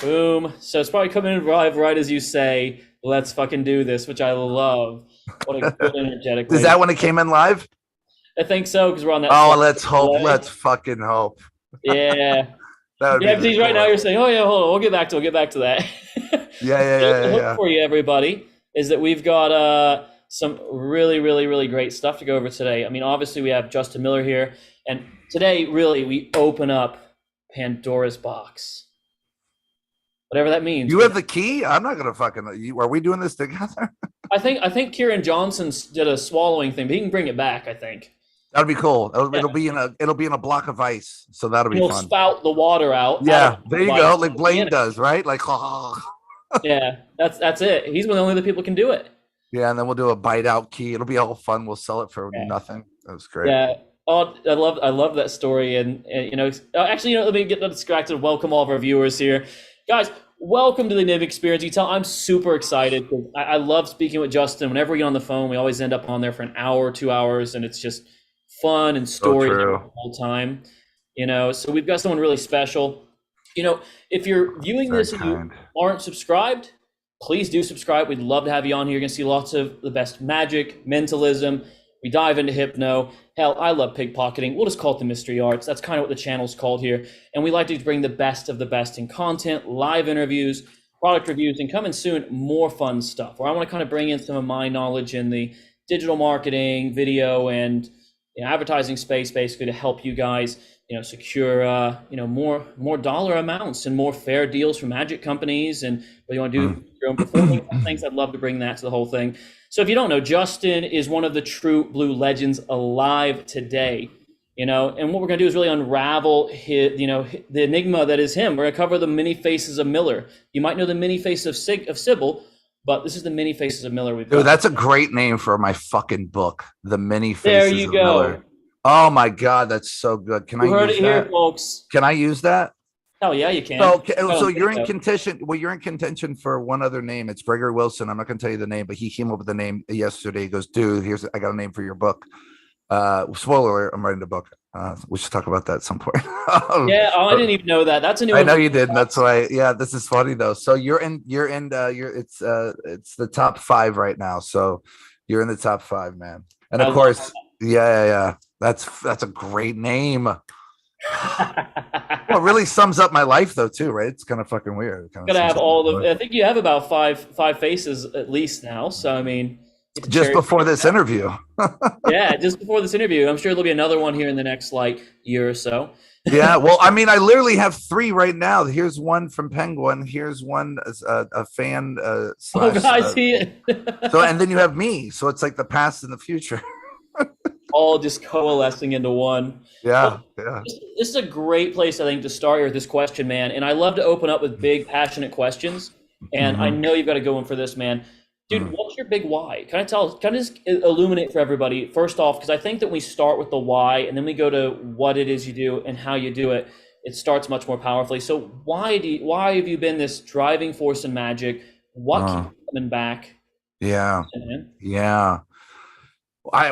Boom. So it's probably coming in right as you say, let's fucking do this, which I love. What a good energetic Is way to. that when it came in live? I think so, because we're on that Oh, slight let's hope. delay. Let's fucking hope. Yeah. That would be Yeah, the because right now you're coolest. saying, oh yeah, hold on, we'll get back to that. Yeah, yeah, Here's yeah, the yeah, hook yeah. for you, everybody, is that we've got some really, really, really great stuff to go over today. I mean, obviously we have Justin Miller here, and today really we open up Pandora's box, whatever that means. You But have the key? I'm not gonna fucking. Are we doing this together? I think Kieran Johnson did a swallowing thing, but he can bring it back. I think. That'll be cool. Yeah, It'll be in a block of ice, so that'll and be he'll fun. spout the water out of Yeah, the there you device go. Like at the Blaine end. does, right? Like, Yeah, that's it. He's one of the only other people can do it. yeah, and then we'll do a bite out key. It'll be all fun. We'll sell it for Yeah. nothing. That was great. Yeah. Oh, I love that story, and actually, let me get distracted. Welcome all of our viewers here, guys. Welcome to the Enigma Experience. You tell I'm super excited because I love speaking with Justin. Whenever we get on the phone, we always end up on there for an hour, 2 hours, and it's just fun and So stories the true. whole time. So we've got someone really special. If you're viewing Very this and you kind. aren't subscribed, please do subscribe. We'd love to have you on here. You're gonna see lots of the best magic, mentalism. We dive into hypno. Hell, I love pickpocketing. We'll just call it the mystery arts. That's kind of what the channel's called here. And we like to bring the best of the best in content, live interviews, product reviews, and coming soon, more fun stuff. Where I want to kind of bring in some of my knowledge in the digital marketing, video, and advertising space, basically to help you guys, secure, more dollar amounts and more fair deals from magic companies. And what you want to do your own performing things, I'd love to bring that to the whole thing. So if you don't know, Justin is one of the true blue legends alive today. And what we're going to do is really unravel the enigma that is him. We're going to cover the many faces of Miller. You might know the many faces of Sybil, but this is the many faces of Miller we've Dude, got. that's a great name for my fucking book. The Many There Faces you of Miller. go. Oh my God, that's so good. Can I You heard it use here, that? folks. Can I use that? Hell yeah, you can. So you're in contention. Well, you're in contention for one other name. It's Gregory Wilson. I'm not going to tell you the name, but he came up with the name yesterday. He goes, dude, I got a name for your book. Spoiler alert, I'm writing a book. We should talk about that at some point. Yeah, I didn't even know that. That's a new I one. know you did. And that's why. Yeah, this is funny though. So it's the top 5 right now. So you're in the top 5, man. And I of love course, yeah. That's a great name. Well, it really sums up my life though too, right? It's kind of fucking weird. It kind of Gotta sums have up all my of. life. I think you have about five faces at least now. So I mean, get to Just cherry before pick this that. interview. Yeah, just before this interview, I'm sure there'll be another one here in the next year or so. Yeah, well, I mean, I literally have 3 right now. Here's one from Penguin. Here's one as a fan Oh, slash. guys, see And then you have me. So it's like the past and the future. all just coalescing into one. Yeah, Well, yeah. this is a great place, I think, to start here with this question, man. And I love to open up with big, passionate questions. And I Mhm. know you've got to go in for this, man. Dude, Mhm. what's your big why? Can I just illuminate for everybody, first off, because I think that we start with the why and then we go to what it is you do and how you do it. It starts much more powerfully. So why have you been this driving force in magic? What keeps Uh, you coming back? yeah, Man? yeah. I,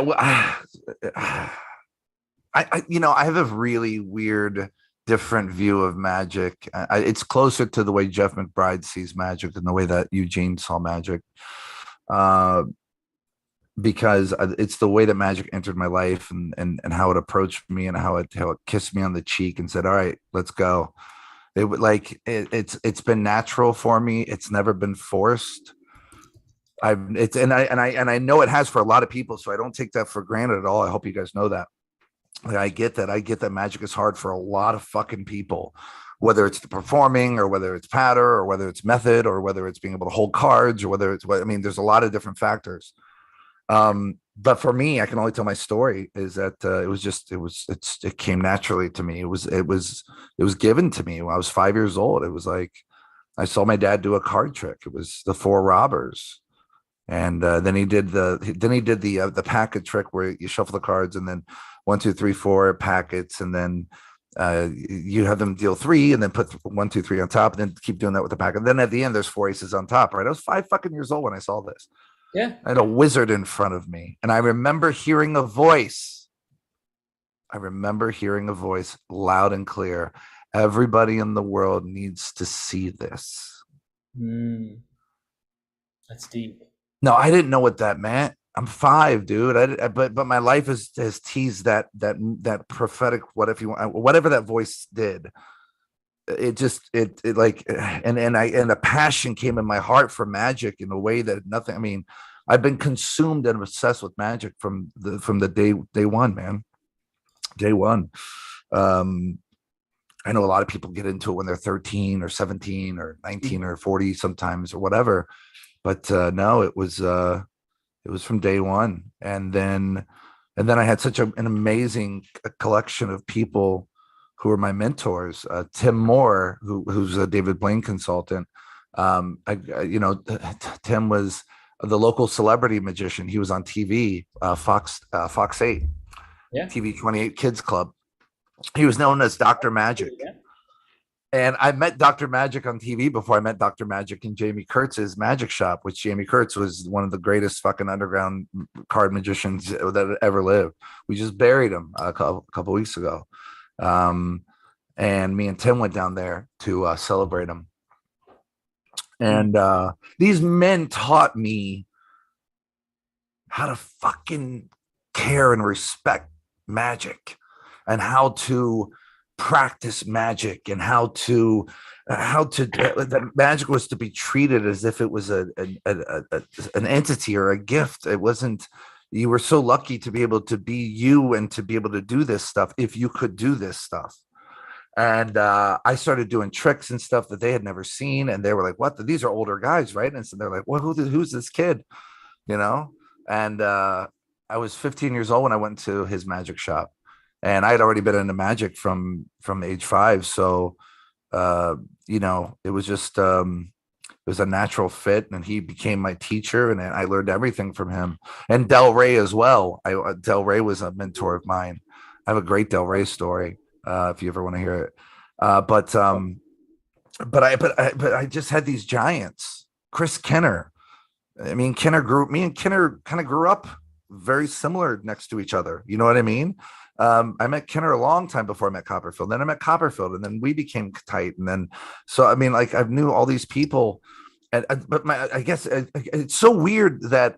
I have a really weird, different view of magic. It's closer to the way Jeff McBride sees magic than the way that Eugene saw magic. Uh, because it's the way that magic entered my life and how it approached me and how it kissed me on the cheek and said, all right, let's go. It would it's been natural for me. It's never been forced. I know it has for a lot of people, so I don't take that for granted at all. I hope you guys know that. Like, I get that magic is hard for a lot of fucking people, whether it's the performing or whether it's patter or whether it's method or whether it's being able to hold cards or whether it's I mean, there's a lot of different factors. But for me, I can only tell my story is that it came naturally to me. It was given to me when I was 5 years old. It was like I saw my dad do a card trick. It was the 4 robbers. And then he did the packet trick where you shuffle the cards and then 1, 2, 3, 4 packets, and then you have them deal 3 and then put 1, 2, 3 on top, and then keep doing that with the packet. And then at the end, there's 4 aces on top. Right? I was 5 fucking years old when I saw this. Yeah. I had a wizard in front of me, and I remember hearing a voice. I remember hearing a voice loud and clear, and it said, "All right, let's go." It was 5 fucking years old when I saw this. Yeah, and a wizard in front of me, and I remember hearing a voice. I remember hearing a voice loud and clear, and it said, "All right, let's go." It was 5 fucking years old when I saw this. I remember hearing a voice loud and clear, Everybody in the world needs to see this. That's deep. No, I didn't know what that meant. I'm 5, dude. But my life has teased that prophetic. What if you want? Whatever that voice did, it just it like and a passion came in my heart for magic in a way that nothing. I mean, I've been consumed and obsessed with magic from the day one, man. Day one. I know a lot of people get into it when they're 13 or 17 or 19 or 40 sometimes or whatever, but no, it was from day one. And then I had such an amazing collection of people who were my mentors. Tim Moore, who's a David Blaine consultant. Tim was the local celebrity magician. He was on TV, Fox 8, Yeah. TV 28 Kids Club. He was known as Dr. Magic. Yeah. And I met Dr. Magic on TV before I met Dr. Magic in Jamie Kurtz's magic shop, which Jamie Kurtz was one of the greatest fucking underground card magicians that ever lived. We just buried him a couple weeks ago. And me and Tim went down there to celebrate him. And these men taught me how to fucking care and respect magic, and how to practice magic, and how to that magic was to be treated as if it was an entity or a gift. It wasn't. You were so lucky to be able to be you and to be able to do this stuff if you could do this stuff. And I started doing tricks and stuff that they had never seen, and they were like, "What? These are older guys, right?" And so they're like, "Well, who's this kid?" You know. And I was 15 years old when I went to his magic shop, and I had already been into magic from age 5. So, it was just it was a natural fit, and he became my teacher, and I learned everything from him. And Del Rey as well. Del Rey was a mentor of mine. I have a great Del Rey story if you ever want to hear it. But I just had these giants. Chris Kenner. I mean, me and Kenner kind of grew up very similar next to each other. You know what I mean? I met Kenner a long time before I met Copperfield. Then I met Copperfield, and then we became tight. And then, so I mean, like I knew all these people, but I guess it's so weird that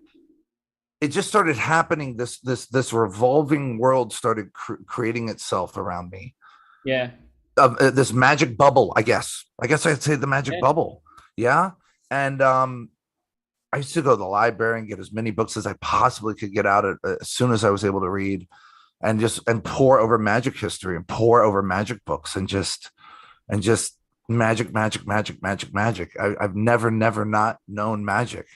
it just started happening. This revolving world started creating itself around me. Yeah. This magic bubble. I guess I'd say the magic bubble. Yeah. And I used to go to the library and get as many books as I possibly could get out as soon as I was able to read, and pour over magic history and pour over magic books and just magic. I've never not known magic.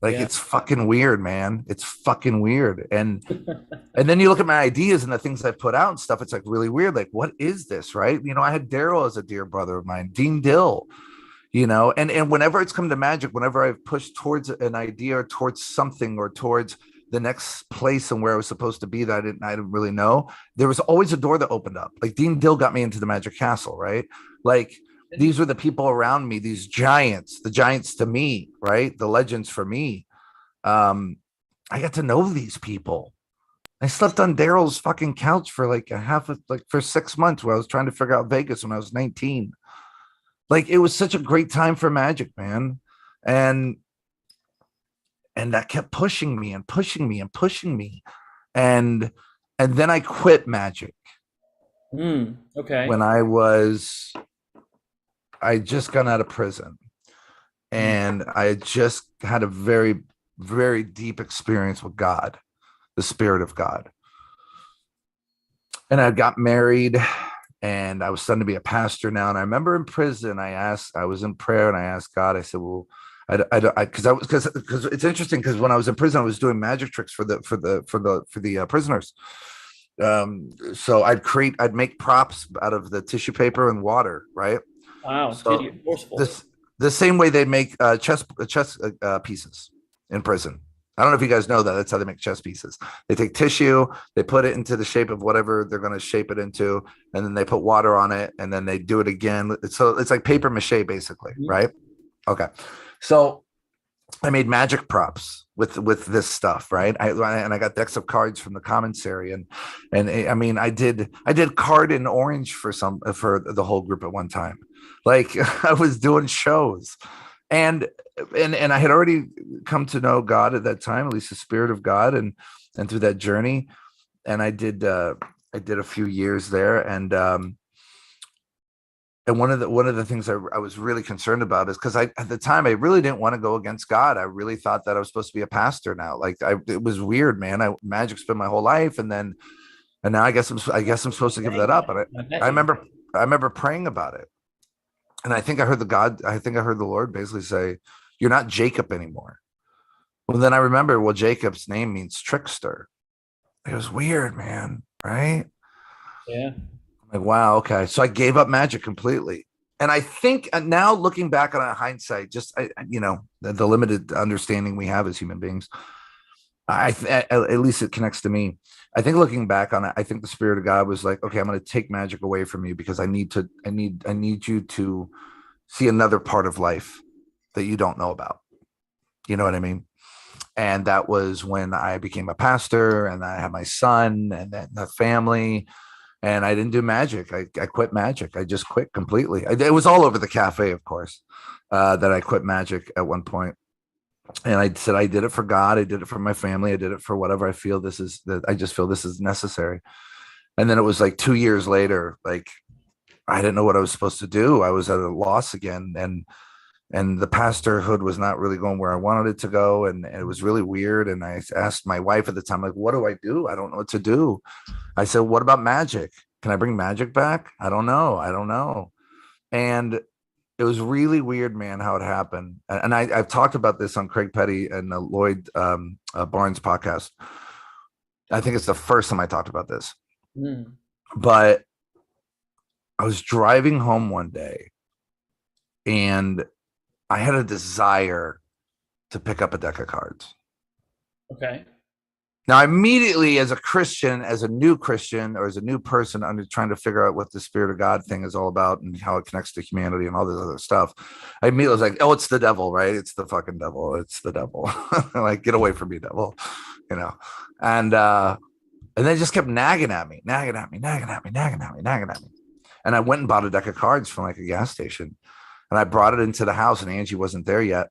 Like, it's fucking weird, man. It's fucking weird. And then you look at my ideas and the things I put out and stuff. It's like really weird. Like, what is this? Right. I had Daryl as a dear brother of mine, Dean Dill, and whenever it's come to magic, whenever I've pushed towards an idea or towards something or towards the next place and where I was supposed to be that I didn't really know, there was always a door that opened up. Like Dean Dill got me into the Magic Castle, right? Like these were the people around me, these giants, the giants to me, right? The legends for me. I got to know these people. I slept on Daryl's fucking couch for for 6 months while I was trying to figure out Vegas when I was 19. Like, it was such a great time for magic, man. And that kept pushing me and pushing me and pushing me. And then I quit magic. Okay. When I just got out of prison, and I just had a very, very deep experience with God, the Spirit of God. And I got married, and I was starting to be a pastor now. And I remember in prison, I was in prayer, and I asked God, I said, well, because it's interesting, because when I was in prison, I was doing magic tricks for the prisoners. So I'd make props out of the tissue paper and water, right? Wow, so forceful. The same way they make chess pieces in prison. I don't know if you guys know that. That's how they make chess pieces. They take tissue, they put it into the shape of whatever they're going to shape it into, and then they put water on it, and then they do it again. So it's like paper mache, basically, right? Okay. So I made magic props with this stuff, right? I got decks of cards from the commissary, and I mean, I did card in orange for the whole group at one time. Like I was doing shows, and and I had already come to know God at that time, at least the spirit of God, and through that journey, and I did a few years there, and one of the things I was really concerned about is because at the time I really didn't want to go against God. I really thought that I was supposed to be a pastor now. Like it was weird, man. Magic's been my whole life, and now I guess I'm supposed to give that up. But I bet I you. remember I remember praying about it, and I think I heard the Lord basically say, "You're not Jacob anymore." Well, then I remember, well, Jacob's name means trickster. It was weird, man. Right? Yeah. Like, wow, okay. So I gave up magic completely. And I think now looking back on hindsight, just the limited understanding we have as human beings, at least it connects to me. I think looking back on it, I think the spirit of God was like, okay, I'm going to take magic away from you because I need you to see another part of life that you don't know about. You know what I mean? And that was when I became a pastor and I had my son and then the family, and I didn't do magic. I quit magic. I just quit completely. It was all over the cafe, of course, that I quit magic at one point. And I said I did it for God. I did it for my family. I did it for whatever I feel this is. That I just feel this is necessary. And then it was like 2 years later, like I didn't know what I was supposed to do. I was at a loss again, and the pastorhood was not really going where I wanted it to go, and it was really weird. And I asked my wife at the time, like, "What do I do? I don't know what to do." I said, "What about magic? Can I bring magic back? I don't know. I don't know." And it was really weird, man, how it happened. And I've talked about this on Craig Petty and Lloyd Barnes podcast. I think it's the first time I talked about this. Mm. But I was driving home one day and I had a desire to pick up a deck of cards. Okay. Now, immediately, as a Christian, as a new Christian, or as a new person, under trying to figure out what the Spirit of God thing is all about and how it connects to humanity and all this other stuff, I immediately was like, "Oh, it's the devil, right? It's the fucking devil. It's the devil. Like, get away from me, devil." You know, and they just kept nagging at me, nagging at me, nagging at me, nagging at me, nagging at me. And I went and bought a deck of cards from like a gas station, and I brought it into the house, and Angie wasn't there yet.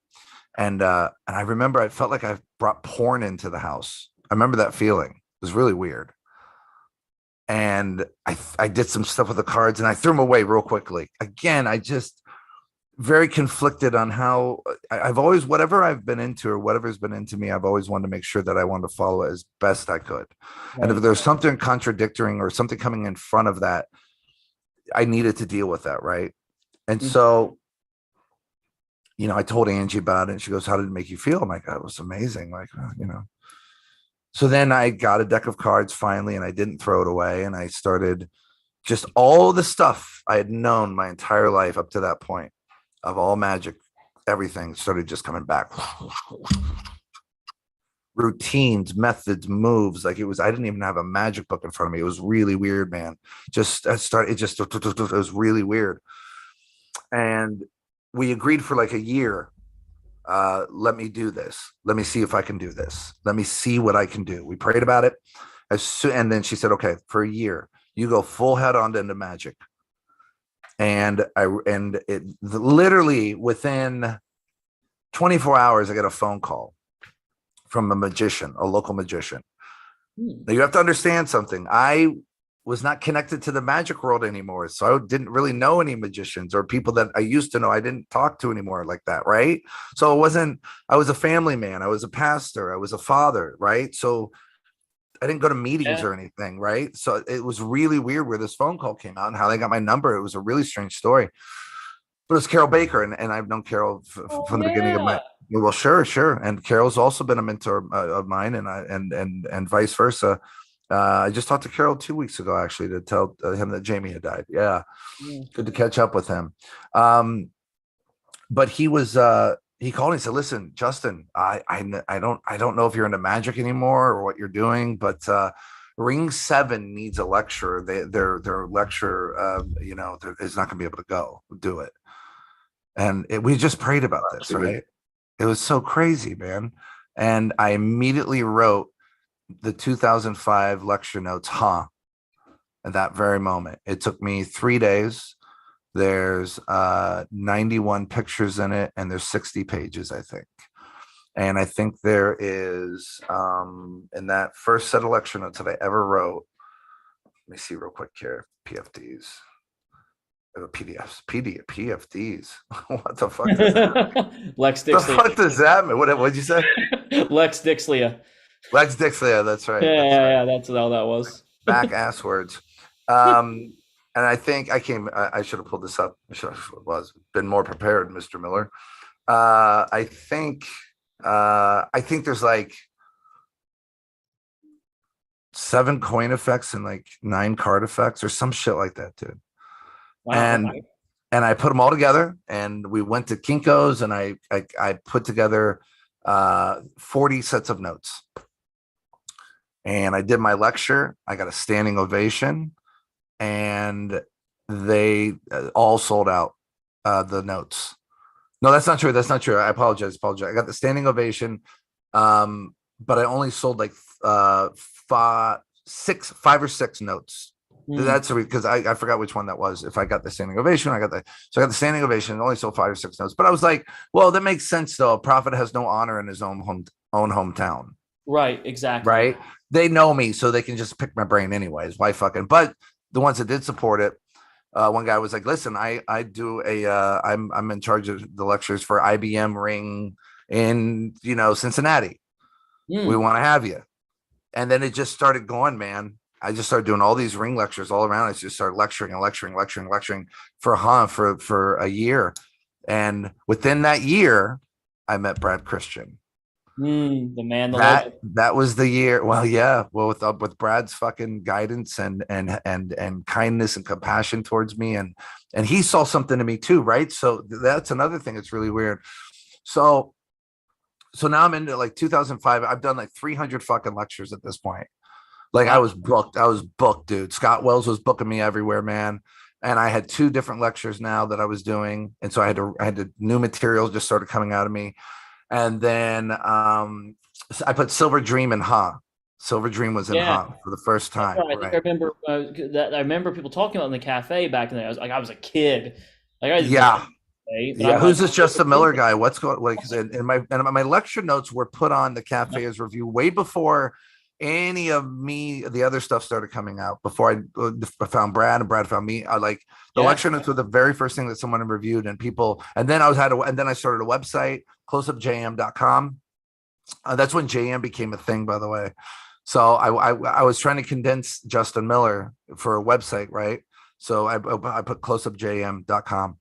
And I remember I felt like I brought porn into the house. I remember that feeling. It was really weird. And I did some stuff with the cards and I threw them away real quickly. Again, I just very conflicted on how I've always, whatever I've been into or whatever's been into me, I've always wanted to make sure that I wanted to follow it as best I could. And if there's something contradicting or something coming in front of that, I needed to deal with that. Right. And so, I told Angie about it and she goes, "How did it make you feel?" I'm like, "It was amazing." Like, So then I got a deck of cards finally, and I didn't throw it away. And I started just all the stuff I had known my entire life up to that point of all magic, everything started just coming back. Routines, methods, moves. Like I didn't even have a magic book in front of me. It was really weird, man. It was really weird. And we agreed for like a year. Let me do this. Let me see if I can do this. Let me see what I can do. We prayed about it. And then she said, "Okay, for a year, you go full head on into magic." And it literally within 24 hours, I get a phone call from a magician, a local magician. Now you have to understand something. I was not connected to the magic world anymore. So I didn't really know any magicians or people that I used to know. I didn't talk to anymore like that. Right. So I was a family man. I was a pastor. I was a father. Right. So I didn't go to meetings or anything. Right. So it was really weird where this phone call came out and how they got my number. It was a really strange story, but it's Carol Baker. And I've known Carol from the beginning of my, well, sure. And Carol's also been a mentor of mine and vice versa. I just talked to Carol 2 weeks ago, actually, to tell him that Jamie had died. Yeah. Good to catch up with him. But he called and said, "Listen, Justin, I don't know if you're into magic anymore or what you're doing, but Ring 7 needs a lecturer. Their lecturer, is not going to be able to go do it." And we just prayed about this, right? It was so crazy, man. And I immediately wrote the 2005 lecture notes, at that very moment. It took me 3 days. There's 91 pictures in it, and there's 60 pages, I think. And I think there is in that first set of lecture notes that I ever wrote. Let me see real quick here. PFDs. PDFs, PFDs. What the fuck does that? Lex The fuck Dixley. does that mean? What'd you say? Lex Dixley. Lex Dixley. That's right. Yeah, That's yeah, right. yeah. That's all that was. Back ass words. And I think I should have pulled this up. I should have been more prepared, Mr. Miller. I think there's like 7 coin effects and like 9 card effects or some shit like that, dude. Wow. And I put them all together, and we went to Kinko's, and I put together 40 sets of notes. And I did my lecture. I got a standing ovation, and they all sold out the notes. No, that's not true. That's not true. I apologize. I got the standing ovation, but I only sold like 5 or 6 notes. That's because I forgot which one that was. If I got the standing ovation, I got the standing ovation. Only sold 5 or 6 notes, but I was like, well, that makes sense though. A prophet has no honor in his own hometown. Right. Exactly. Right. They know me, so they can just pick my brain anyways. Why fucking? But the ones that did support it, one guy was like, listen, I do I'm in charge of the lectures for IBM Ring in Cincinnati. We want to have you. And then it just started going, man. I just started doing all these ring lectures all around. I just started lecturing for a year. And within that year, I met Brad Christian. The man, the legend. That was the year. Well, yeah. Well, with Brad's fucking guidance and kindness and compassion towards me, and he saw something in me too, right? So that's another thing that's really weird. So now I'm into like 2005. I've done like 300 fucking lectures at this point. Like I was booked, dude. Scott Wells was booking me everywhere, man. And I had 2 different lectures now that I was doing, and so I had to new materials just started coming out of me. And then I put Silver Dream in Silver Dream was in for the first time. Right. I think I remember that. I remember people talking about it in the cafe back in the day. I was a kid. Like Who's this Justin Miller guy? What's going? Like, in my lecture notes were put on the cafe's review way before any of the other stuff started coming out. Before I found Brad and Brad found me. I like the lecture notes were the very first thing that someone reviewed, and people. And then I started a website, closeupjm.com. That's when JM became a thing, by the way. So I was trying to condense Justin Miller for a website, right? So I put closeupjm.com.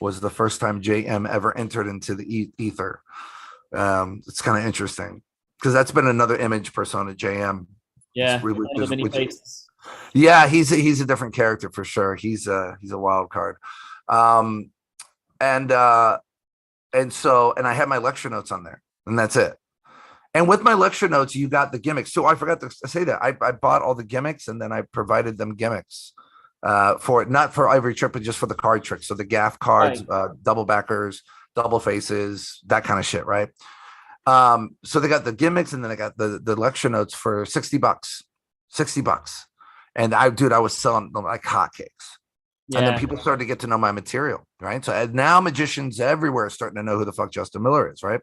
Was the first time JM ever entered into the ether. It's kind of interesting because that's been another image persona, JM. Yeah, he's a different character for sure. He's a wild card. And I had my lecture notes on there, and that's it. And with my lecture notes, you got the gimmicks. So I forgot to say that I bought all the gimmicks, and then I provided them gimmicks for it, not for every trick, but just for the card tricks. So the gaff cards, double backers, double faces, that kind of shit, right? So they got the gimmicks, and then I got the lecture notes for $60. And I was selling them like hotcakes. And then people started to get to know my material, right? So now magicians everywhere are starting to know who the fuck Justin Miller is, right?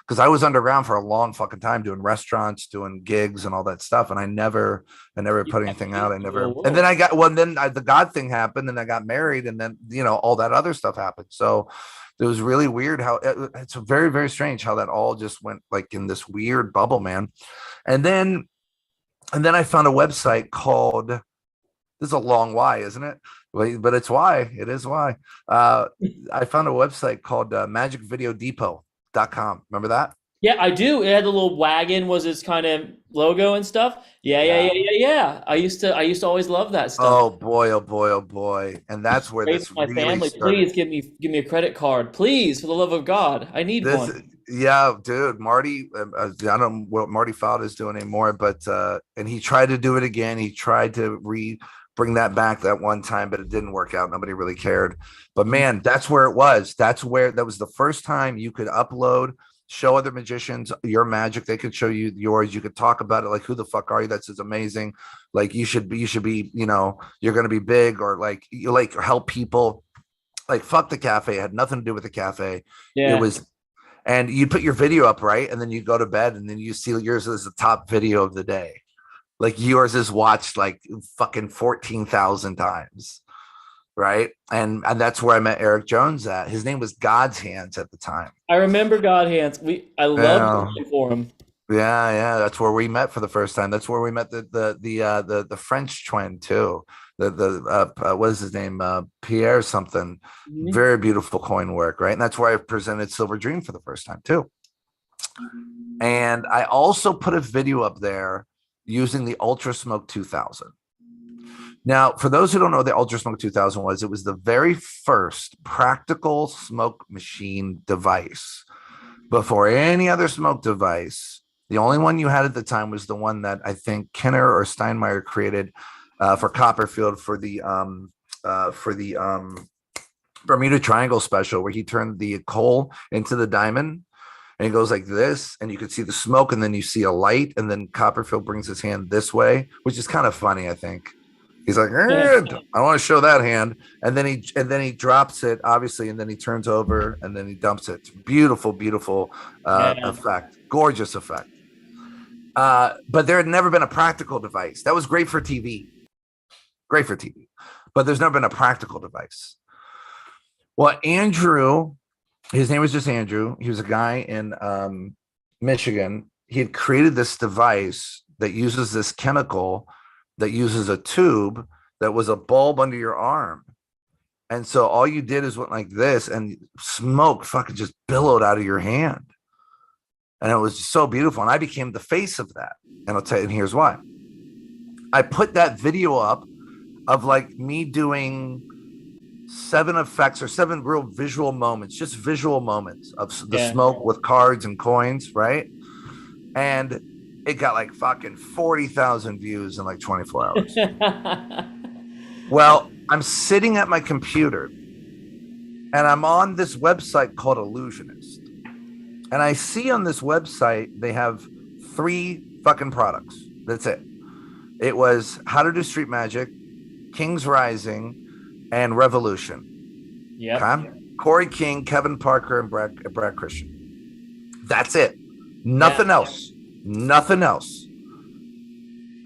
Because I was underground for a long fucking time doing restaurants, doing gigs and all that stuff. And I never put anything out. And then the God thing happened, and I got married, and then, all that other stuff happened. So it was really weird how it's very, very strange how that all just went like in this weird bubble, man. And then I found a website called, this is a long why, isn't it? But it's why. It is why. I found a website called magicvideodepot.com. Remember that? Yeah, I do. It had the little wagon was its kind of logo and stuff. Yeah. I used to always love that stuff. Oh boy. And that's where this my really family. started. Please give me a credit card. Please, for the love of God. I need one. Yeah, dude. Marty, I don't know what Marty Fowler is doing anymore, but and he tried to do it again. He tried to bring that back that one time, but it didn't work out. Nobody really cared. But man, that's where it was. That was the first time you could upload show other magicians your magic. They could show you yours. You could talk about it. Like, who the fuck are you? That's just amazing. Like, you should be, you know, you're going to be big, or like, you like help people. Like, fuck the cafe. It had nothing to do with the cafe. It Yeah. was, and you put your video up, right? And then you go to bed, and then you see yours is the top video of the day. Like, yours is watched like fucking 14,000 times. Right. And that's where I met Eric Jones at. His name was God's Hands at the time. I remember God Hands. I loved Yeah. looking for him. Yeah. That's where we met for the first time. That's where we met the French twin too. What is his name? Pierre something. Mhm. Very beautiful coin work, right? And that's where I presented Silver Dream for the first time too. And I also put a video up there using the Ultra Smoke 2000. Now, for those who don't know what the Ultra Smoke 2000 was, it was the very first practical smoke machine device. Before any other smoke device, the only one you had at the time was the one that I think Kenner or Steinmeier created for Copperfield for the Bermuda Triangle special, where he turned the coal into the diamond. And he goes like this, and you could see the smoke, and then you see a light, and then Copperfield brings his hand this way, which is kind of funny, I think. He's like, I want to show that hand, and then he drops it, obviously, and then he turns over, and then he dumps it. Beautiful effect, gorgeous effect. But there had never been a practical device that was great for TV, but there's never been a practical device. Well, Andrew, his name was just Andrew. He was a guy in Michigan. He had created this device that uses this chemical that uses a tube that was a bulb under your arm. And so all you did is went like this, and smoke fucking just billowed out of your hand. And it was so beautiful. And I became the face of that. And I'll tell you, and here's why. I put that video up of like me doing 7 effects or 7 real visual moments, just visual moments of the smoke with cards and coins, right? And it got like fucking 40,000 views in like 24 hours. Well, I'm sitting at my computer, and I'm on this website called Ellusionist. And I see on this website, they have 3 fucking products. That's it. It was How to Do Street Magic, King's Rising, and Revolution. Yeah. Okay? Corey King, Kevin Parker, and Brad Christian. That's it. Nothing else. Nothing else.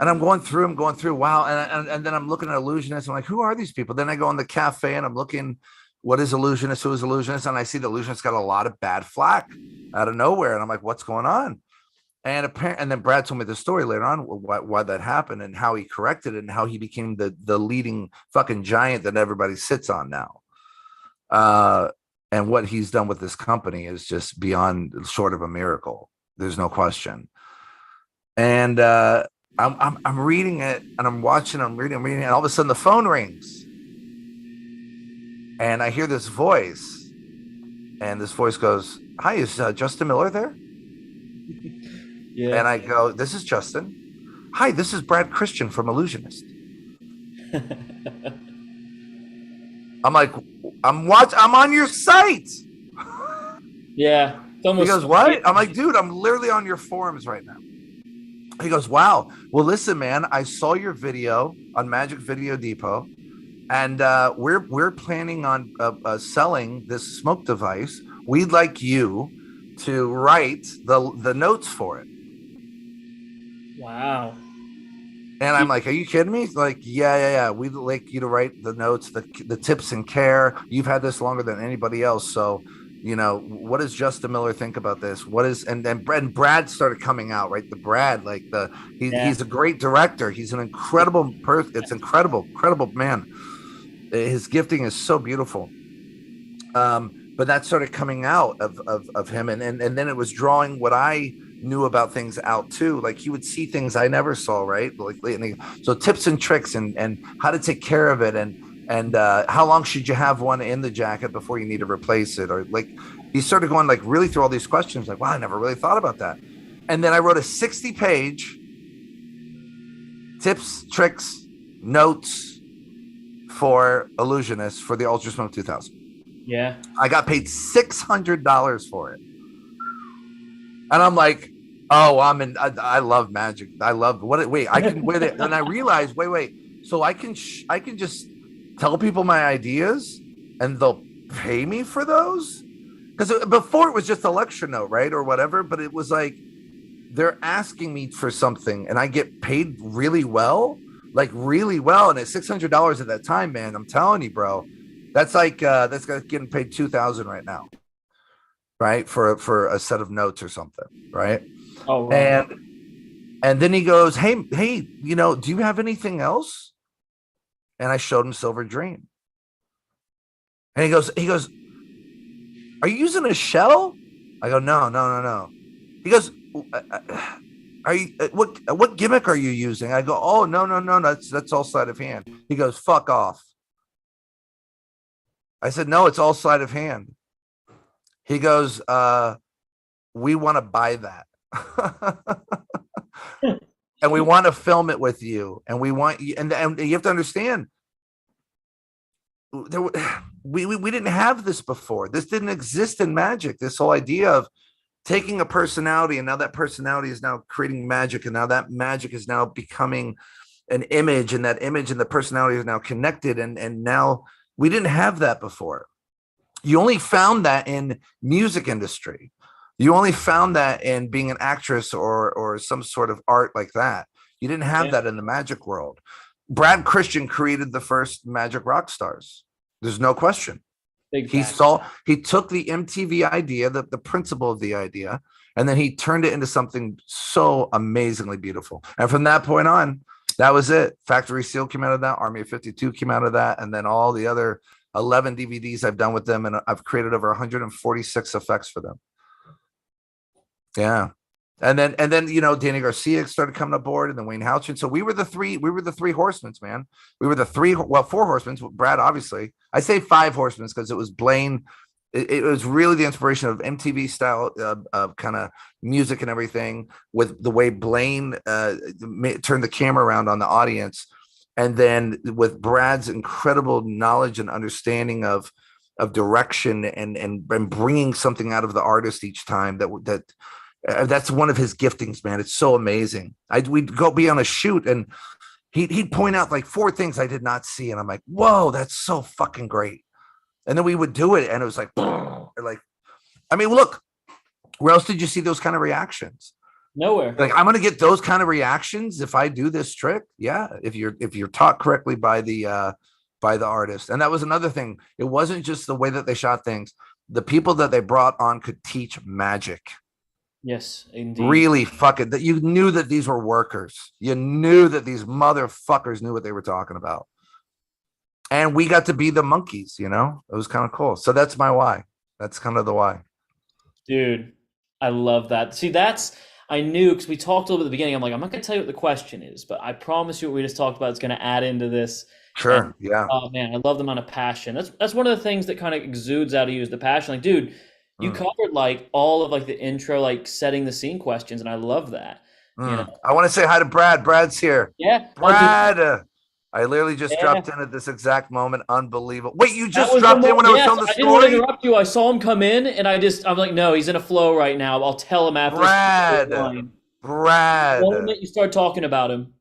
And I'm going through. Wow. And then I'm looking at Ellusionists. I'm like, who are these people? Then I go in the cafe and I'm looking, what is Ellusionist? Who is Ellusionist? And I see the Illusionist got a lot of bad flack out of nowhere. And I'm like, what's going on? And then Brad told me the story later on, why that happened and how he corrected it and how he became the leading fucking giant that everybody sits on now. And what he's done with this company is just beyond short of a miracle. There's no question. And I'm reading it, and I'm watching, I'm reading, and all of a sudden the phone rings. And I hear this voice, and this voice goes, "Hi, is Justin Miller there?" Yeah. And I go, "This is Justin." "Hi, this is Brad Christian from Ellusionist." I'm like, I'm on your site. Yeah. He goes, "What?" I'm like, "Dude, I'm literally on your forums right now." He goes, "Wow. Well, listen, man, I saw your video on Magic Video Depot, and we're planning on selling this smoke device. We'd like you to write the notes for it." Wow. And I'm like, "Are you kidding me?" He's like, yeah. We'd like you to write the notes, the tips and care. You've had this longer than anybody else, so you know, what does Justin Miller think about this? What is, and then Brad started coming out, right? The Brad, like he's a great director. He's an incredible person. It's incredible man. His gifting is so beautiful. But that started coming out of him. And then it was drawing what I knew about things out too. Like he would see things I never saw, right? Like, so tips and tricks and how to take care of it. And how long should you have one in the jacket before you need to replace it? Or like, he started going like really through all these questions. Like, wow, I never really thought about that. And then I wrote a 60-page tips, tricks, notes for Ellusionist for the Ultra Smoke 2000. Yeah. I got paid $600 for it. And I'm like, oh, I love magic. I love wait, I can with it. And I realized, wait. So I can just tell people my ideas and they'll pay me for those? Because before it was just a lecture note, right? Or whatever, but it was like they're asking me for something and I get paid really well, like really well. And it's $600 at that time, man. I'm telling you, bro. That's like that's getting paid $2,000 right now, right? For a set of notes or something, right? Oh, right. And then he goes, hey, do you have anything else? And I showed him Silver Dream. And he goes, are you using a shell? I go, no. He goes, are you what gimmick are you using? I go, oh, no, that's all sleight of hand. He goes, fuck off. I said, no, it's all sleight of hand. He goes, we want to buy that. And we want to film it with you. And we want you, and you have to understand, we didn't have this before. This didn't exist in magic. This whole idea of taking a personality, and now that personality is now creating magic, and now that magic is now becoming an image, and that image and the personality is now connected. And now we didn't have that before. You only found that in music industry. You only found that in being an actress or some sort of art like that. You didn't have that in the magic world. Brad Christian created the first magic rock stars. There's no question. He took the MTV idea, the principle of the idea, and then he turned it into something so amazingly beautiful. And from that point on, that was it. Factory Seal came out of that. Army of 52 came out of that. And then all the other 11 DVDs I've done with them. And I've created over 146 effects for them. Yeah. And then, Danny Garcia started coming aboard, and then Wayne Houchin. So we were the three horsemen, man. We were the four horsemen. Brad, obviously. I say five horsemen because it was Blaine. It was really the inspiration of MTV style kind of music and everything, with the way Blaine turned the camera around on the audience. And then with Brad's incredible knowledge and understanding of direction and bringing something out of the artist each time, that's one of his giftings, man. It's so amazing. We'd go be on a shoot and he'd point out like 4 things I did not see. And I'm like, whoa, that's so fucking great. And then we would do it. And it was like, I mean, look, where else did you see those kind of reactions? Nowhere. Like, I'm going to get those kind of reactions if I do this trick. Yeah. If you're taught correctly by the artist. And that was another thing. It wasn't just the way that they shot things. The people that they brought on could teach magic. Yes, indeed. Really fucking, that you knew that these were workers. You knew that these motherfuckers knew what they were talking about. And we got to be the monkeys, It was kind of cool. So that's my why. That's kind of the why. Dude, I love that. See, I knew, because we talked a little bit at the beginning. I'm like, I'm not going to tell you what the question is, but I promise you what we just talked about is going to add into this. Sure. And, yeah. Oh man, I love the amount of passion. That's one of the things that kind of exudes out of you, is the passion. Like, dude, you covered like all of like the intro, like setting the scene questions, and I love that. I want to say hi to Brad. Brad's here. Yeah. Brad. I literally just dropped in at this exact moment. Unbelievable. Wait, you just dropped in when I was telling the story? I didn't want to interrupt you. I saw him come in, and I'm like, no, he's in a flow right now. I'll tell him after. Brad. The moment you start talking about him.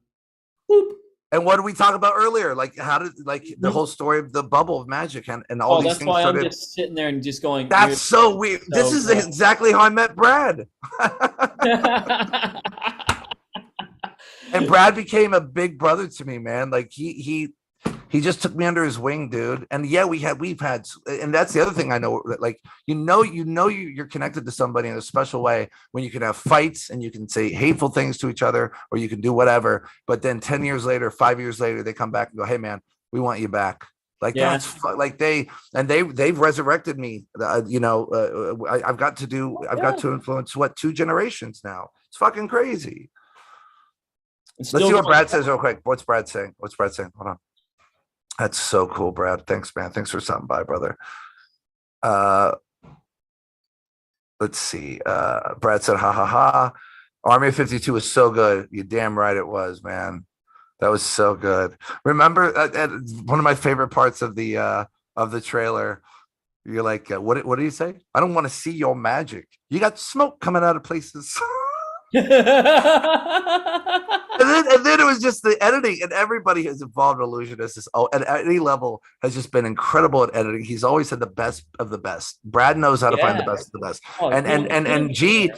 Boop. And what did we talk about earlier? Like, how did, like, the whole story of the bubble of magic and all these things. That's why I'm just sitting there and just going, that's so weird. This is exactly how I met Brad. And Brad became a big brother to me, man. Like he just took me under his wing, dude. And yeah, we've had, and that's the other thing I know, like, you're connected to somebody in a special way when you can have fights and you can say hateful things to each other, or you can do whatever. But then 10 years later, 5 years later, they come back and go, hey man, we want you back. Like, that's like they've resurrected me. I've got to influence 2 generations now. It's fucking crazy. Let's see what Brad says real quick. What's Brad saying? Hold on. That's so cool, Brad. Thanks, man. Thanks for stopping by, brother. Let's see. Brad said, ha ha ha. Army of 52 was so good. You damn right it was, man. That was so good. Remember, one of my favorite parts of the trailer You're like, what do you say? I don't want to see your magic. You got smoke coming out of places. And then it was just the editing, and everybody who's involved in Illusionist is at any level has just been incredible at editing. He's always had the best of the best. Brad knows how to find the best of the best. Oh, And G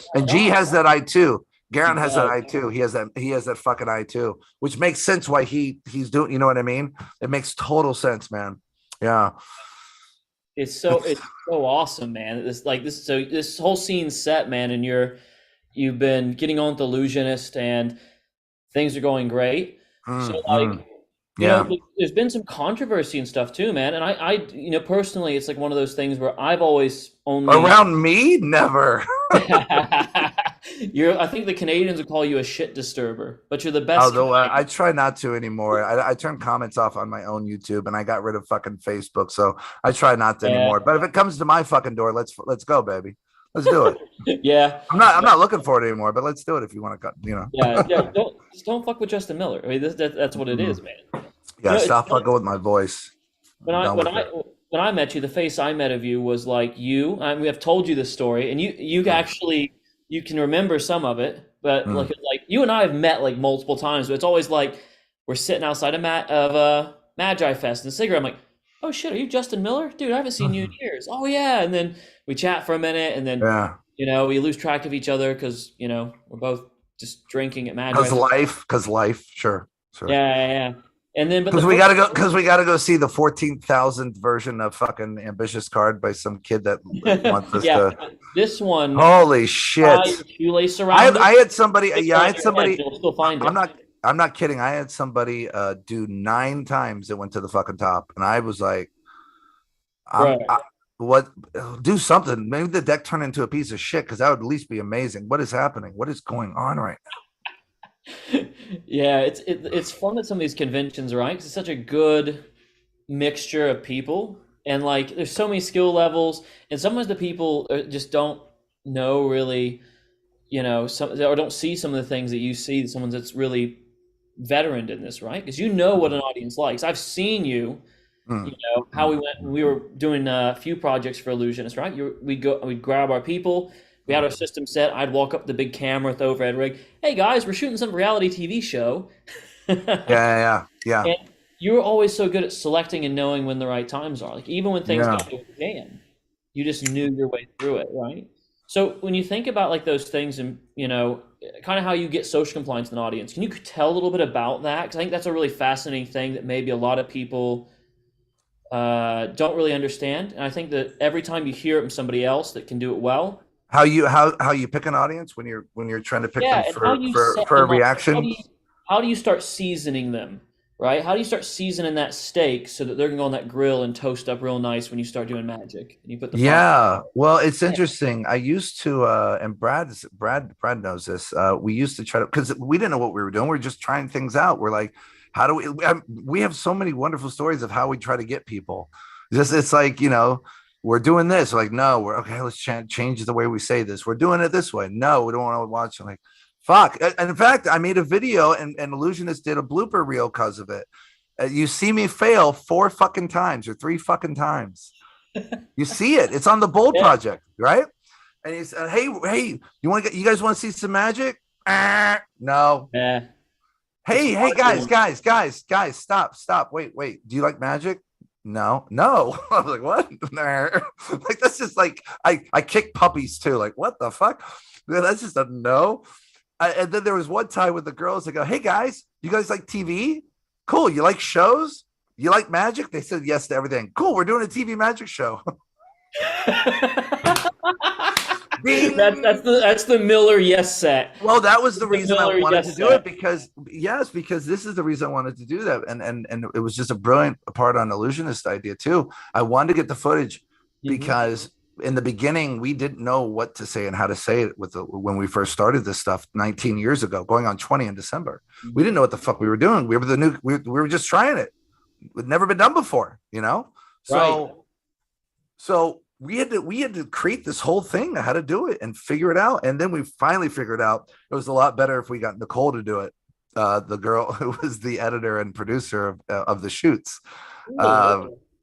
has that eye too. Garen has that does. eye too. He has that fucking eye too, which makes sense why he's doing, you know what I mean? It makes total sense, man. Yeah. It's so awesome, man. This whole scene's set, man, and you've been getting on with Illusionist and things are going great. So like you Yeah. know, there's been some controversy and stuff too, man. And I you know, personally, it's like one of those things where I've always only Around me, never. I think the Canadians would call you a shit disturber, but you're the best. Although I try not to anymore. I turn comments off on my own YouTube, and I got rid of fucking Facebook, so I try not to anymore. But if it comes to my fucking door, let's go, baby. Let's do it. Yeah. I'm not looking for it anymore, but let's do it if you want to cut, you know. Yeah. Don't fuck with Justin Miller. I mean, that's what it is, man. Yeah, You know, stop fucking with my voice. when I met you, the face I met of you was like you. We have told you this story, and you actually you can remember some of it, but like you and I have met like multiple times. But it's always like we're sitting outside of Magi Fest and cigarette. I'm like, oh shit, are you Justin Miller, dude? I haven't seen you in years. Oh yeah, and then we chat for a minute, and then you know we lose track of each other because you know we're both just drinking at Magi. Because life, sure. Yeah. And then, because we gotta go see the 14,000th version of fucking Ambitious Card by some kid that wants us to. This one. Holy shit! I had somebody. Yeah, I had somebody. Still find it. I'm not kidding. I had somebody do 9 times it went to the fucking top, and I was like, what? Do something. Maybe the deck turned into a piece of shit, because that would at least be amazing. What is happening? What is going on right now? Yeah, it's fun at some of these conventions, right? Because it's such a good mixture of people, and like there's so many skill levels, and sometimes the people just don't know really, you know, or don't see some of the things that you see. Someone that's really veteran in this, right? Because you know what an audience likes. I've seen you. You know how we were doing a few projects for Ellusionist, right? We'd grab our people. We had our system set. I'd walk up the big camera with the overhead rig. Hey guys, we're shooting some reality TV show. Yeah. And you were always so good at selecting and knowing when the right times are. Like even when things got pan, you just knew your way through it, right? So when you think about like those things and you know, kind of how you get social compliance in an audience, can you tell a little bit about that? Because I think that's a really fascinating thing that maybe a lot of people don't really understand. And I think that every time you hear it from somebody else that can do it well. How you pick an audience when you're trying to pick them for a reaction? How do you start seasoning them, right? How do you start seasoning that steak so that they're gonna go on that grill and toast up real nice when you start doing magic and you put the well, it's interesting. I used to and Brad knows this. We used to try to, because we didn't know what we were doing. We were just trying things out. We're like, how do we have so many wonderful stories of how we try to get people. It's like, you know, we're doing this. We're like, no, we're okay. Let's change the way we say this. We're doing it this way. No, we don't want to watch. I'm like, fuck. And in fact, I made a video and Illusionist did a blooper reel because of it. You see me fail 4 fucking times or 3 fucking times. You see it. It's on the Bold Project, right? And he said, hey, you guys want to see some magic? No. Yeah. Hey, guys, stop. Wait. Do you like magic? No. I was like, what? Like, that's just like, I kick puppies too. Like, what the fuck? That's just a no. And then there was one time with the girls that go, hey guys, you guys like TV? Cool. You like shows? You like magic? They said yes to everything. Cool. We're doing a TV magic show. That's the Miller yes set. Well, that was the reason I wanted to do it, because this is the reason I wanted to do that, and it was just a brilliant part on Illusionist idea too. I wanted to get the footage because in the beginning we didn't know what to say and how to say it when we first started this stuff 19 years ago, going on 20 in December. We didn't know what the fuck we were doing. We were just trying it. It'd never been done before, you know. So we had to create this whole thing, how to do it and figure it out. And then we finally figured out it was a lot better if we got Nicole to do it. The girl who was the editor and producer of the shoots.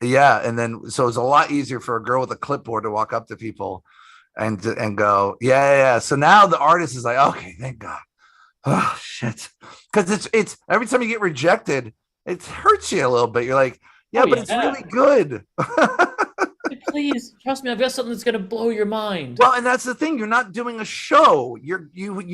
Yeah, and then so it's a lot easier for a girl with a clipboard to walk up to people and go, yeah, yeah, yeah. So now the artist is like, okay, thank God. Oh shit. Because it's every time you get rejected, it hurts you a little bit. You're like, Oh yeah, but it's yeah. really good. Please trust me. I've got something that's gonna blow your mind. Well, and that's the thing. You're not doing a show. You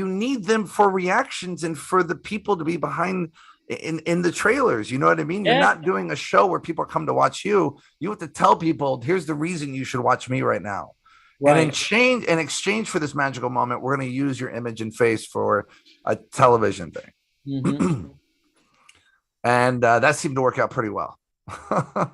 need them for reactions and for the people to be behind in the trailers. You know what I mean? You're Yeah. not doing a show where people come to watch you. You have to tell people, here's the reason you should watch me right now. And Right. in exchange for this magical moment, we're going to use your image and face for a television thing. And that seemed to work out pretty well. I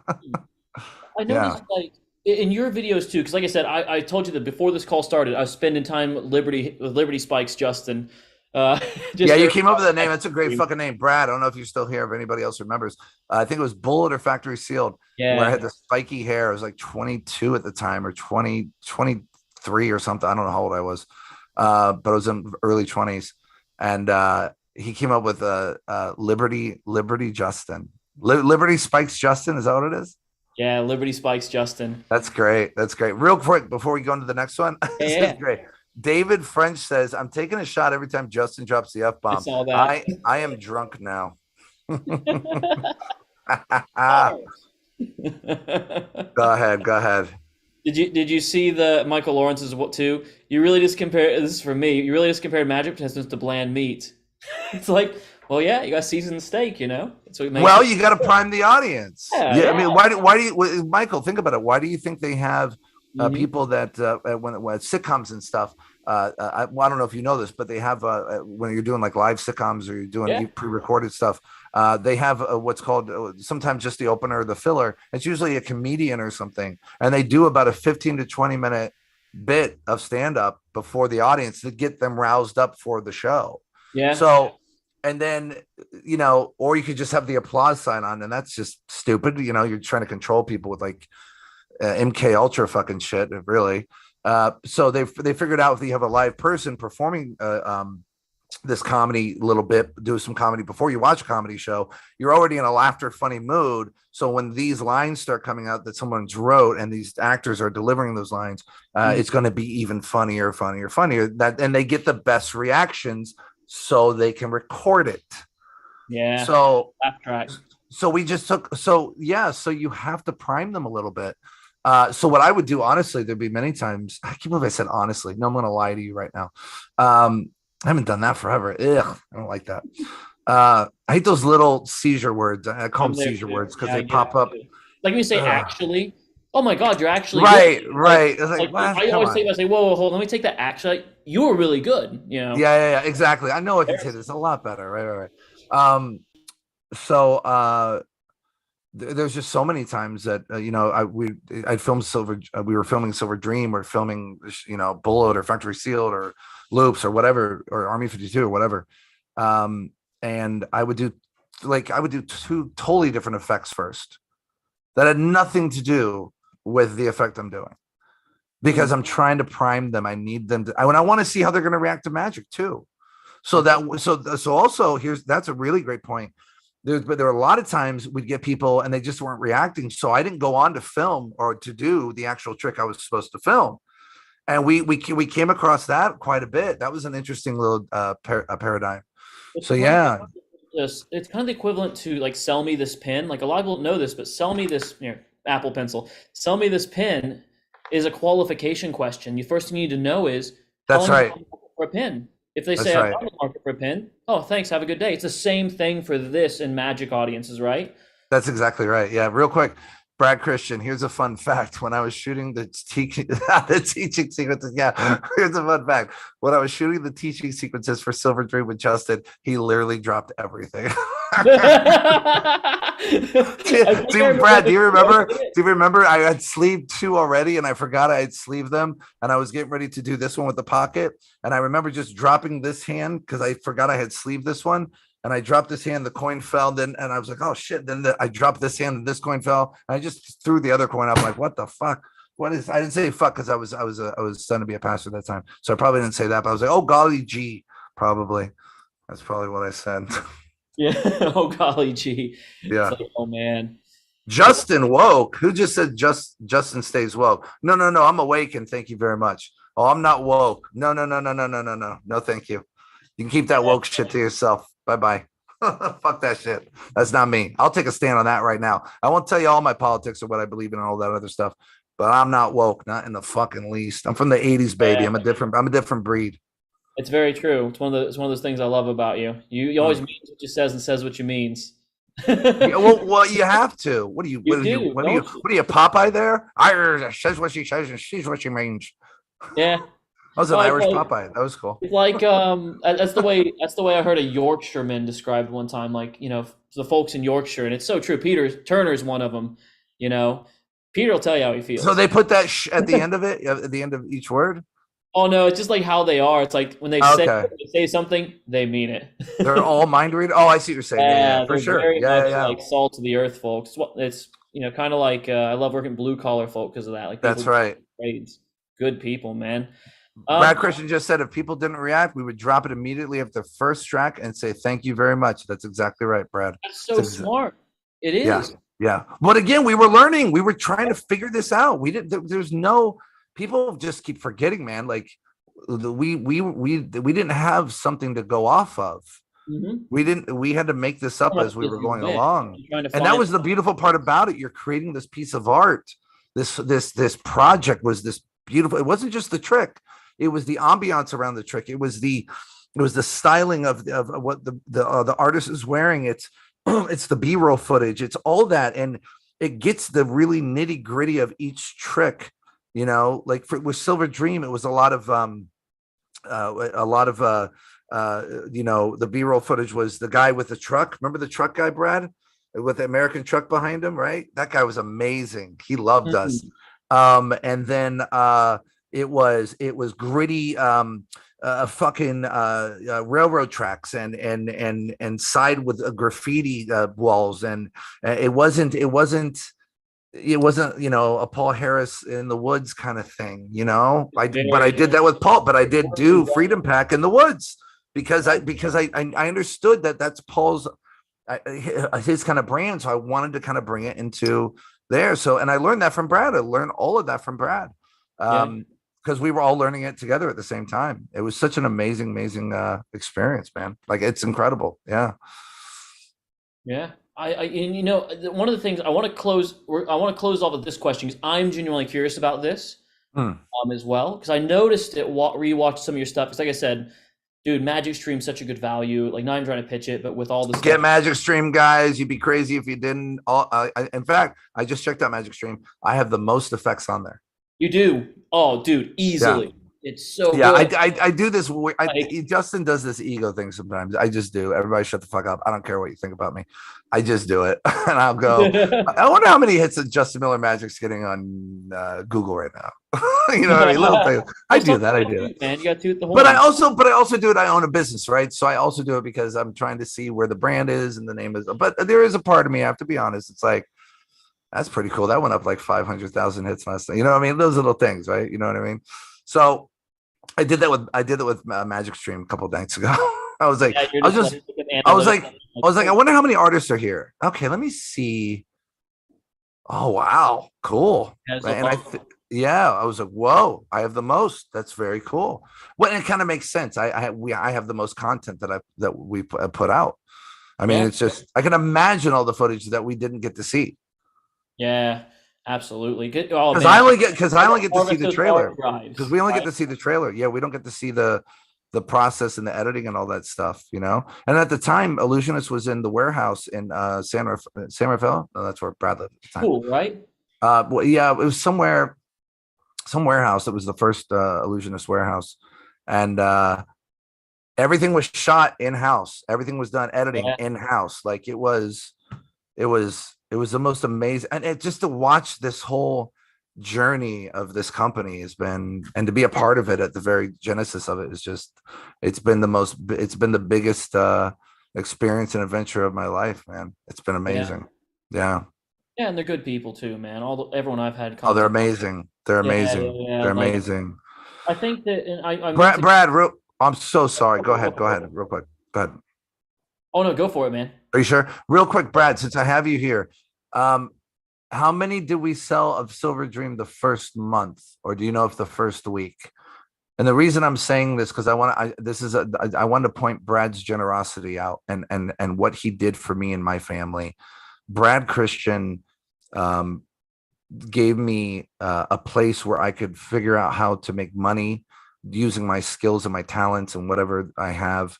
Yeah. noticed like in your videos too, because like I said, I told you that before this call started, I was spending time with Liberty Spikes, Justin. Yeah, Just you there. came up with that name. That's a great fucking name, Brad. I don't know if you're still here, if anybody else remembers. I think it was Bullet or Factory Sealed, where I Yeah. had the spiky hair. I was like 22 at the time, or 23 or something. I don't know how old I was, but I was in early 20s. And he came up with Liberty Justin. Liberty Spikes Justin. Is that what it is? Yeah, Liberty Spikes, Justin. That's great. That's great. Real quick, before we go into the next one, this Yeah, is great. David French says, I'm taking a shot every time Justin drops the F I bomb. saw that. I am drunk now. Go ahead. Go ahead. Did you see the Michael Lawrence's what too? You really just compare this is for me. You really just compared magic contestants to bland meat. It's like, well, yeah, you got seasoned steak, you know. That's what makes Well, it. you got to prime the audience. Yeah, Yeah. I yeah. mean, why do you, Michael, think about it. Why do you think they have Hmm. people that when sitcoms and stuff, well, I don't know if you know this, but they have when you're doing like live sitcoms or you're doing Yeah. pre-recorded stuff, they have what's called sometimes just the opener or the filler. It's usually a comedian or something, and they do about a 15 to 20 minute bit of stand-up before the audience to get them roused up for the show. Yeah. So, and then, or you could just have the applause sign on, and that's just stupid. You're trying to control people with like MK Ultra fucking shit, really. So they figured out if you have a live person performing this comedy little bit, do some comedy before you watch a comedy show, you're already in a laughter, funny mood. So when these lines start coming out that someone's wrote and these actors are delivering those lines, it's going to be even funnier. And they get the best reactions so they can record it. Yeah. So Laugh track. we just took so you have to prime them a little bit. So what I would do, honestly, there'd be many times, I can't believe I said honestly. No, I'm gonna lie to you right now. I haven't done that forever. Ugh, I don't like that. I hate those little seizure words. I call them seizure words because Yeah, I they get pop up. it. Like when you say actually, oh my God, you're actually Right, good. right. It's Like well, I come always on. say, I say, whoa, hold on, let me take that actually. Like, you were really good, you know. Yeah, exactly. I know I can say this a lot better. Right. So there's just so many times that I'd filmed Silver. We were filming Silver Dream, or filming Bullet or Factory Sealed or Loops or whatever, or Army 52 or whatever. And I would do two totally different effects first that had nothing to do with the effect I'm doing, because I'm trying to prime them. I need them to, I want to see how they're going to react to magic too. So also that's a really great point. But there were a lot of times we'd get people and they just weren't reacting. So I didn't go on to film or to do the actual trick I was supposed to film. And we came across that quite a bit. That was an interesting little paradigm. It's So kind of yeah, it's kind of the equivalent to like sell me this pen. Like a lot of people don't know this, but sell me this Apple Pencil. Sell me this pen is a qualification question. The first thing you need to know is how that's long right. for a pen. If they That's say I'm right. on the market for a pen, oh thanks, have a good day. It's the same thing for this in magic audiences, right? That's exactly right. Yeah. Real quick, Brad Christian, here's a fun fact. When I was shooting the teaching sequences, here's a fun fact. When I was shooting the teaching sequences for Silver Dream with Justin, he literally dropped everything. Brad, do you remember? Do you remember? I had sleeved 2 already, and I forgot I had sleeved them, and I was getting ready to do this one with the pocket, and I remember just dropping this hand because I forgot I had sleeved this one, and I dropped this hand, the coin fell, and I was like, oh shit! Then I dropped this hand, and this coin fell, and I just threw the other coin up, like, what the fuck? What is? I didn't say fuck because I was starting to be a pastor at that time, so I probably didn't say that, but I was like, oh golly gee, probably. That's probably what I said. Yeah. Oh golly gee. It's Yeah. like, oh man. Justin woke. Who just said Justin stays woke? No, no, no. I'm awake and thank you very much. Oh, I'm not woke. No, no, no, no, no, no, no, no. No, thank you. You can keep that woke shit to yourself. Bye bye. Fuck that shit. That's not me. I'll take a stand on that right now. I won't tell you all my politics or what I believe in and all that other stuff, but I'm not woke, not in the fucking least. I'm from the 80s, baby. Yeah. I'm a different breed. It's very true. It's one of those things I love about you. You always Mm. mean what you says and says what you means. Yeah, well, you have to. You do, don't you? What are you, Popeye there? Irish says what she says and she's what she means. Yeah. I was an Well, Irish Popeye. That was cool. it's like that's the way I heard a Yorkshireman described one time. Like, the folks in Yorkshire, and it's so true. Peter Turner's one of them. You know, Peter will tell you how he So feels. they put that at the end of it, at the end of each word. Oh no, it's just like how they are. It's like when Okay, they say something, they mean it. they're all mind reading. Oh, I see what you're saying. Yeah, yeah, Yeah, for they're sure. very Yeah, much yeah, yeah. like salt of the earth folks. It's kind of like I love working blue collar folk because of that. Like That's people right. trades, good people, man. Brad Um, Christian just said if people didn't react, we would drop it immediately after the first track and say thank you very much. That's exactly right, Brad. that's so smart. It Yeah, is. yeah. But again, we were learning. We were trying to figure this out. We didn't. There's no. People just keep forgetting, man. Like we didn't have something to go off of. Mm-hmm. We didn't. We had to make this up as we were going along, You're trying to and that find. was the beautiful part about it. You're creating this piece of art. This project was this beautiful. It wasn't just the trick. It was the ambiance around the trick. It was the styling of what the artist is wearing. It's the B-roll footage. It's all that, and it gets the really nitty gritty of each trick. Like with Silver Dream, it was a lot of the B-roll footage was the guy with the truck. Remember the truck guy, Brad, with the American truck behind him, right? That guy was amazing. He loved us. Mhm. And then it was gritty fucking railroad tracks and side with graffiti walls, and it wasn't a Paul Harris in the woods kind of thing. But I did that with Paul, but I did do Freedom Pack in the woods because I understood that that's Paul's his kind of brand, so I wanted to kind of bring it into there. So, and I learned that from Brad. I learned all of that from Brad. Yeah. Because we were all learning it together at the same time. It was such an amazing experience, man. Like, it's incredible. Yeah. Yeah. One of the things I want to close. I want to close off with this question because I'm genuinely curious about this Hmm. as well because I noticed it. Rewatched some of your stuff because, like I said, dude, Magic Stream's such a good value. Like, not even trying to pitch it, but with all the Get stuff Magic Stream, guys. You'd be crazy if you didn't. In fact, I just checked out Magic Stream. I have the most effects on there. you do. Oh, dude, Yeah. easily. It's so Yeah, good. I do this. Like, Justin does this ego thing sometimes. I just do. Everybody shut the fuck up. I don't care what you think about me. I just do it. And I'll go, I wonder how many hits of Justin Miller Magic's getting on Google right now. You know what I mean? Little things. I do that. I do that. Man, you got to toot the horn. But I also do it. I own a business, right? So I also do it because I'm trying to see where the brand is and the name is. But there is a part of me, I have to be honest. It's like, that's pretty cool. That went up like 500,000 hits last night. You know what I mean? Those little things, right? You know what I mean? So I did that with Magic Stream a couple of nights ago. I was like, Yeah, I was just, I was like, I wonder how many artists are here. Okay, let me see. Oh wow, cool. Yeah, And I was like, whoa, I have the most. That's very cool. Well, it kind of makes sense. I have the most content that we put out. I mean, Yeah. it's just, I can imagine all the footage that we didn't get to see. Yeah, absolutely. Good. Oh, Because man. I only get to see the Those trailer. power drives, Because we only right? get to see the trailer. Yeah, we don't get to see the process and the editing and all that stuff, And at the time, Ellusionist was in the warehouse in San Rafael. No, that's where Brad lived at the time. Cool, right? Well, yeah, it was some warehouse. It was the first Illusionist warehouse, and everything was shot in house. Everything was done editing Yeah. in house. Like it was the most amazing, and just to watch this whole journey of this company has been, and to be a part of it at the very genesis of it is just, it's been the biggest experience and adventure of my life, man. It's been amazing. Yeah. Yeah, and they're good people too, man. Everyone I've had Oh, they're contact with. amazing. They're amazing. Yeah. They're Like, amazing. I think that, and I meant Brad, I'm so sorry. Go ahead, real quick. Go ahead. Oh no, go for it, man. Are you sure? Real quick, Brad, since I have you here, how many did we sell of Silver Dream the first month, or do you know if the first week? And the reason I'm saying this because I want to point Brad's generosity out and what he did for me and my family. Brad Christian gave me a place where I could figure out how to make money using my skills and my talents and whatever I have.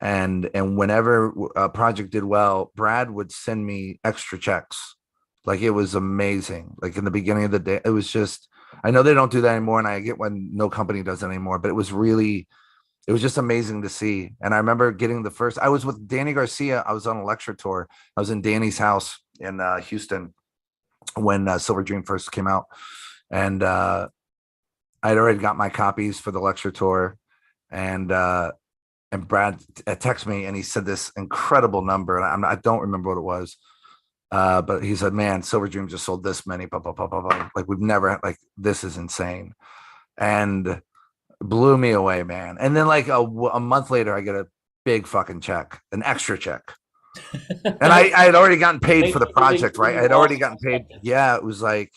And whenever a project did well, Brad would send me extra checks. Like, it was amazing. Like, in the beginning of the day, it was just, I know they don't do that anymore, and I get when no company does it anymore, but it was just amazing to see. And I remember getting I was with Danny Garcia. I was on a lecture tour. I was in Danny's house in Houston when Silver Dream first came out. And I'd already got my copies for the lecture tour. And Brad texted me, and he said this incredible number. And I don't remember what it was. But he said, man, Silver Dream just sold this many, blah, blah, blah, blah, blah. Like, we've never, like, this is insane. And blew me away, man. And then like a month later, I get a big fucking check, an extra check. And I had already gotten paid for the project, right? I had already gotten paid. Yeah, it was like,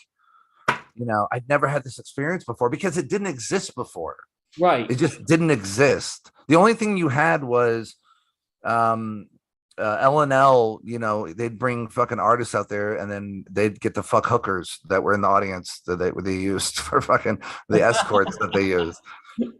I'd never had this experience before because it didn't exist before. Right. It just didn't exist. The only thing you had was L&L, they'd bring fucking artists out there, and then they'd get the fuck hookers that were in the audience that they used for fucking the escorts that they used.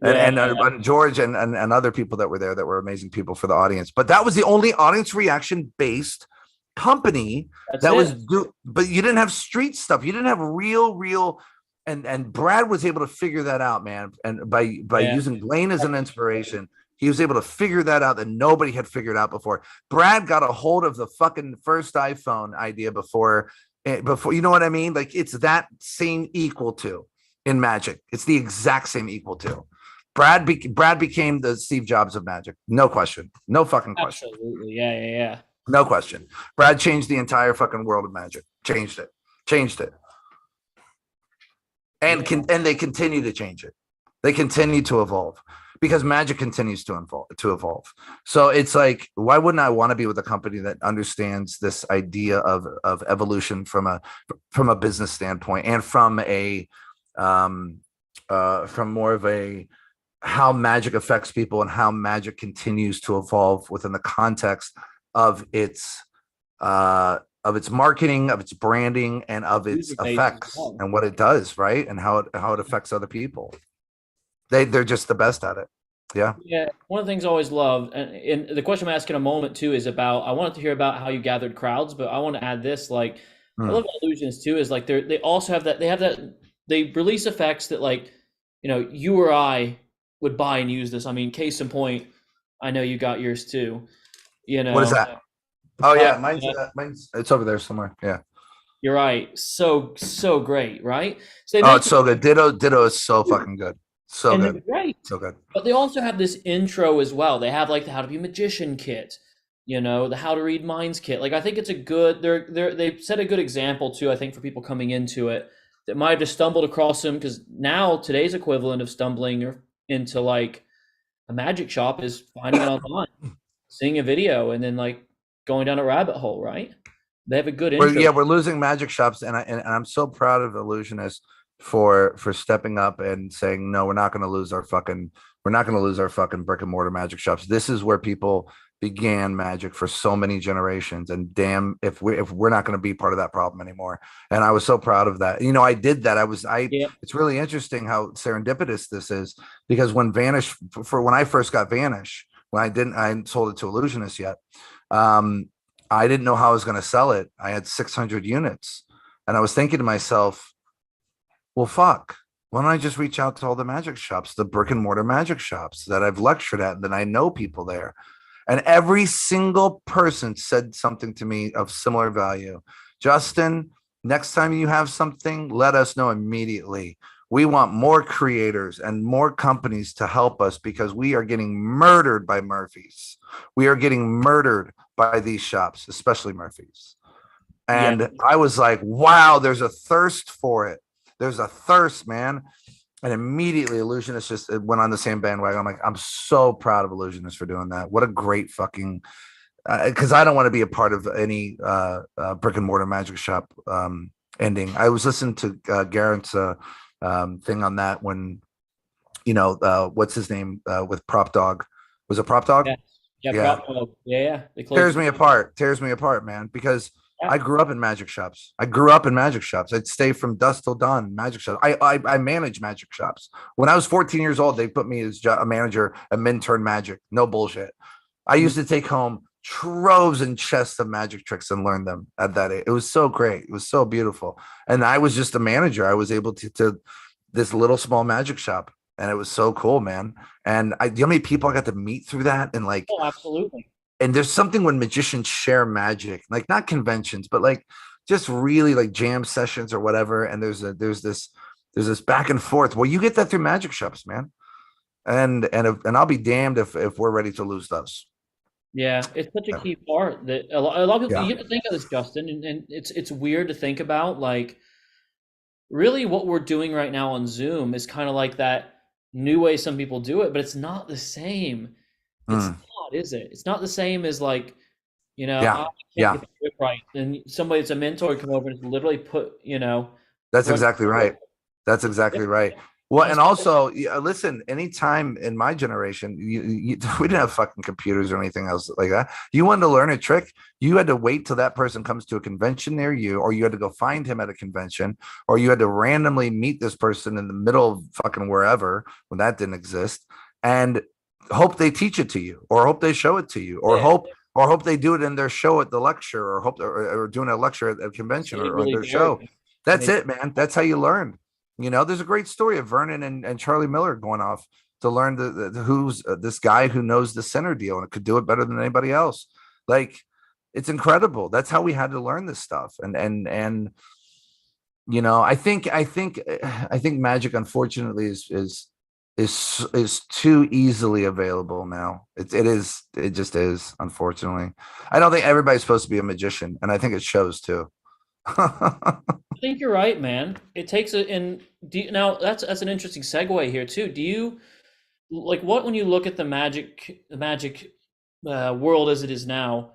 And George and other people that were there that were amazing people for the audience. But that was the only audience reaction based company but you didn't have street stuff. You didn't have real. And Brad was able to figure that out, man. And by using Blaine as an inspiration, he was able to figure that out that nobody had figured out before. Brad got a hold of the fucking first iPhone idea before, you know what I mean? Like, it's that same equal to in magic. It's the exact same equal to. Brad became the Steve Jobs of magic. No question. No fucking question. Absolutely. Yeah. No question. Brad changed the entire fucking world of magic. Changed it. And they continue to change it. They continue to evolve because magic continues to evolve. So it's like, why wouldn't I want to be with a company that understands this idea of evolution from a business standpoint, and from more of a how magic affects people and how magic continues to evolve within the context of its marketing, of its branding, and of its effects and what it does, right? And how it affects other people. They're just the best at it. Yeah. One of the things I always love, and the question I'm asking in a moment too, is about, I wanted to hear about how you gathered crowds, but I want to add this, like, I love Ellusionist too, is like they also have that, they release effects that, like, you or I would buy and use this. I mean, case in point, I know you got yours too. What is that? Oh yeah, mine's it's over there somewhere. Yeah. You're right. So great, right? So it's so good. Ditto is so fucking good. So good. Great. So good. But they also have this intro as well. They have like the How to Be a Magician kit, the How to Read Minds kit. Like, I think it's a good, they've set a good example too, I think, for people coming into it that might have just stumbled across them, because now today's equivalent of stumbling into like a magic shop is finding it online, seeing a video, and then like going down a rabbit hole, right? They have a good intro. We're losing magic shops, and I'm so proud of Ellusionist for stepping up and saying, no, we're not going to lose our fucking brick and mortar magic shops. This is where people began magic for so many generations, and damn if we're not going to be part of that problem anymore. And I was so proud of that. I did that. It's really interesting how serendipitous this is, because when I first got Vanish, I sold it to Ellusionist yet. I didn't know how I was going to sell it. I had 600 units, and I was thinking to myself, well, fuck, why don't I just reach out to all the magic shops, the brick and mortar magic shops that I've lectured at, and then I know people there. And every single person said something to me of similar value. Justin, next time you have something, let us know immediately. We want more creators and more companies to help us, because we are getting murdered by Murphy's. We are getting murdered by these shops, especially Murphy's. And I was like, wow, there's a thirst for it. There's a thirst, man. And immediately Ellusionist just went on the same bandwagon. I'm like, I'm so proud of Ellusionist for doing that. What a great fucking, because I don't want to be a part of any brick and mortar magic shop ending. I was listening to Garrett's thing on that when, what's his name with Prop Dog? Was it Prop Dog? Yeah. Yeah. Yeah. Yeah. They Tears closed. me apart. Tears me apart, man, because Yeah. I grew up in magic shops. I'd stay from dusk till dawn in magic shops. I manage magic shops. When I was 14 years old, they put me as a manager at Minturn Magic. No bullshit. I used to take home troves and chests of magic tricks and learn them at that age. It was so great. It was so beautiful. And I was just a manager. I was able to this little small magic shop. And it was so cool, man. And you know how many people I got to meet through that? And like, Oh, absolutely. and there's something when magicians share magic, like not conventions, but like just really like jam sessions or whatever. And there's this back and forth. Well, you get that through magic shops, man. And I'll be damned if we're ready to lose those. Yeah, it's such a key part that a lot of people, Yeah. you have to think of this, Justin, and it's weird to think about. Like, really, what we're doing right now on Zoom is kind of like that new way some people do it, but it's not the same. It's Mm. not, is it? It's not the same as like, Yeah. I can't Yeah. get the grip right, and somebody that's a mentor come over and just literally put, That's run exactly through it. right. That's Yeah, exactly right. Well, and honestly, also, listen, anytime in my generation, we didn't have fucking computers or anything else like that. You wanted to learn a trick, you had to wait till that person comes to a convention near you, or you had to go find him at a convention, or you had to randomly meet this person in the middle of fucking wherever when that didn't exist, and hope they teach it to you, or hope they show it to you, or yeah, hope they do it in their show at the lecture, or doing a lecture at a convention see it or really their there, show. and That's they it, man. That's how you learn. There's a great story of Vernon and Charlie Miller going off to learn who's this guy who knows the center deal and could do it better than anybody else. Like, it's incredible. That's how we had to learn this stuff. And I think magic, unfortunately, is too easily available now. It just is, unfortunately. I don't think everybody's supposed to be a magician, and I think it shows too. I think you're right, man. It takes it and now that's an interesting segue here too. Do you like what when you look at the magic world as it is now?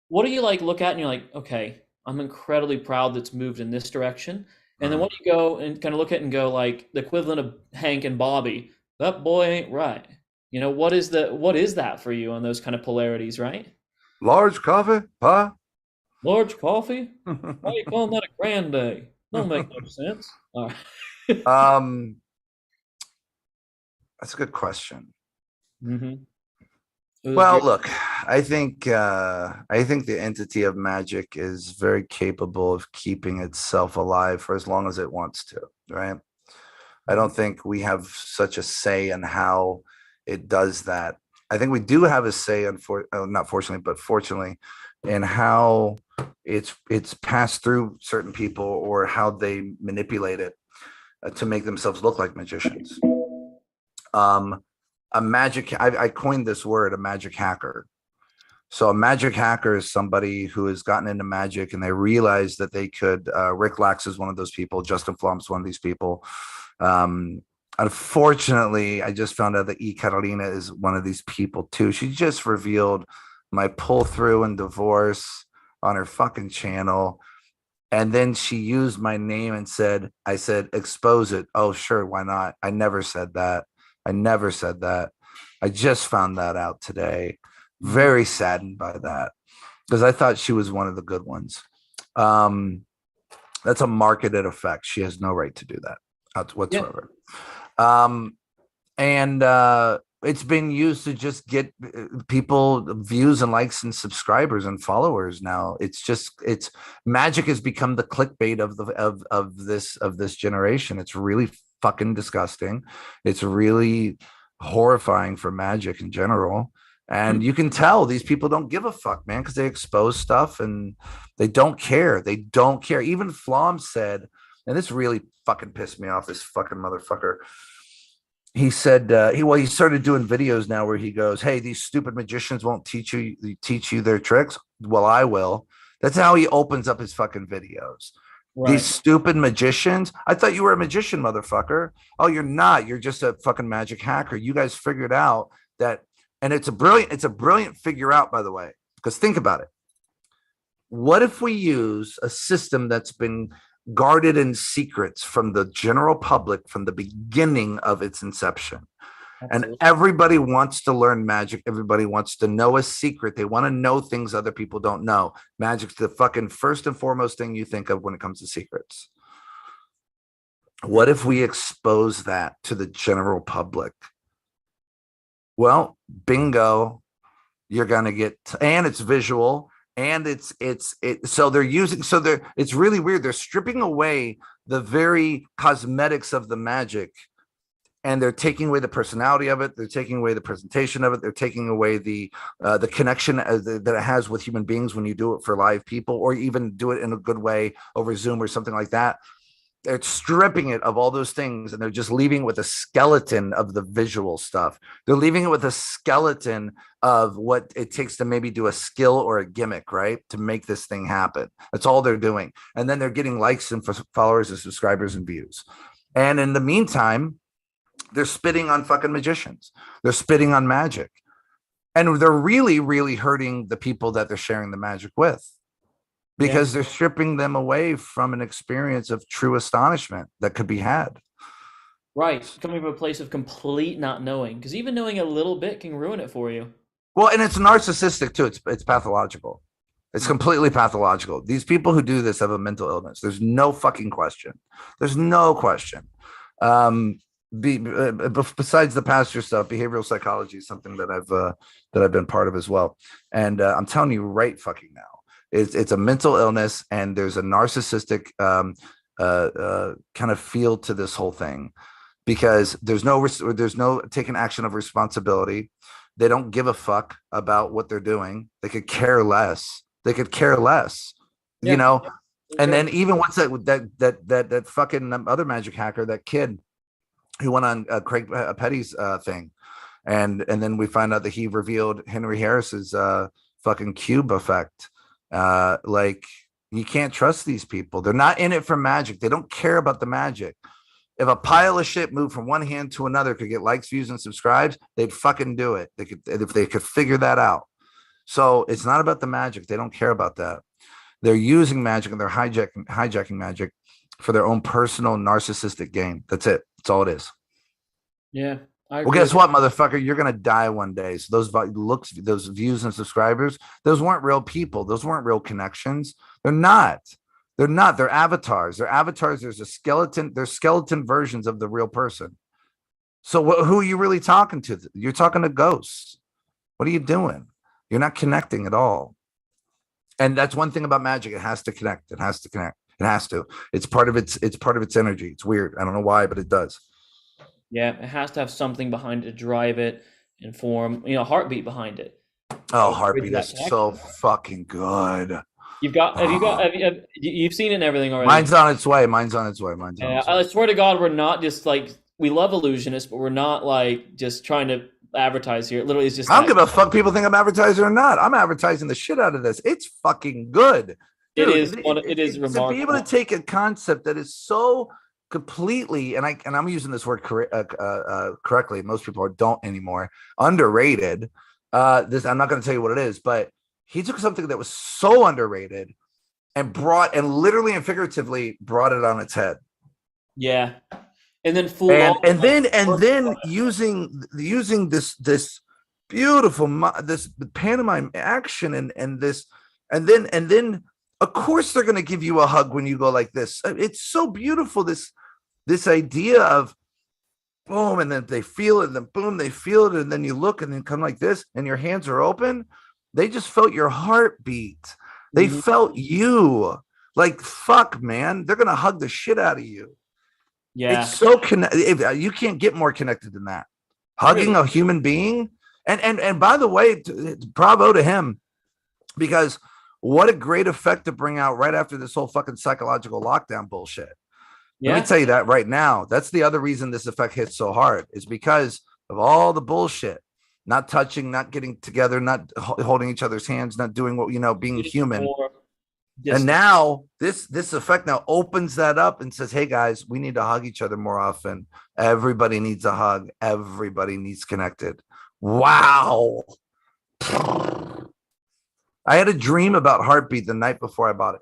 What do you like look at and you're like, okay, I'm incredibly proud that's moved in this direction. And then Mm. what do you go and kind of look at and go like the equivalent of Hank and Bobby? That boy ain't right. What is that for you on those kind of polarities, right? Large coffee, pie. Large coffee? Why are you calling that a grand day? Don't make no sense. All right. um, that's a good question. Mm-hmm. It was Well, very look, I think the entity of magic is very capable of keeping itself alive for as long as it wants to, right? I don't think we have such a say in how it does that. I think we do have a say, not fortunately, but fortunately, in how it's passed through certain people or how they manipulate it to make themselves look like magicians. Um, I coined this word, a magic hacker. So a magic hacker is somebody who has gotten into magic and they realize that they could. Rick Lax is one of those people. Justin Flom's one of these people. Unfortunately, I just found out that E. Catalina is one of these people too. She just revealed my pull through and divorce on her fucking channel. And then she used my name and I said, expose it. Oh, sure. Why not? I never said that. I never said that. I just found that out today. Mhm. Very saddened by that because I thought she was one of the good ones. Um, that's a marketed effect. She has no right to do that Yeah. whatsoever. Um, and it's been used to just get people views and likes and subscribers and followers. Now it's magic has become the clickbait of this generation. It's really fucking disgusting. It's really horrifying for magic in general. And you can tell these people don't give a fuck, man, because they expose stuff and they don't care. They don't care. Even Flom said, and this really fucking pissed me off, this fucking motherfucker. He said he started doing videos now where he goes, hey, these stupid magicians won't teach you their tricks. Well, I will. That's how he opens up his fucking videos. These Right. stupid magicians. I thought you were a magician, motherfucker. Oh, you're not. You're just a fucking magic hacker. You guys figured out that, and it's a brilliant figure out, by the way, because think about it. What if we use a system that's been guarded in secrets from the general public from the beginning of its inception. Absolutely. And everybody wants to learn magic. Everybody wants to know a secret. They want to know things other people don't know. Magic's the fucking first and foremost thing you think of when it comes to secrets. What if we expose that to the general public? Well, bingo, you're going to get, and it's visual, and so they're using, it's really weird. They're stripping away the very cosmetics of the magic, and they're taking away the personality of it. They're taking away the presentation of it. They're taking away the connection that it has with human beings when you do it for live people, or even do it in a good way over Zoom or something like that. They're stripping it of all those things, and they're just leaving it with a skeleton of the visual stuff. They're leaving it with a skeleton of what it takes to maybe do a skill or a gimmick, right? To make this thing happen. That's all they're doing. And then they're getting likes and followers and subscribers and views. And in the meantime, they're spitting on fucking magicians. They're spitting on magic. And they're really, really hurting the people that they're sharing the magic with, because they're stripping them away from an experience of true astonishment that could be had. Right. Coming from a place of complete not knowing, because even knowing a little bit can ruin it for you. Well, and it's narcissistic too. It's pathological. It's completely pathological. These people who do this have a mental illness. There's no fucking question. There's no question. Besides the pastor stuff, behavioral psychology is something that I've been part of as well. And I'm telling you right fucking now, it's a mental illness, and there's a narcissistic kind of feel to this whole thing, because there's no taking action of responsibility. They don't give a fuck about what they're doing. They could care less. You know. And then even once that fucking other magic hacker, that kid who went on Craig Petty's thing, and then we find out that he revealed Henry Harris's fucking cube effect. Like, you can't trust these people. They're not in it for magic. They don't care about the magic. If a pile of shit moved from one hand to another could get likes, views, and subscribes, they'd fucking do it. They could, if they could figure that out. So it's not about the magic. They don't care about that. They're using magic, and they're hijacking magic for their own personal narcissistic gain. That's it. That's all it is. Yeah. Well, guess what, motherfucker? You're gonna die one day. So those views and subscribers, those weren't real people. Those weren't real connections. They're not. They're avatars. There's a skeleton. There's skeleton versions of the real person. So who are you really talking to? You're talking to ghosts. What are you doing? You're not connecting at all. And that's one thing about magic. It has to connect. It has to. It's part of its energy. It's weird. I don't know why, but it does. Yeah, it has to have something behind it to drive it, inform, heartbeat behind it. Oh, heartbeat is so fucking good. You've seen it and everything already. Mine's on its way. I swear to God, we're not just like, we love Ellusionist, but we're not like just trying to advertise here. It literally is just. I don't give a fuck people think I'm advertising or not. I'm advertising the shit out of this. It's fucking good. Dude, it is remarkable. To be able to take a concept that is so completely, and I'm using this word correctly. Most people don't anymore. Underrated. I'm not going to tell you what it is, but he took something that was so underrated and literally and figuratively brought it on its head. Yeah. And then then using this beautiful this pantomime action and then of course they're going to give you a hug when you go like this. It's so beautiful, this idea of boom, and then they feel it, and then boom, they feel it, and then you look and then come like this, and your hands are open. They just felt your heartbeat. They felt you. Like, fuck, man. They're gonna hug the shit out of you. Yeah, it's so connected. You can't get more connected than that. Hugging a human being, and by the way, bravo to him, because what a great effect to bring out right after this whole fucking psychological lockdown bullshit. Yeah. Let me tell you that right now. That's the other reason this effect hits so hard, is because of all the bullshit. Not touching, not getting together, not holding each other's hands, not doing what, being human. And now this effect now opens that up and says, hey guys, we need to hug each other more often. Everybody needs a hug. Everybody needs connected. Wow. I had a dream about Heartbeat the night before I bought it.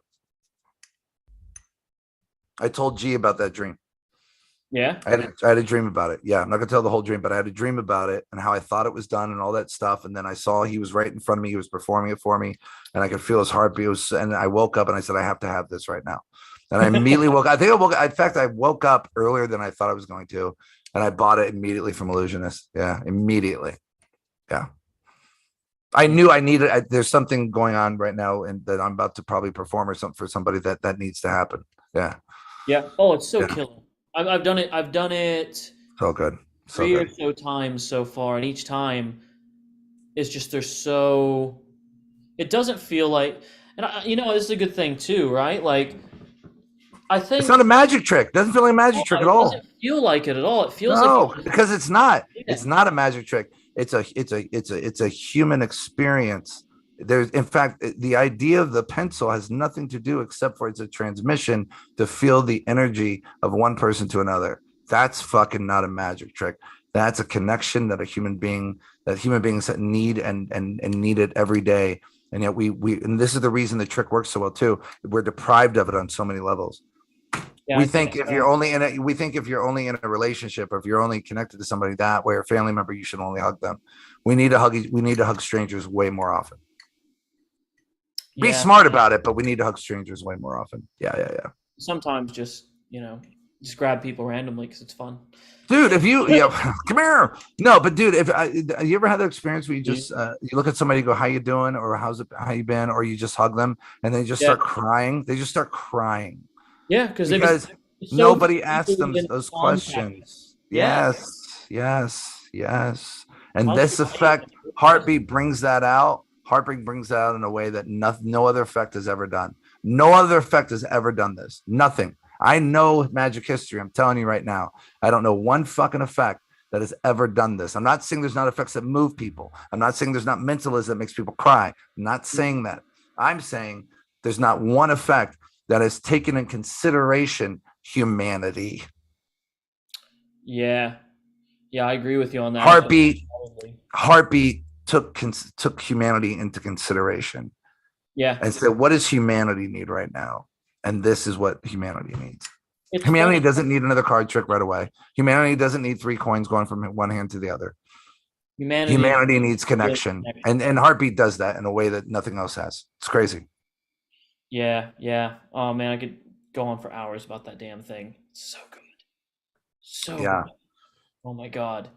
I told G about that dream. Yeah. I had a dream about it. Yeah, I'm not gonna tell the whole dream, but I had a dream about it and how I thought it was done and all that stuff. And then I saw he was right in front of me. He was performing it for me, and I could feel his heartbeat. And I woke up and I said, I have to have this right now. And I immediately woke up. I think I woke. In fact, I woke up earlier than I thought I was going to, and I bought it immediately from Ellusionist. Yeah, immediately. Yeah. I knew I needed. There's something going on right now, and that I'm about to probably perform or something for somebody that needs to happen. Yeah. Yeah. Oh, it's so Yeah. killer. I've done it. I've done it So good. So 3 or good. so times so far, and each time it's just they're so. It doesn't feel like, and this is a good thing too, right? Like I It's think not a magic trick. It doesn't feel like a magic trick at it all. doesn't feel like it at all. It feels like No, because it's not. yeah. It's not a magic trick. It's a human experience. There's, in fact, the idea of the pencil has nothing to do except for it's a transmission to feel the energy of one person to another. That's fucking not a magic trick. That's a connection that human beings need and need it every day. And yet and this is the reason the trick works so well too. We're deprived of it on so many levels. Yeah, We think if you're only in a relationship, or if you're only connected to somebody that way, or a family member, you should only hug them. We need to hug strangers way more often. Be smart about it, but we need to hug strangers way more often. Yeah. Sometimes just grab people randomly because it's fun. Dude, if you come here. No, but dude, you ever had that experience where you just you look at somebody, you go, "How you doing?" or "How you been?" or you just hug them and they just start crying. They just start crying. Yeah, because nobody asked them those questions. Yeah. Yes. And this effect, heartbeat brings that out. Heartbeat brings that out in a way that no other effect has ever done. No other effect has ever done this. Nothing. I know magic history. I'm telling you right now. I don't know one fucking effect that has ever done this. I'm not saying there's not effects that move people. I'm not saying there's not mentalism that makes people cry. I'm not saying that. I'm saying there's not one effect that has taken in consideration humanity. Yeah, I agree with you on that. Heartbeat took humanity into consideration. Yeah, and said, what does humanity need right now? And this is what humanity needs. Humanity doesn't need another card trick right away. Humanity doesn't need 3 coins going from one hand to the other. Humanity needs connection. And Heartbeat does that in a way that nothing else has. It's crazy. Yeah. Oh man, I could go on for hours about that damn thing. It's so good. Good. Oh my god.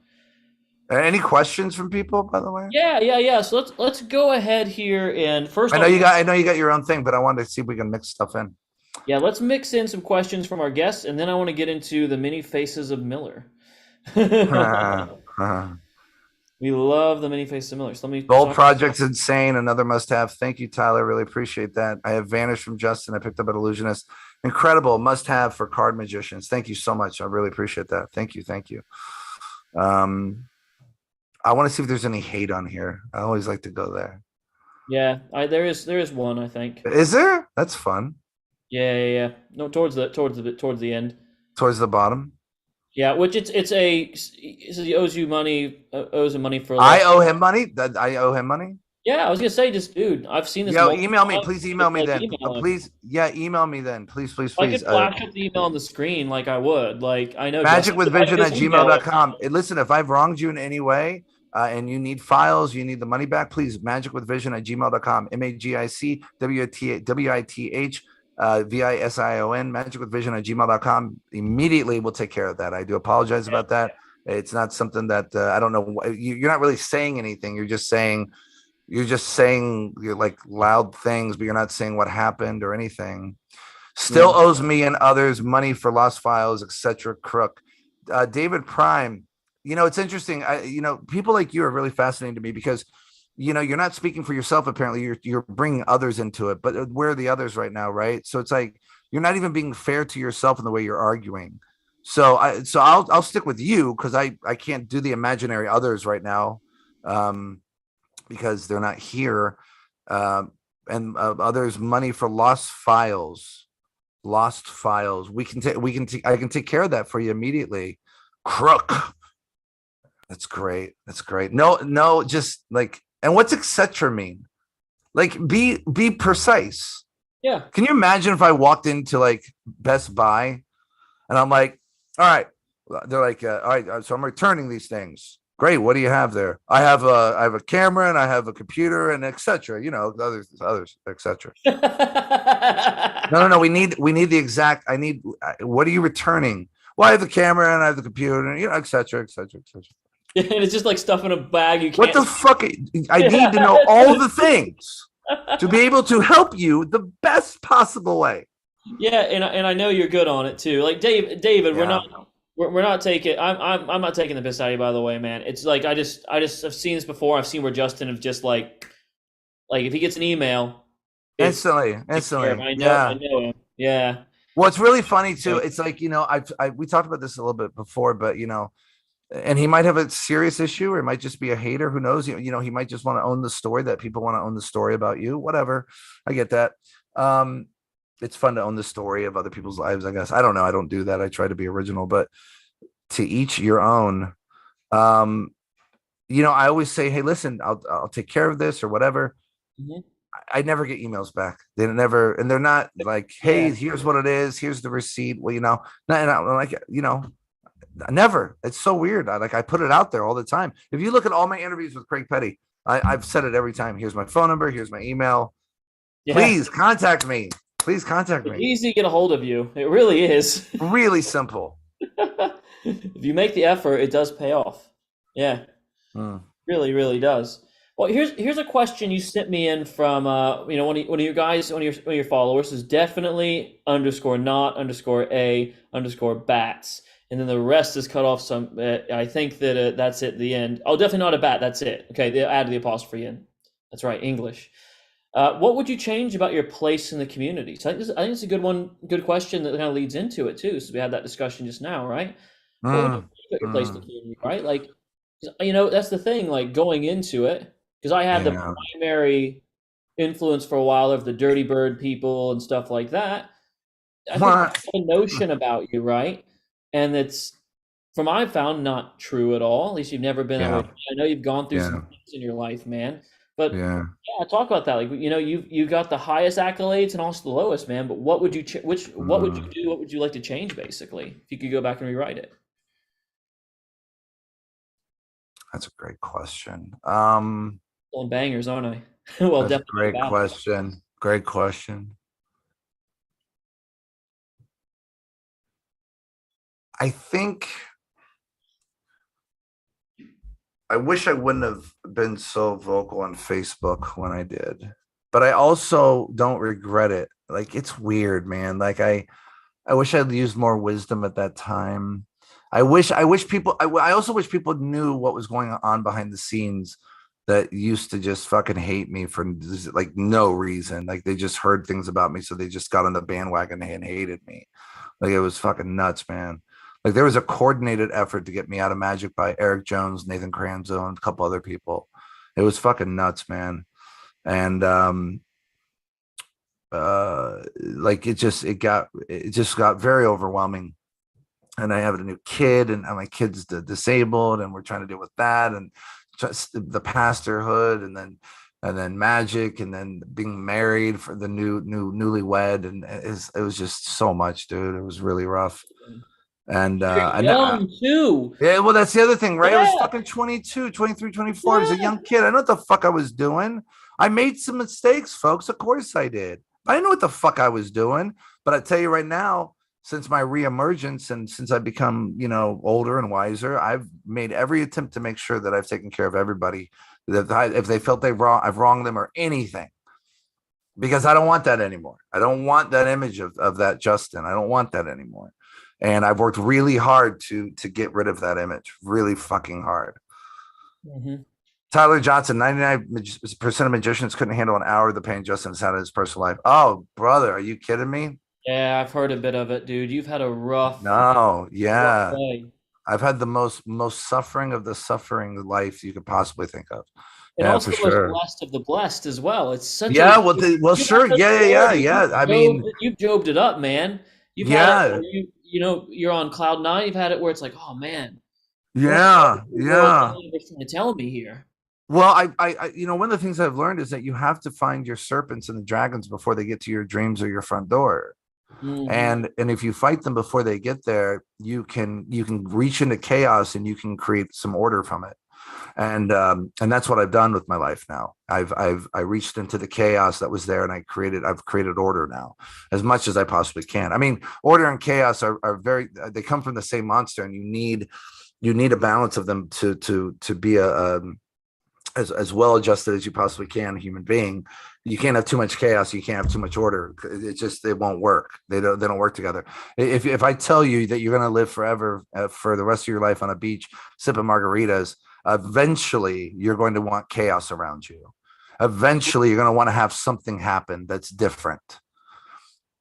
Any questions from people, by the way? Yeah. So let's go ahead here and first. I know you got your own thing, but I wanted to see if we can mix stuff in. Yeah, let's mix in some questions from our guests, and then I want to get into the many faces of Miller. We love the many faces of Miller. So Gold Project's insane. Another must-have. Thank you, Tyler. Really appreciate that. I have Vanished from Justin. I picked up at Ellusionist. Incredible must-have for card magicians. Thank you so much. I really appreciate that. Thank you. I want to see if there's any hate on here. I always like to go there. Yeah, there is one, I think. Is there? That's fun. Yeah. No, towards the end. Towards the bottom. Yeah, which he owes him money for. I owe him money. I owe him money. Yeah, I was gonna say, just dude, I've seen this. Yo, email me, please. Email me then. Please, email me then, please. I could flash up the email on the screen, like I would. Like I know. magicwithvision@gmail.com. Listen, if I've wronged you in any way, and you need files, you need the money back, please. magicwithvision@gmail.com. MAGICWITH VISION. magicwithvision@gmail.com. Immediately, we'll take care of that. I do apologize about that. It's not something that I don't know. You're not really saying anything. You're just saying you're like loud things, but you're not saying what happened or anything. Still owes me and others money for lost files, etc. Crook. David Prime. It's interesting. People like you are really fascinating to me because, you're not speaking for yourself. Apparently you're bringing others into it, but where are the others right now? Right. So it's like, you're not even being fair to yourself in the way you're arguing. So I'll stick with you because I can't do the imaginary others right now. Because they're not here, and others money for lost files. I can take care of that for you immediately. Crook. That's great. No, just like, and what's etc. mean? Like, be precise. Yeah. Can you imagine if I walked into like Best Buy and I'm like, all right, they're like, all right, so I'm returning these things. Great. What do you have there? I have a camera and I have a computer and etc. You know, others, etc. No. We need the exact. I need. What are you returning? Well, I have the camera and I have the computer and you know, etc. etc. etc. And it's just like stuff in a bag you What can't. the fuck? I need to know all the things to be able to help you the best possible way. Yeah, and I know you're good on it too. Like David, Yeah. we're not taking. I'm not taking the piss out of you, by the way, man. It's like I've seen this before. I've seen where Justin have just like if he gets an email, it's take care of Instantly. it. I Yeah. know him. Yeah, Well, it's really funny too. yeah, It's like, we talked about this a little bit before, but and he might have a serious issue or it might just be a hater. Who knows? He might just want to own the story that people want to own the story about you, whatever. I get that. It's fun to own the story of other people's lives, I guess. I don't know. I don't do that. I try to be original, but to each your own. Um, I always say, hey, listen, I'll take care of this or whatever. mhm, I never get emails back. They never, and they're not like, hey, yeah. here's what it is. Here's the receipt. Well, and I'm like, never. It's so weird. I put it out there all the time. If you look at all my interviews with Craig Petty, I've said it every time. Here's my phone number. Here's my email. Yeah. Please contact me. Please contact It's me. easy to get a hold of you. It really is. Really simple. If you make the effort, it does pay off. Yeah. Hmm. Really, really does. Well, here's a question you sent me in from one of your guys, one of your followers is definitely underscore not underscore a underscore bats, and then the rest is cut off some. I think that that's it. The end. Oh, definitely not a bat. That's it. Okay, they added the apostrophe in. That's right, English. What would you change about your place in the community? So I think it's a good one, good question that kind of leads into it too. So we had that discussion just now, right? What would you Hmm. change about your place in the Hmm. community, right? Like, that's the thing. Like going into it, because I had the Yeah. primary influence for a while of the Dirty Bird people and stuff like that. I think What? a notion about you, right? And it's from I've found not true at all. At least you've never been that way. Yeah. I know you've gone through some Yeah. things in your life, man. But Yeah. yeah, talk about that. Like you got the highest accolades and also the lowest, man. But what would you what would you Hmm. do? What would you like to change, basically, if you could go back and rewrite it? That's a great question. Pulling bangers, aren't I? Well, That's a definitely great about it. question. Great question. I think I wish I wouldn't have been so vocal on Facebook when I did, but I also don't regret it. Like it's weird, man. I wish I'd used more wisdom at that time. I wish people, I also wish people knew what was going on behind the scenes that used to just fucking hate me for like no reason. Like they just heard things about me. So they just got on the bandwagon and hated me. Like it was fucking nuts, man. Like there was a coordinated effort to get me out of Magic by Eric Jones, Nathan Kranzo, and a couple other people. It was fucking nuts, man. And like it just got very overwhelming. And I have a new kid, and my kid's disabled, and we're trying to deal with that, and just the pastorhood, and then Magic, and then being married for the newlywed, and it was just so much, dude. It was really rough. And You're I young too. yeah, well, that's the other thing, right? I was Yeah, fucking 22, 23, 24. I was a yeah. young kid. I know what the fuck I was doing. I made some mistakes, folks. Of course I did. I know what the fuck I was doing. But I tell you right now, since my reemergence and since I've become, older and wiser, I've made every attempt to make sure that I've taken care of everybody. That if they felt I've wronged them or anything, because I don't want that anymore. I don't want that image of that Justin. I don't want that anymore. And I've worked really hard to get rid of that image, really fucking hard. Hmm. Tyler Johnson, 99% of magicians couldn't handle an hour of the pain Justin's had in his personal life. Oh, brother, are you kidding me? Yeah, I've heard a bit of it, dude. You've had a No, rough yeah. day. I've had the most suffering of the suffering life you could possibly think of. And Yeah, also for the most sure. blessed of the blessed as well. It's such a Yeah, well, you've had sure. such Yeah, yeah, yeah, clarity. yeah. I mean, You've jobed it up, man. You've had it yeah, where you're on cloud nine. You've had it where it's like, oh man, what yeah, in the world yeah. is trying to tell me here? Well, one of the things I've learned is that you have to find your serpents and the dragons before they get to your dreams or your front door. Hmm. And if you fight them before they get there, you can reach into chaos and you can create some order from it. And that's what I've done with my life now. I reached into the chaos that was there, and I've created order now as much as I possibly can. I mean, order and chaos are very, they come from the same monster, and you need a balance of them to be as well adjusted as you possibly can, a human being. You can't have too much chaos, you can't have too much order. It won't work. They don't work together. If I tell you that you're going to live forever, for the rest of your life on a beach sipping margaritas, eventually you're going to want chaos around you. Eventually you're going to want to have something happen that's different.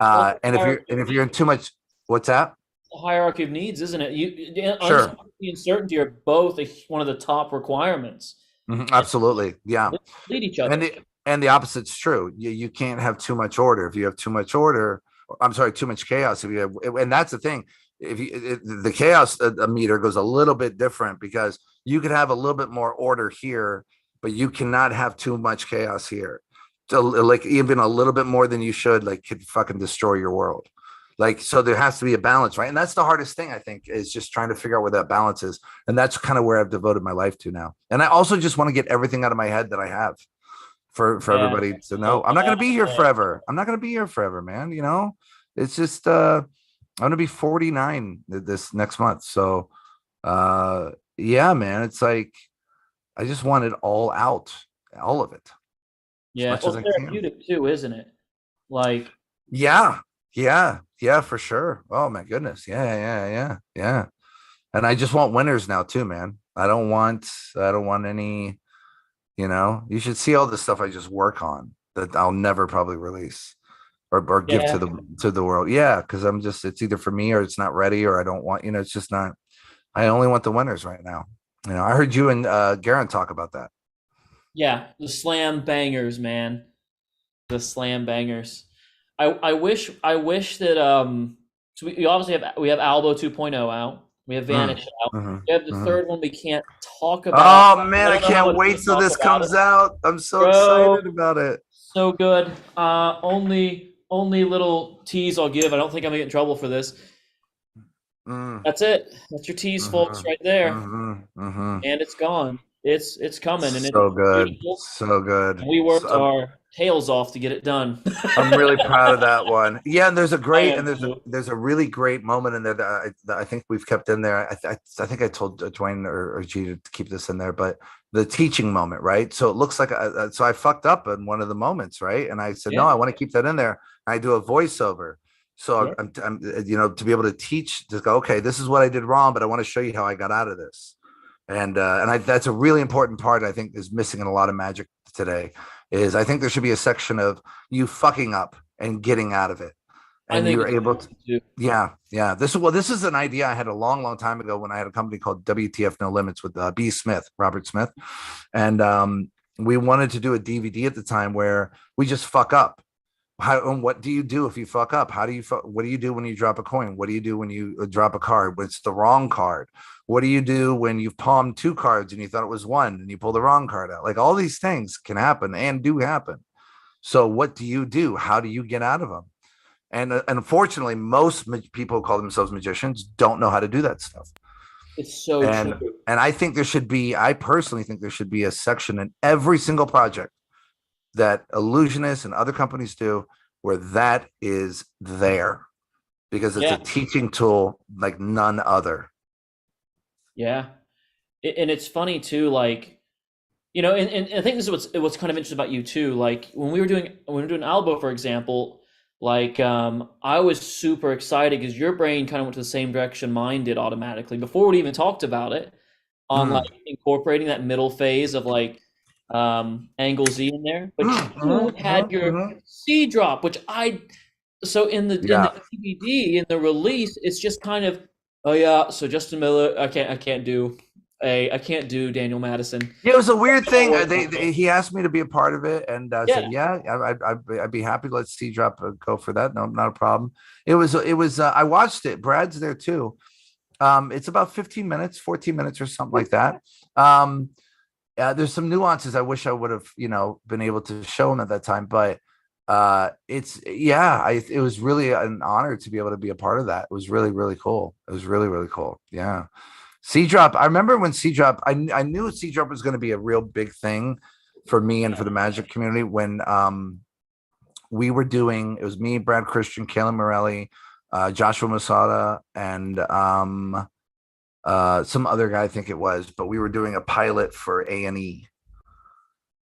Well, And if you're in too much, what's that? the hierarchy of needs, isn't it? Sure. Uncertainty and certainty are both one of the top requirements, Mhm, and absolutely, yeah. they complete each and other. the opposite's true. You can't have too much order. If you have too much order, I'm sorry, too much chaos. If you have, and that's the thing. If you the chaos meter goes a little bit different, because you could have a little bit more order here, but you cannot have too much chaos here. So, like, even a little bit more than you should, like, could fucking destroy your world. Like, so there has to be a balance, right? And that's the hardest thing, I think, is just trying to figure out where that balance is. And that's kind of where I've devoted my life to now. And I also just want to get everything out of my head that I have for Yeah. everybody to know. So I'm not going to be here yeah. forever. I'm not going to be here forever, man. It's just I'm going to be 49 this next month. So yeah, man, it's like I just want it all out, all of it, as Yeah. much Well, as I can. therapeutic too, isn't it? Like, Yeah. Yeah, for sure. Oh my goodness. Yeah. And I just want winners now too, man. I don't want any, you should see all the stuff I just work on that I'll never probably release or give to yeah. the world. Yeah, because it's either for me or it's not ready, or I don't want, it's just not. I only want the winners right now. I heard you and Garen talk about that. Yeah, the slam bangers, man. The slam bangers. I wish that so we obviously have Albo 2.0 out. We have Mm, Vanish out. mhm, We have the mhm. third one we can't talk about. Oh I man, I don't know how can't much we wait can till talk this about it. comes out. I'm so Bro, excited about it. so good. Only little tease I'll give. I don't think I'm gonna get in trouble for this. Mm, That's it. That's your tease, folks, mhm, right there. mhm, mhm. And it's gone. It's coming and it's So good, beautiful. so good. And we worked So, our tails off to get it done. I'm really proud of that one. Yeah, and I and am there's a too. there's a really great moment in there that I think we've kept in there. I think I told Dwayne or G to keep this in there, but the teaching moment, right? So it looks like so I fucked up in one of the moments, right? And I said, no, Yeah. I want to keep that in there. I do a voiceover. So Yeah. I'm to be able to teach, to go, okay, this is what I did wrong, but I want to show you how I got out of this. That's a really important part, I think, is missing in a lot of magic today. Is I think there should be a section of you fucking up and getting out of it, I and think you're it's able to. too. Yeah. This is an idea I had a long, long time ago when I had a company called WTF No Limits with Robert Smith, and we wanted to do a DVD at the time where we just fuck up. And what do you do if you fuck up? What do you do when you drop a coin? What do you do when you drop a card when it's the wrong card? What do you do when you've palmed two cards and you thought it was one and you pull the wrong card out? Like, all these things can happen and do happen. So what do you do? How do you get out of them? And unfortunately, most people who call themselves magicians don't know how to do that stuff. It's so And true. I personally think there should be a section in every single project that Illusionists and other companies do, where that is there, because it's a Yeah. teaching tool like none other. Yeah. And it's funny too, like, and I think this is what's kind of interesting about you too. Like when we were doing Albo, for example, like I was super excited because your brain kind of went to the same direction mine did automatically before we even talked about it, on like Mm, incorporating that middle phase of like angle Z in there. But you had your mhm. C drop, which I so in the Yeah. DVD in the release, it's just kind of, oh yeah, so Justin Miller, I can't do Daniel Madison. Yeah, it was a weird I'll thing. work on it. He asked me to be a part of it, and I said, Yeah, "Yeah, I'd be happy to let Steve drop go for that. No, not a problem." It was. I watched it. Brad's there too. It's about 15 minutes, 14 minutes, or something like that. Um, There's some nuances I wish I would have, been able to show him at that time, but it was really an honor to be able to be a part of that. It was really, really cool. It was really, really cool. Yeah. C drop. I remember when C drop, I knew C drop was going to be a real big thing for me and for the magic community when we were doing, it was me, Brad Christian, Kayla Morelli, Joshua Masada, and some other guy, I think it was, but we were doing a pilot for A&E,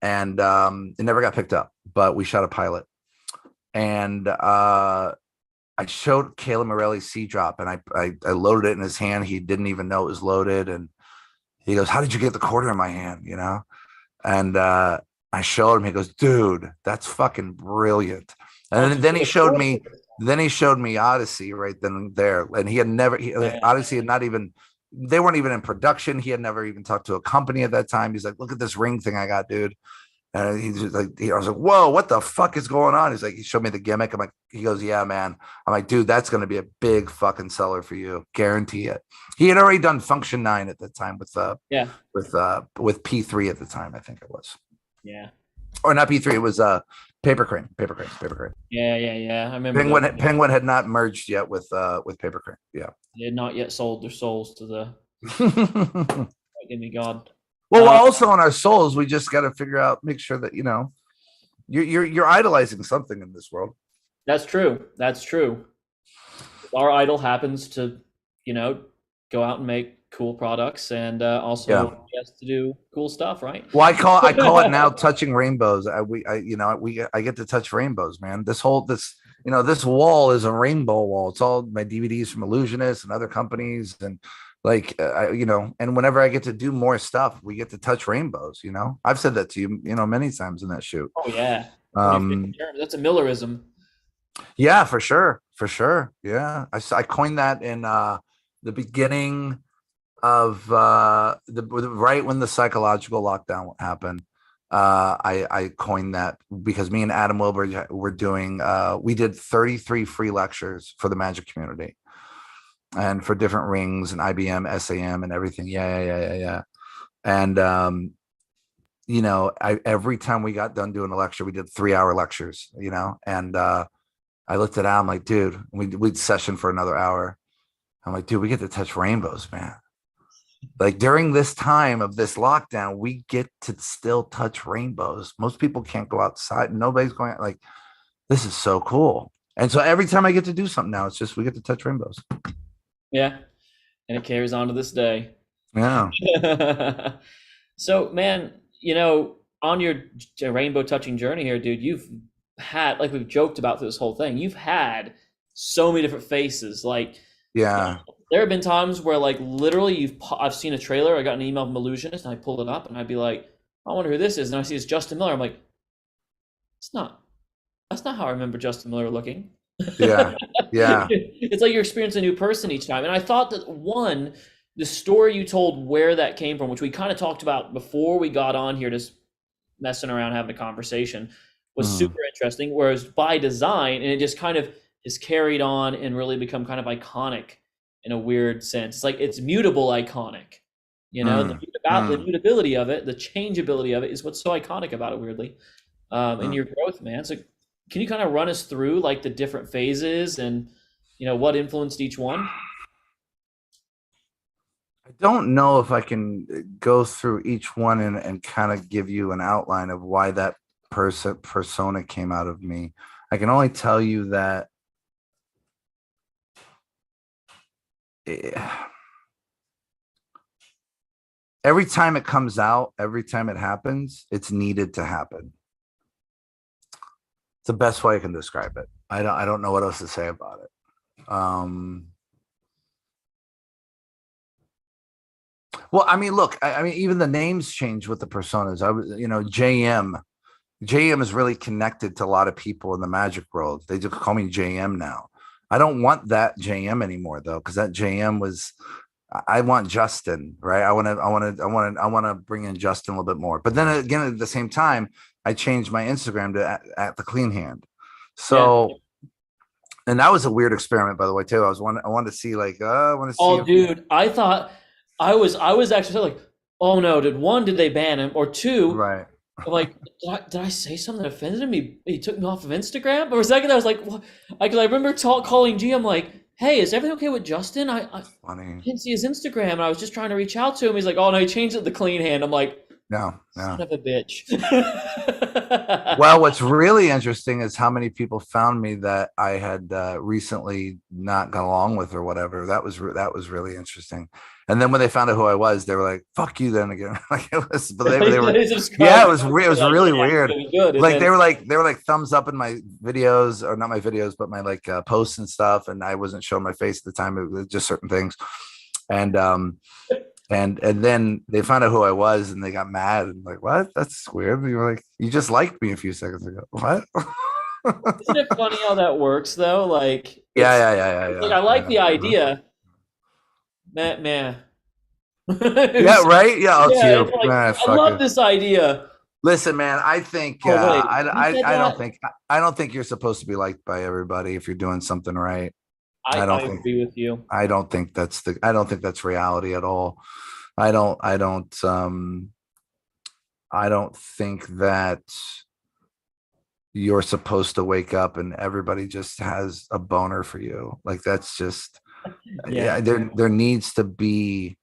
and it never got picked up, but we shot a pilot, and I showed Kayla Morelli C drop, and I loaded it in his hand. He didn't even know it was loaded, and he goes, "How did you get the quarter in my hand?" And I showed him. He goes, "Dude, that's fucking brilliant." And then he showed me. Then he showed me Odyssey right then and there, and he had never. Odyssey had not even. They weren't even in production. He had never even talked to a company at that time. He's like, "Look at this ring thing I got, dude." And he's just like, I was like, "Whoa, what the fuck is going on?" He's like, he showed me the gimmick. I'm like, he goes, "Yeah, man." I'm like, "Dude, that's going to be a big fucking seller for you. Guarantee it." He had already done Function 9 at the time with P3 at the time, I think it was. Yeah. Or not P3, it was Paper Crane. Yeah. I remember Penguin had not merged yet with Paper Crane. Yeah. They had not yet sold their souls to the give me God. Well, also on our souls, we just got to figure out, make sure that you're idolizing something in this world. That's true. Our idol happens to, go out and make cool products, and also has to do cool stuff, right? Well, I call it now touching rainbows. I get to touch rainbows, man. This wall is a rainbow wall. It's all my DVDs from Ellusionist and other companies, and and whenever I get to do more stuff, we get to touch rainbows. I've said that to you, many times in that shoot. Oh yeah. That's a Millerism. Yeah, for sure. Yeah, I coined that in the beginning of right when the psychological lockdown happened. I coined that because me and Adam Wilbur were doing. We did 33 free lectures for the magic community, and for different rings and IBM, SAM, and everything. Yeah. And every time we got done doing a lecture, we did 3-hour lectures. And I looked at Adam like, dude, we'd session for another hour. I'm like, dude, we get to touch rainbows, man. Like during this time of this lockdown, we get to still touch rainbows. Most people can't go outside. Nobody's going out. Like, this is so cool. And so every time I get to do something now, it's just we get to touch rainbows. Yeah. And it carries on to this day. Yeah. So, man, on your rainbow touching journey here, dude, you've had, like we've joked about through this whole thing, you've had so many different faces. Like, yeah. There have been times where, like, literally I've seen a trailer, I got an email from Ellusionist, and I pulled it up, and I'd be like, I wonder who this is. And I see it's Justin Miller. I'm like, that's not how I remember Justin Miller looking. Yeah. It's like you're experiencing a new person each time. And I thought that, one, the story you told, where that came from, which we kind of talked about before we got on here, just messing around, having a conversation, was super interesting. Whereas by design, and it just kind of is carried on and really become kind of iconic in a weird sense. It's like it's mutable iconic. The mutability of it, the changeability of it is what's so iconic about it, weirdly. In your growth, man. So can you kind of run us through like the different phases and what influenced each one? I don't know if I can go through each one and kind of give you an outline of why that persona came out of me. I can only tell you that every time it comes out, every time it happens, it's needed to happen. It's the best way I can describe it. I don't know what else to say about it. Well, I mean, look, I mean, even the names change with the personas. JM is really connected to a lot of people in the magic world. They just call me JM now. I don't want that JM anymore though, because that JM was. I want Justin, right? I want to bring in Justin a little bit more. But then again, at the same time, I changed my Instagram to at the Clean Hand. So, and that was a weird experiment, by the way, too. I wanted to see, like, I want to see. Oh, dude, I thought I was actually like, oh no, did they ban him? Or two, Right. I'm like, did I say something that offended him? He took me off of Instagram? Or a second, I was like, what? Because I remember calling G, I'm like, hey, is everything okay with Justin? I Funny. didn't see his Instagram, and I was just trying to reach out to him. He's like, oh no, he changed it to clean hand. I'm like, No, son no. of a bitch. Well, what's really interesting is how many people found me that I had recently not gone along with or whatever. That was really interesting. And then when they found out who I was, they were like, "Fuck you!" Then again, like it was, but they were, yeah, it was weird. It was Like, really yeah, weird. really good. And Like then, they were like thumbs up in my videos, or not my videos, but my like posts and stuff. And I wasn't showing my face at the time. It was just certain things. And and then they found out who I was, and they got mad and like, what? That's weird. You were like, you just liked me a few seconds ago. What? isn't it funny how that works though? Like, Yeah. like I like the Uh-huh. idea, man. Yeah, right. Yeah, oh, it's Yeah, it's you. like Ah, I fuck love it. this idea. Listen, man. I think Oh wait, you said that? I don't think you're supposed to be liked by everybody if you're doing something right. I I don't think agree with you. I don't think that's reality at all. I don't I don't I don't think that you're supposed to wake up and everybody just has a boner for you. Like that's just, Yeah, yeah, there needs to be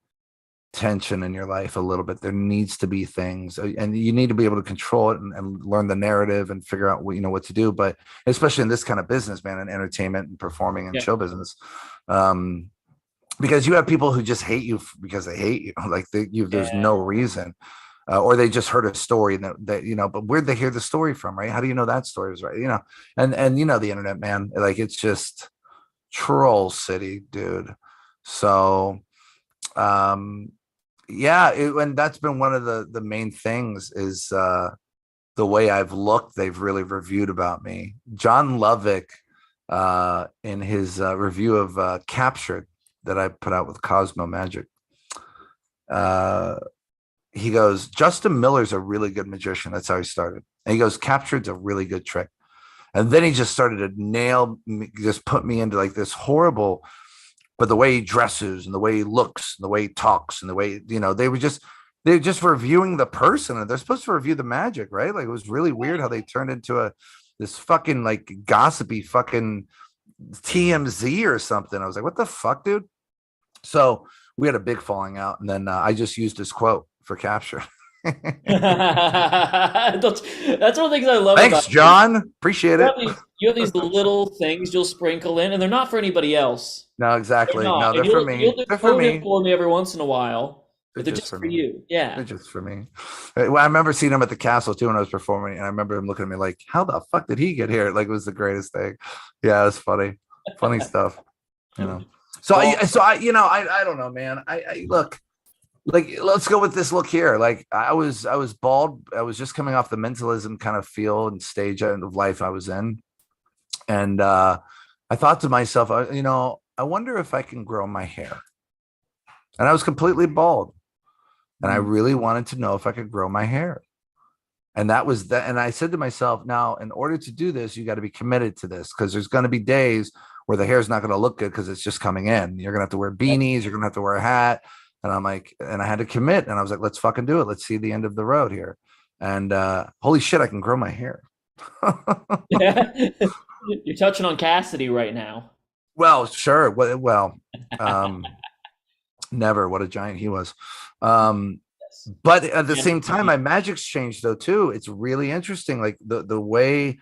tension in your life a little bit. There needs to be things, and you need to be able to control it and learn the narrative and figure out what, what to do. But especially in this kind of business, man, in entertainment and performing and yeah, show business, because you have people who just hate you because they hate you. Like there's yeah. no reason. Or they just heard a story that but where'd they hear the story from, right? How do you know that story was right? And the internet, man, like it's just troll city, dude. So yeah, and that's been one of the main things is the way I've looked. They've really reviewed about me. John Lovick, in his review of Captured that I put out with Cosmo Magic, he goes, Justin Miller's a really good magician. That's how he started. And he goes, Captured's a really good trick. And then he just started to nail me, just put me into like this horrible, but the way he dresses and the way he looks and the way he talks and the way, they're just reviewing the person, and they're supposed to review the magic, right? Like it was really weird how they turned into this fucking like gossipy fucking TMZ or something. I was like, what the fuck, dude? So we had a big falling out, and then I just used his quote for Capture. that's one of the things I love Thanks, about you. John. Appreciate it. You have these little things you'll sprinkle in, and they're not for anybody else. No, They're exactly. No, not, and they're for you'll me. They're for quote him me. for me every once in a while, They're but they're just just for for me. you. Yeah. They're just for me. Well, I remember seeing him at the castle too when I was performing, and I remember him looking at me like, "How the fuck did he get here?" Like it was the greatest thing. Yeah, it was funny, funny stuff. So Well, I don't know, man. I look. Like, let's go with this look here. Like I was bald. I was just coming off the mentalism kind of feel and stage of life I was in. And I thought to myself, I wonder if I can grow my hair. And I was completely bald. And I really wanted to know if I could grow my hair. And that was that. And I said to myself, now, in order to do this, you got to be committed to this, because there's going to be days where the hair is not going to look good because it's just coming in. You're going to have to wear beanies. You're going to have to wear a hat. And I'm like, and I had to commit. And I was like, let's fucking do it. Let's see the end of the road here. And holy shit, I can grow my hair. you're touching on Cassidy right now. Well, sure. Well, never. What a giant he was. But at the same time, my magic's changed though too. It's really interesting. Like the way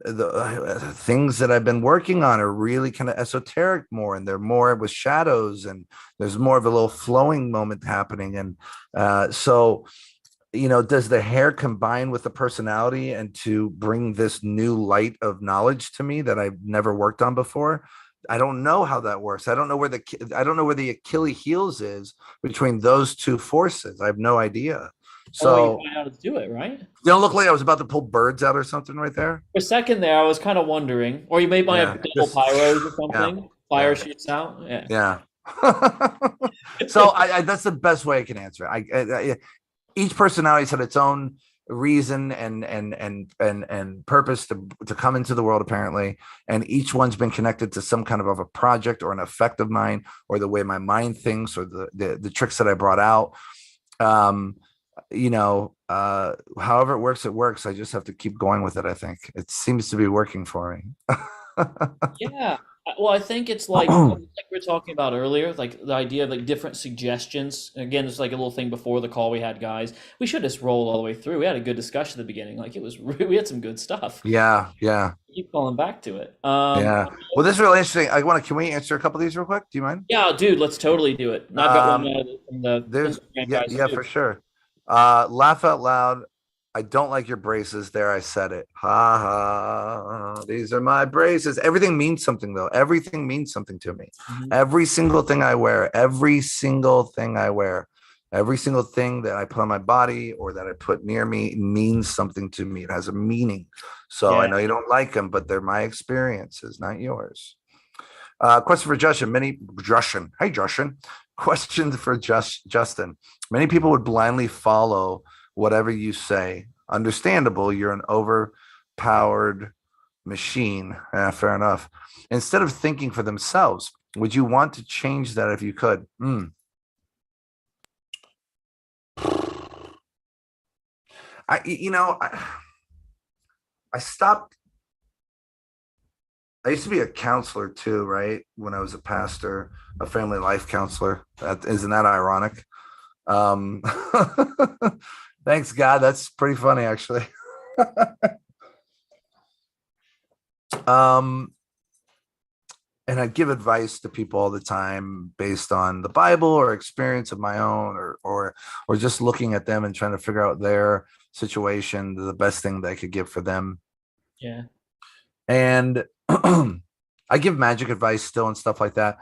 the things that I've been working on are really kind of esoteric more, and they're more with shadows, and there's more of a little flowing moment happening. And so, does the hair combine with the personality and to bring this new light of knowledge to me that I've never worked on before? I don't know how that works. I don't know where the Achilles heels is between those two forces. I have no idea. So you find out how to do it, right? you don't look like I was about to pull birds out or something right there. For a second there, I was kind of wondering, or you might have double pyros or something. Yeah, Fire shoots out. Yeah. Yeah. So that's the best way I can answer it. Each personality's had its own reason and purpose to come into the world, apparently, and each one's been connected to some kind of a project or an effect of mine, or the way my mind thinks, or the tricks that I brought out. Um, however it works, it works. I just have to keep going with it. I think it seems to be working for me. Yeah. Well, I think it's like we were talking about earlier, like the idea of like different suggestions. Again, it's like a little thing before the call we had, guys. We should just roll all the way through. We had a good discussion at the beginning. Like it was, we had some good stuff. Yeah, yeah, Keep calling back to it. yeah. Well, this is really interesting. Can we answer a couple of these real quick? Do you mind? Yeah, dude, let's totally do it. And I've got one Um, from the there's Instagram yeah, guys yeah, too. for sure. Laugh out loud. I don't like your braces. There, I said it. Ha ha. These are my braces. Everything means something, though. Everything means something to me. Mhm. Every single thing I wear, every single thing I wear, every single thing that I put on my body or that I put near me means something to me. It has a meaning. So I Yeah. know you don't like them, but they're my experiences, not yours. Question for Justin. Hey, Justin. Question for Justin. Many people would blindly follow whatever you say. Understandable. You're an overpowered machine. Fair enough. Instead of thinking for themselves, would you want to change that if you could? I stopped. I used to be a counselor too, right? When I was a pastor, a family life counselor. Isn't that ironic? Um, thanks, God. That's pretty funny, actually. um, and I give advice to people all the time based on the Bible or experience of my own, or just looking at them and trying to figure out their situation, the best thing that I could give for them. Yeah. And I give magic advice still and stuff like that.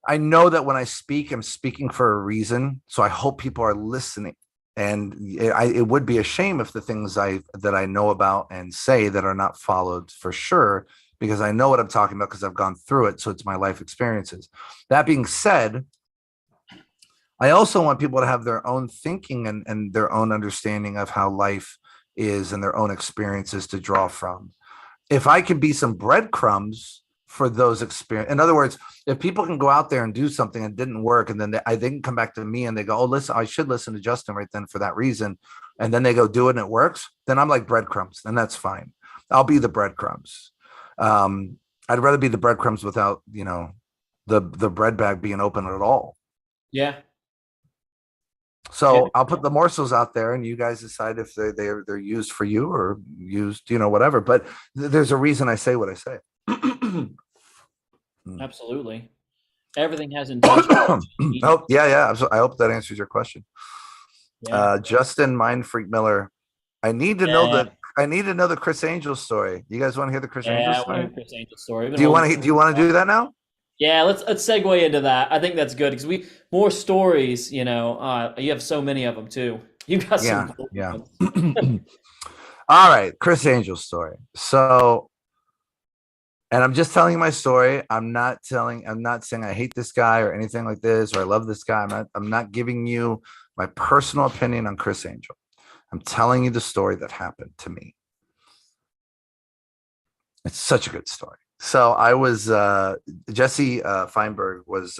I know that when I speak, I'm speaking for a reason. So I hope people are listening. And it would be a shame if the things that I know about and say that are not followed, for sure, because I know what I'm talking about because I've gone through it. So it's my life experiences. That being said, I also want people to have their own thinking and their own understanding of how life is and their own experiences to draw from. If I can be some breadcrumbs for those experience, in other words, if people can go out there and do something and didn't work, and then they can come back to me and they go, "Oh, listen, I should listen to Justin right then for that reason," and then they go do it and it works, then I'm like breadcrumbs, and that's fine. I'll be the breadcrumbs. Um, I'd rather be the breadcrumbs without the bread bag being open at all. Yeah. Yeah. So I'll put the morsels out there, and you guys decide if they're used for you or used, whatever. But there's a reason I say what I say. Absolutely. Everything has intention. Oh yeah, yeah. I hope that answers your question. Yeah. Justin Mind Freak Miller. I need to know Yeah. the I need to know the Chris Angel story. You guys want to hear the Chris Angel Yeah. I want to story? hear Chris Angel's story. I've been Do you want holding. to do you want to do that now? Yeah, let's segue into that. I think that's good because we more stories. You have so many of them too. You got some Yeah, cool yeah. ones. All right, Chris Angel story. So, and I'm just telling you my story. I'm not saying I hate this guy or anything like this, or I love this guy. I'm not giving you my personal opinion on Chris Angel. I'm telling you the story that happened to me. It's such a good story. So I was Jesse Feinberg was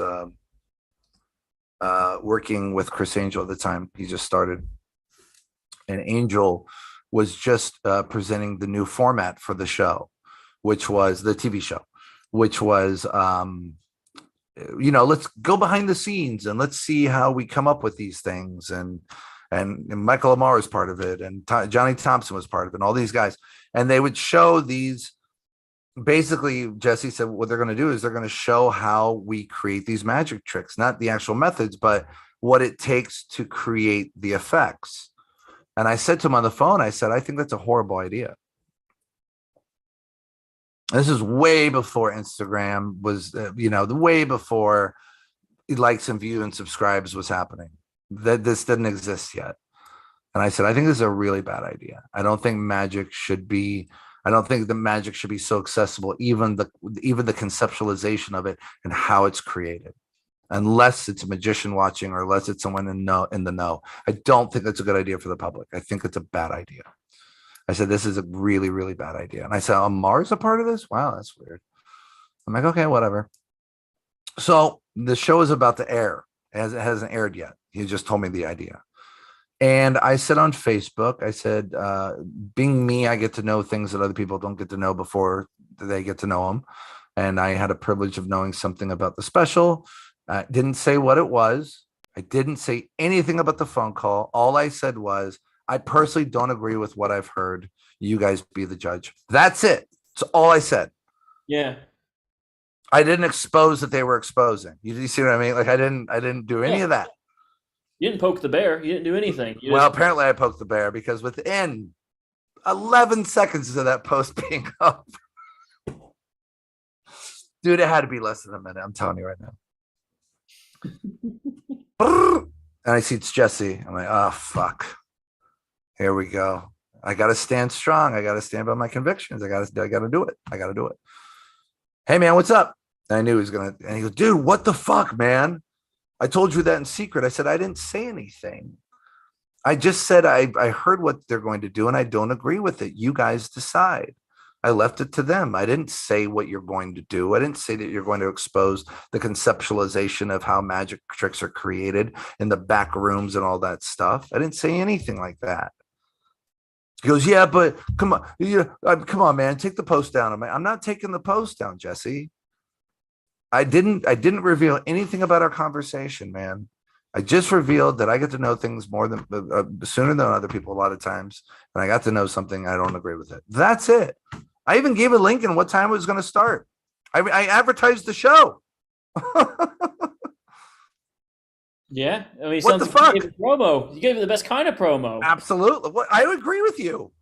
working with Chris Angel at the time. He just started, and Angel was just presenting the new format for the show, which was the TV show, which was let's go behind the scenes and let's see how we come up with these things, and Michael Amar is part of it, and Johnny Thompson was part of it, and all these guys, and they would show these. Basically, Jesse said what they're going to do is they're going to show how we create these magic tricks, not the actual methods, but what it takes to create the effects. And I said to him on the phone, I said, I think that's a horrible idea. This is way before Instagram was, way before likes and view and subscribes was happening. That this didn't exist yet. And I said, I think this is a really bad idea. I don't think the magic should be so accessible, even the conceptualization of it and how it's created, unless it's a magician watching or unless it's someone in the know. I don't think that's a good idea for the public. I think it's a bad idea. I said, this is a really, really bad idea. And I said, oh, Mars a part of this? Wow, that's weird. I'm like, okay, whatever. So the show is about to air, It hasn't aired yet. He just told me the idea. And I said on Facebook, I said, being me, I get to know things that other people don't get to know before they get to know them. And I had a privilege of knowing something about the special. Didn't say what it was. I didn't say anything about the phone call. All I said was, I personally don't agree with what I've heard. You guys be the judge. That's it. That's all I said. Yeah. I didn't expose that they were exposing. You see what I mean? Like I didn't do any of that. You didn't poke the bear. You didn't do anything. Apparently I poked the bear, because within 11 seconds of that post being up, dude, it had to be less than a minute. I'm telling you right now. And I see it's Jesse. I'm like, oh, fuck. Here we go. I got to stand strong. I got to stand by my convictions. I got to do it. I got to do it. Hey, man, what's up? And I knew he was going to. And he goes, dude, what the fuck, man? I told you that in secret. I said, I didn't say anything. I just said I heard what they're going to do, and I don't agree with it. You guys decide. I left it to them. I didn't say what you're going to do. I didn't say that you're going to expose the conceptualization of how magic tricks are created in the back rooms and all that stuff. I didn't say anything like that. He goes, yeah, but come on, come on, man, take the post down. I'm not taking the post down, Jesse. I didn't reveal anything about our conversation, man. I just revealed that I get to know things more than sooner than other people a lot of times, and I got to know something. I don't agree with it. That's it. I even gave a link and what time it was going to start. I advertised the show. Yeah, I mean, what the fuck? You gave a promo. You gave it the best kind of promo. Absolutely. What I agree with you.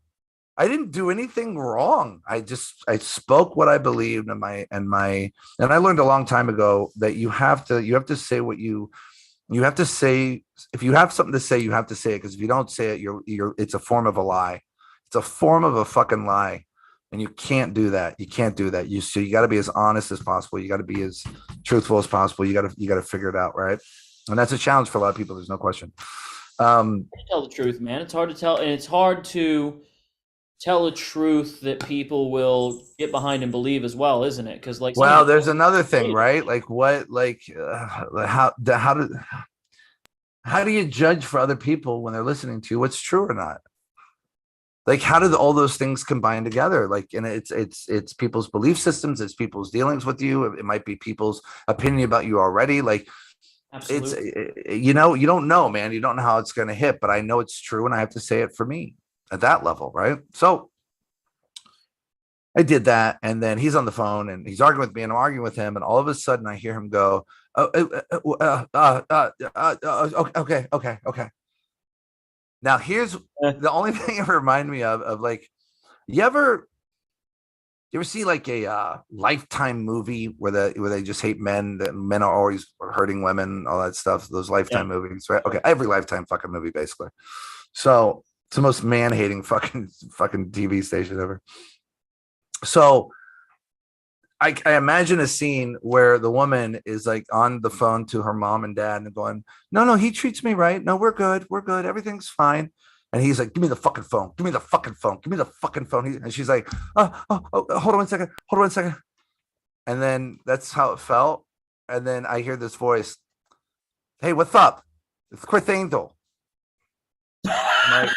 I didn't do anything wrong. I spoke what I believed, and I learned a long time ago that you have to say what you have to say. If you have something to say, you have to say it, because if you don't say it, it's a form of a lie. It's a form of a fucking lie. And you can't do that. You can't do that. You got to be as honest as possible. You got to be as truthful as possible. You got to figure it out, right? And that's a challenge for a lot of people. There's no question. Tell the truth, man. It's hard to tell, and it's hard to tell a truth that people will get behind and believe as well, isn't it? Because there's another thing, right? Like what? Like how do you judge for other people when they're listening to you what's true or not? Like, how did all those things combine together? Like, and it's people's belief systems, it's people's dealings with you. It might be people's opinion about you already. Like, absolutely. It's, you don't know, man. You don't know how it's going to hit, but I know it's true, and I have to say it for me at that level, right? So I did that, and then he's on the phone, and he's arguing with me, and I'm arguing with him, and all of a sudden I hear him go, okay. Now, here's the only thing it reminded me of like, you ever see like a Lifetime movie where they just hate men, that men are always hurting women, all that stuff, those Lifetime movies, right? Okay, every Lifetime fucking movie, basically. So it's the most man-hating fucking TV station ever. So I imagine a scene where the woman is like on the phone to her mom and dad and going, no, he treats me right. No, we're good. Everything's fine. And he's like, give me the fucking phone. Give me the fucking phone. And she's like, oh, hold on one second. And then that's how it felt. And then I hear this voice, hey, what's up? It's Chris Angel. I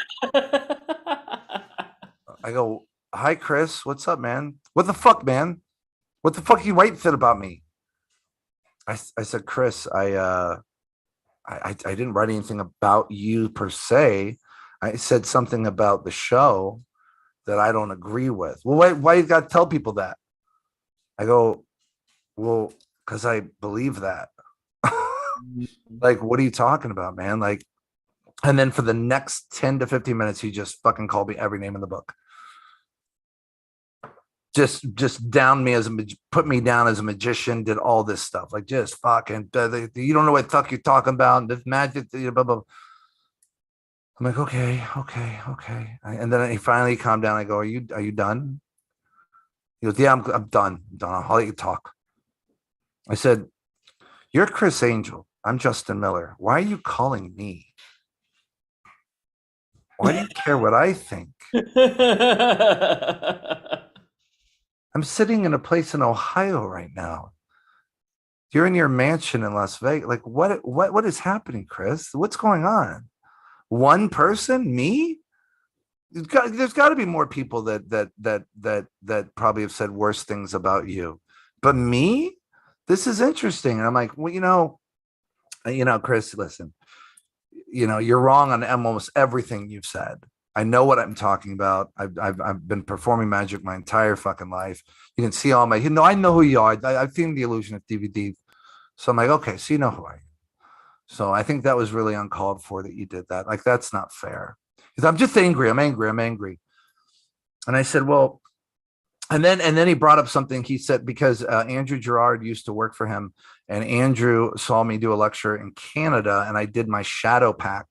go, hi, Chris. What's up, man? What the fuck, man? What the fuck you writing about me? I said, Chris, I didn't write anything about you per se. I said something about the show that I don't agree with. Well, why you got to tell people that? I go, well, because I believe that. Like, what are you talking about, man? Like, and then for the next 10 to 15 minutes, he just fucking called me every name in the book. Just down me put me down as a magician, did all this stuff, like just fucking, you don't know what the fuck you're talking about, this magic, blah, blah, blah. I'm like, okay. And then he finally calmed down. I go, are you done? He goes, yeah, I'm done. I'll let you talk. I said, you're Chris Angel. I'm Justin Miller. Why are you calling me? Why do you care what I think? I'm sitting in a place in Ohio right now. You're in your mansion in Las Vegas. Like what is happening, Chris? What's going on? One person, me? There's got to be more people that probably have said worse things about you, but me, this is interesting. And I'm like, well, Chris, listen, you're wrong on almost everything you've said. I know what I'm talking about. I've been performing magic my entire fucking life. You can see all my, I know who you are. I've seen the Illusionist DVD, so I'm like, okay, so you know who I am. So I think that was really uncalled for that you did that. Like, that's not fair. Because I'm just angry. I'm angry. And I said, well, and then he brought up something. He said, because Andrew Gerard used to work for him, and Andrew saw me do a lecture in Canada, and I did my shadow pack,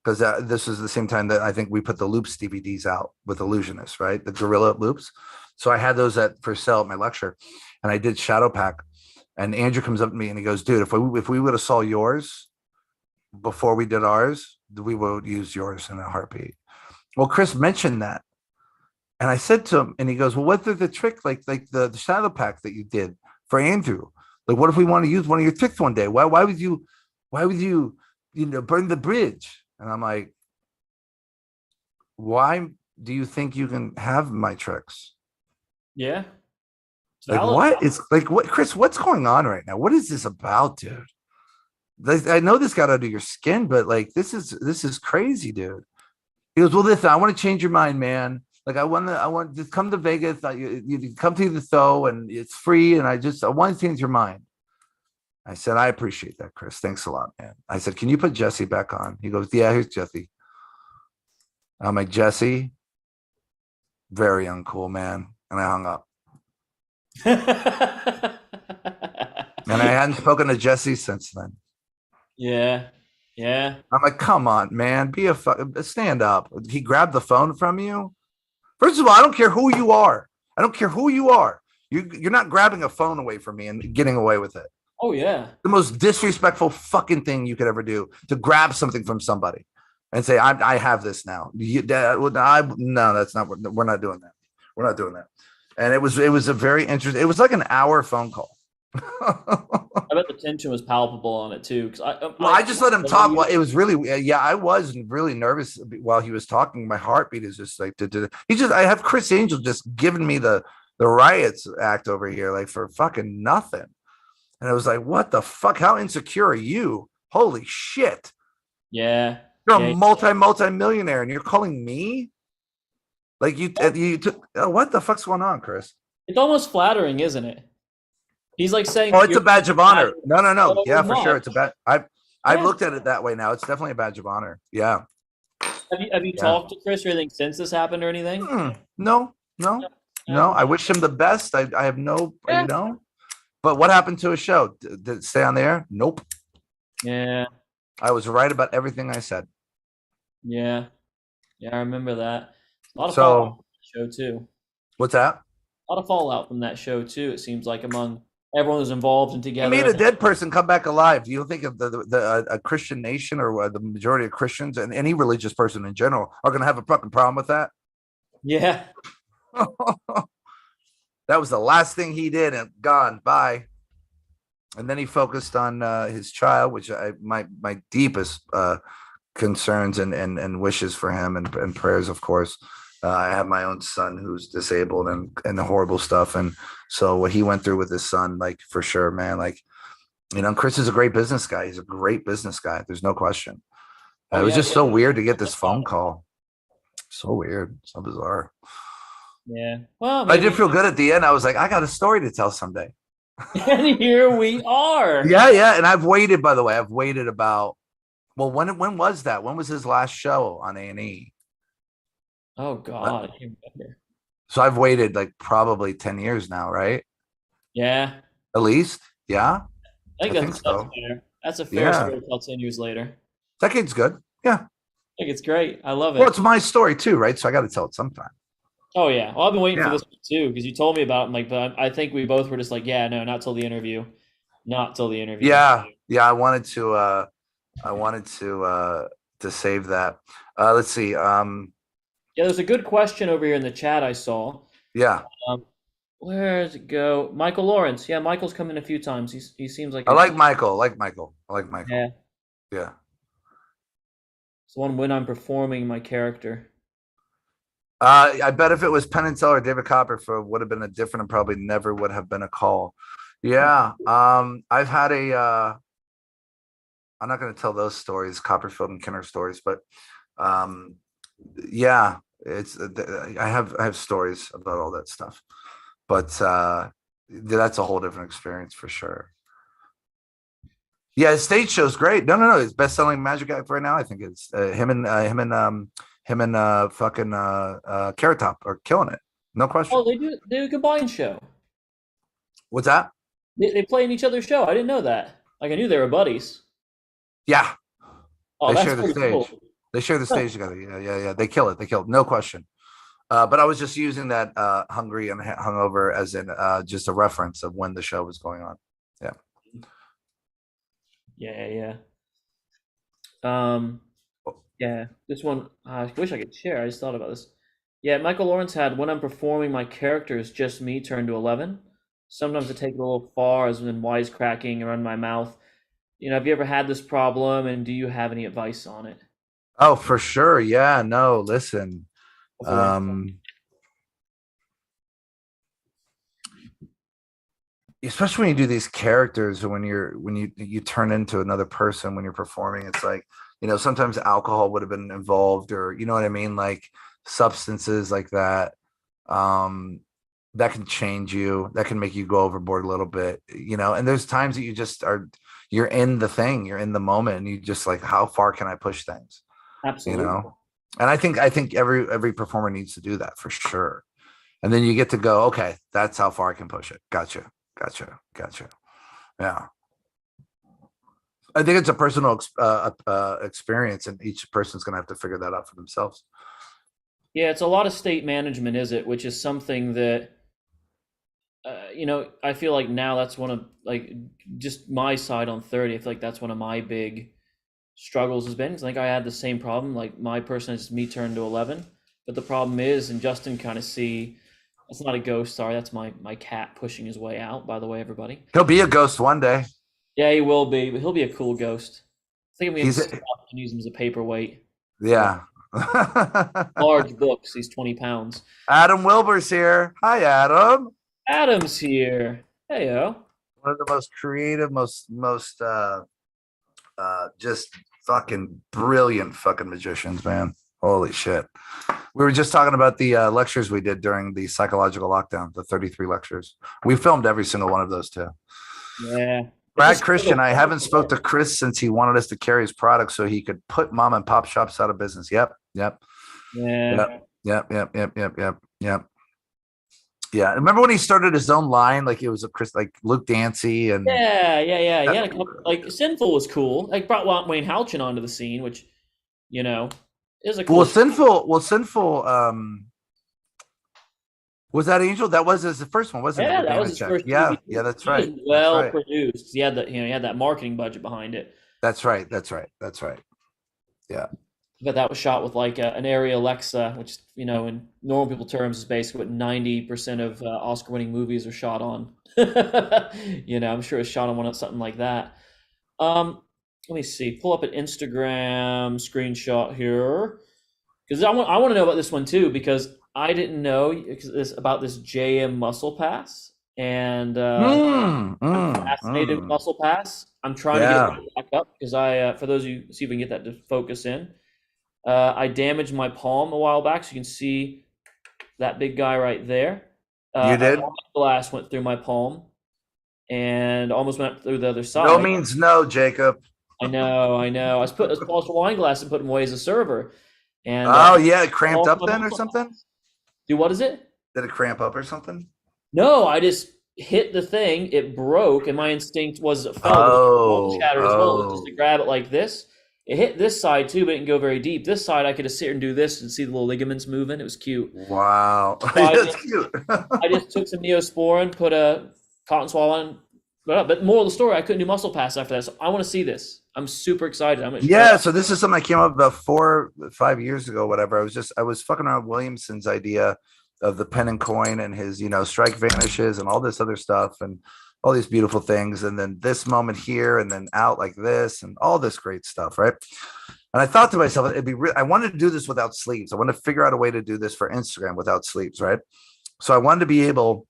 because this is the same time that I think we put the Loops DVDs out with Illusionist, right? The Gorilla Loops. So I had those for sale at my lecture, and I did shadow pack. And Andrew comes up to me and he goes, dude, if we would have saw yours before we did ours, we would use yours in a heartbeat. Well, Chris mentioned that. And I said to him, and he goes, well, what's the trick? Like the shadow pack that you did for Andrew? Like, what if we want to use one of your tricks one day? Why would you burn the bridge? And I'm like, why do you think you can have my tricks? Yeah. Like, what? It's like, what, Chris, what's going on right now? What is this about, dude? I know this got under your skin, but like, this is crazy, dude. He goes, well, listen, I want to change your mind, man. Like, I want to come to Vegas. You come to the show and it's free. And I want to change your mind. I said, I appreciate that, Chris. Thanks a lot, man. I said, can you put Jesse back on? He goes, yeah, here's Jesse. I'm like, Jesse, very uncool, man. And I hung up. And I hadn't spoken to Jesse since then. Yeah. I'm like, come on, man, stand up. He grabbed the phone from you. First of all, I don't care who you are. You're not grabbing a phone away from me and getting away with it. Oh yeah. The most disrespectful fucking thing you could ever do, to grab something from somebody and say, I have this now. No, that's not. We're not doing that. We're not doing that. And it was a very interesting. It was like an hour phone call. I bet the tension was palpable on it too. Because I just let him talk. Well, it was really, I was really nervous while he was talking. My heartbeat is just like, I have Chris Angel just giving me the riots act over here, like, for fucking nothing. And I was like, what the fuck? How insecure are you? Holy shit. Yeah. You're a multi-millionaire and you're calling me? Like, you took, what the fuck's going on, Chris? It's almost flattering, isn't it? He's like saying, oh, it's a badge of honor. No. Oh, yeah, for sure. It's a badge. I've looked at it that way now. It's definitely a badge of honor. Yeah. Have you talked to Chris or anything since this happened or anything? No. I wish him the best. I have no, But what happened to his show? Did it stay on the air? Nope. Yeah. I was right about everything I said. Yeah. I remember that. A lot of fallout from that show too. What's that? A lot of fallout from that show too. It seems like among everyone who's involved and together. You made a dead person come back alive. Do you think of a Christian nation, or the majority of Christians and any religious person in general are going to have a fucking problem with that? Yeah. That was the last thing he did, and gone. Bye. And then he focused on his child, which my deepest concerns and wishes for him, and prayers, of course. I have my own son who's disabled and the horrible stuff. And so what he went through with his son, like, for sure, man, like, Chris is a great business guy. He's a great business guy. There's no question. It was just so weird to get this phone call. So weird. So bizarre. Yeah. Well, I did feel good at the end. I was like, I got a story to tell someday. And here we are. Yeah. And I've waited, by the way, about, well, when was that? When was his last show on A&E? Oh God, I can't remember. So I've waited like probably 10 years now, right? Yeah. At least, yeah. I think that's so. fair. That's a fair story to tell 10 years later. Decade's good. Yeah. I think it's great. I love it. Well, it's my story too, right? So I got to tell it sometime. Oh yeah. Well, I've been waiting for this one too, because you told me about it. I'm like, but I think we both were just like, yeah, no, not till the interview. Not till the interview. Yeah. I wanted to save that. Let's see. Yeah, there's a good question over here in the chat I saw. Yeah. Where does it go? Michael Lawrence. Yeah, Michael's come in a few times. He seems like I a like Michael. I like Michael. I like Michael. yeah. Yeah. It's the one when I'm performing my character. I bet if it was Penn and Teller or David Copperfield would have been a different and probably never would have been a call. Yeah. I've had a I'm not going to tell those stories, Copperfield and Kinner stories, but um, yeah, it's I have stories about all that stuff, but that's a whole different experience for sure. Yeah, his stage show's great. No, no, no, his best-selling magic act right now. I think it's him and fucking Carrot Top are killing it. No question. Oh, they do a combined show. What's that? They play in each other's show. I didn't know that. Like I knew they were buddies. Yeah, Oh, they that's share the pretty stage. cool. They share the Huh. stage together. Yeah, yeah, yeah. They kill it. They kill it. No question. But I was just using that hungry and hungover as in just a reference of when the show was going on. Yeah. Yeah, yeah. Yeah. This one, I wish I could share. I just thought about this. Yeah, Michael Lawrence had when I'm performing my characters, just me turned to 11. Sometimes I take it a little far, as in wisecracking around my mouth. Have you ever had this problem, and do you have any advice on it? Oh, for sure. Yeah. No, listen. Before. Um, Especially when you do these characters or when you turn into another person when you're performing, it's like, sometimes alcohol would have been involved, or you know what I mean, like substances like that. Um, that can change you, that can make you go overboard a little bit, and there's times that you're in the thing, you're in the moment, and you just like, how far can I push things, you Absolutely. know? And I think every performer needs to do that for sure. And then you get to go, okay, that's how far I can push it. Gotcha. Gotcha. Gotcha. Yeah. I think it's a personal experience, and each person's going to have to figure that out for themselves. Yeah, it's a lot of state management, is it? Which is something that I feel like now that's one of like just my side on 30. I feel like that's one of my big struggles has been. 'Cause I think I had the same problem. Like my person is me turned to 11, but the problem is, and Justin kind of see, that's not a ghost. Sorry, that's my cat pushing his way out. By the way, everybody. He'll be a ghost one day. Yeah, he will be, but he'll be a cool ghost. I think I'm gonna He's, stop and use him as a paperweight for yeah. large books. He's 20 pounds. Adam Wilbur's here. Hi, Adam. Adam's here. Hey yo. One of the most creative, most just fucking brilliant fucking magicians, man. Holy shit. We were just talking about the lectures we did during the psychological lockdown, the 33 lectures. We filmed every single one of those too. Yeah. Brad Christian, I haven't spoke to Chris since he wanted us to carry his product so he could put mom and pop shops out of business. Yep, yep, Yeah. yep, yep, yep, yep, yep, yep. Yeah, remember when he started his own line? Like it was a Chris, like Luke Dancy, and Yeah. He had a couple, like Sinful was cool. Like brought Wayne Halchin onto the scene, which you know is a cool. Sinful. Was that Angel? That was his first one, wasn't it? Yeah, With that was Damage his Check. first Yeah, TV. yeah, that's He was right. That's well right. produced. He had he had that marketing budget behind it. That's right. That's right. That's right. Yeah. But that was shot with like an Arri Alexa, which in normal people terms is basically what 90% of Oscar-winning movies are shot on. I'm sure it's shot on something like that. Let me see. Pull up an Instagram screenshot here because I want to know about this one too because I didn't know about this JM Muscle Pass, and I'm fascinated with Muscle Pass. I'm trying to get Yeah. it back up because for those of you, see if we can get that to focus in. I damaged my palm a while back, so you can see that big guy right there. You A did? wine glass went through my palm and almost went through the other No side. means no, Jacob. I know. I was polished a wine glass and put him away as a server, and Oh yeah, it cramped all up my then or muscle something? mass. Dude, what is it? Did it cramp up or something? No, I just hit the thing. It broke, and my instinct was it fell, but the bone Oh, shattered as well. It was just oh. to grab it like this. It hit this side too, but it didn't go very deep. This side, I could just sit here and do this and see the little ligaments moving. It was cute. Wow. So That's cute. I just took some Neosporin, put a cotton swab on. But moral of the story, I couldn't do muscle pass after that. So I want to see this. I'm super excited. I'm gonna try Yeah, it. so this is something I came up about 4 5 years ago, whatever. I was fucking around with Williamson's idea of the pen and coin, and his, strike vanishes and all this other stuff and all these beautiful things. And then this moment here, and then out like this, and all this great stuff, right? And I thought to myself, I wanted to do this without sleeves. I wanted to figure out a way to do this for Instagram without sleeves, right? So I wanted to be able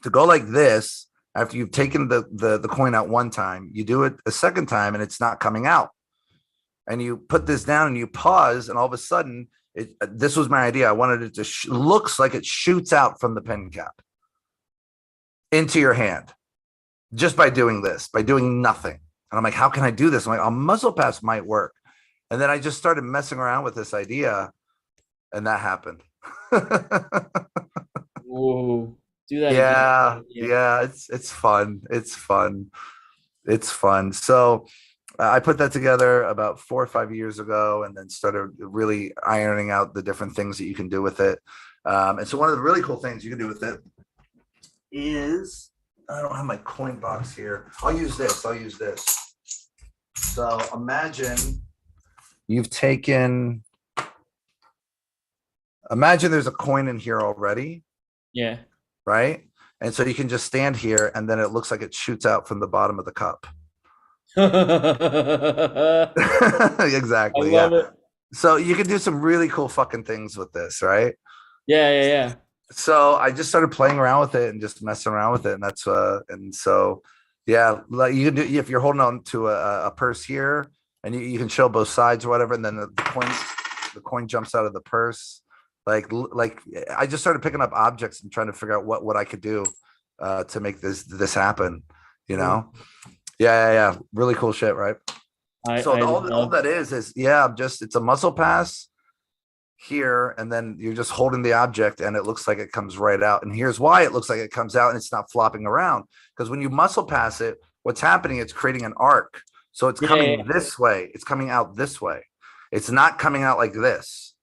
to go like this. After you've taken the coin out one time, you do it a second time and it's not coming out. And you put this down and you pause, and all of a sudden, this was my idea. I wanted it to looks like it shoots out from the pen cap into your hand just by doing this, by doing nothing. And I'm like, how can I do this? I'm like, a muzzle pass might work. And then I just started messing around with this idea, and that happened. Whoa. Do that Yeah, again. yeah, it's fun. It's fun. It's fun. So I put that together about 4 or 5 years ago, and then started really ironing out the different things that you can do with it. And so one of the really cool things you can do with it is, I don't have my coin box here. I'll use this. So imagine there's a coin in here already. Yeah. Right? And so you can just stand here, and then it looks like it shoots out from the bottom of the cup. Exactly. I love it. So you can do some really cool fucking things with this, right? Yeah. So I just started playing around with it and just messing around with it. And that's and so yeah, like you can do, if you're holding on to a purse here, and you can show both sides or whatever, and then the coin jumps out of the purse. Like I just started picking up objects and trying to figure out what I could do to make this happen, Yeah. Really cool shit, right? All that is it's a muscle pass here, and then you're just holding the object, and it looks like it comes right out. And here's why it looks like it comes out and it's not flopping around, because when you muscle pass it, what's happening, it's creating an arc. So it's coming this way, it's coming out this way. It's not coming out like this.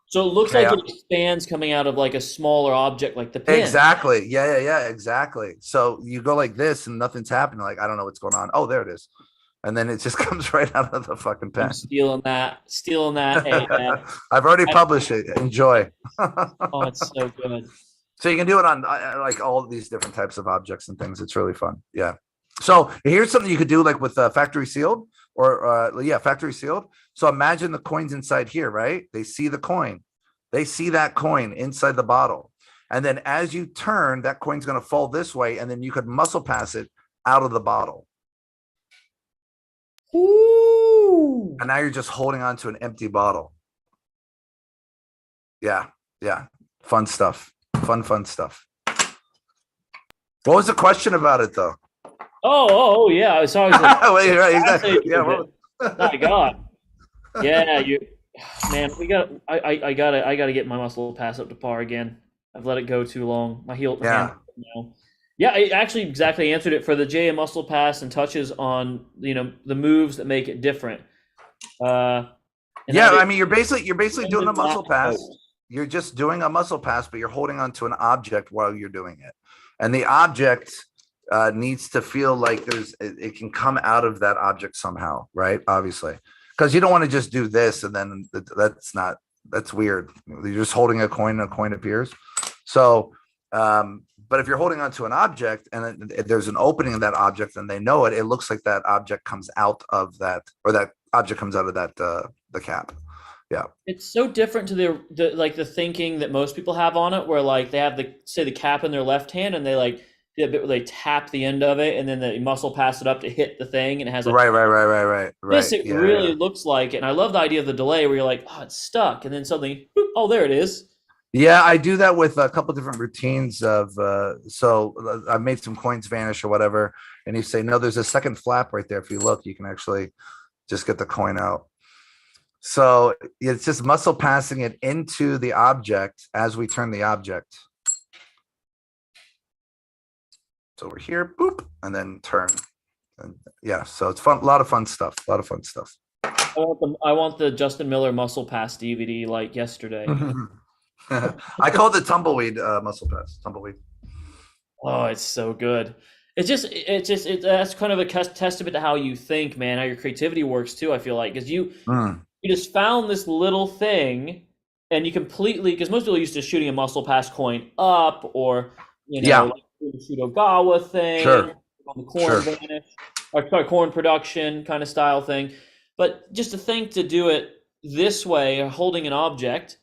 So it looks like it expands coming out of like a smaller object, like the pen. Exactly. Yeah, exactly. So you go like this and nothing's happening. Like, I don't know what's going on. Oh, there it is. And then it just comes right out of the fucking pen. I'm stealing that. I've already published it. Enjoy. Oh, it's so good. So you can do it on like all these different types of objects and things. It's really fun. Yeah. So here's something you could do like with factory sealed factory sealed. So imagine the coins inside here, right? They see the coin. They see that coin inside the bottle. And then as you turn, that coin's going to fall this way. And then you could muscle pass it out of the bottle. Ooh. And now you're just holding on to an empty bottle. Yeah. Fun stuff. Fun stuff. What was the question about it, though? Oh yeah. I was always like, wait, right, exactly. Yeah. My God. Yeah, man, I gotta get my muscle pass up to par again. I've let it go too long. My heel. Yeah. Yeah, I actually exactly answered it for the JM muscle pass, and touches on the moves that make it different. I mean, you're basically doing a muscle pass. You're just doing a muscle pass, but you're holding on to an object while you're doing it, and the object needs to feel like it can come out of that object somehow, right? Obviously, because you don't want to just do this and then that's weird. You're just holding a coin and a coin appears. So but if you're holding onto an object and there's an opening in that object and they know it, it looks like that object comes out of that, or that object comes out of that the cap. Yeah, it's so different to the thinking that most people have on it, where like they have the cap in their left hand and they like do a bit where they tap the end of it and then the muscle pass it up to hit the thing, and it has right. This really looks like it, and I love the idea of the delay where you're like, oh, it's stuck, and then suddenly, boop, oh, there it is. Yeah, I do that with a couple different routines of so I've made some coins vanish or whatever, and you say, no, there's a second flap right there. If you look, you can actually just get the coin out. So it's just muscle passing it into the object as we turn the object. So over here, boop, and then turn. And yeah, so it's fun, a lot of fun stuff. I want the Justin Miller muscle pass DVD like yesterday. I call it the tumbleweed muscle pass. Tumbleweed. Oh, it's so good. That's kind of a testament to how you think, man, how your creativity works too. I feel like, because you just found this little thing and you completely, because most people are used to shooting a muscle pass coin up, or Yeah, like the Shudogawa thing sure, on the corn sure. vanish, or sorry, corn production kind of style thing. But just to think to do it this way, holding an object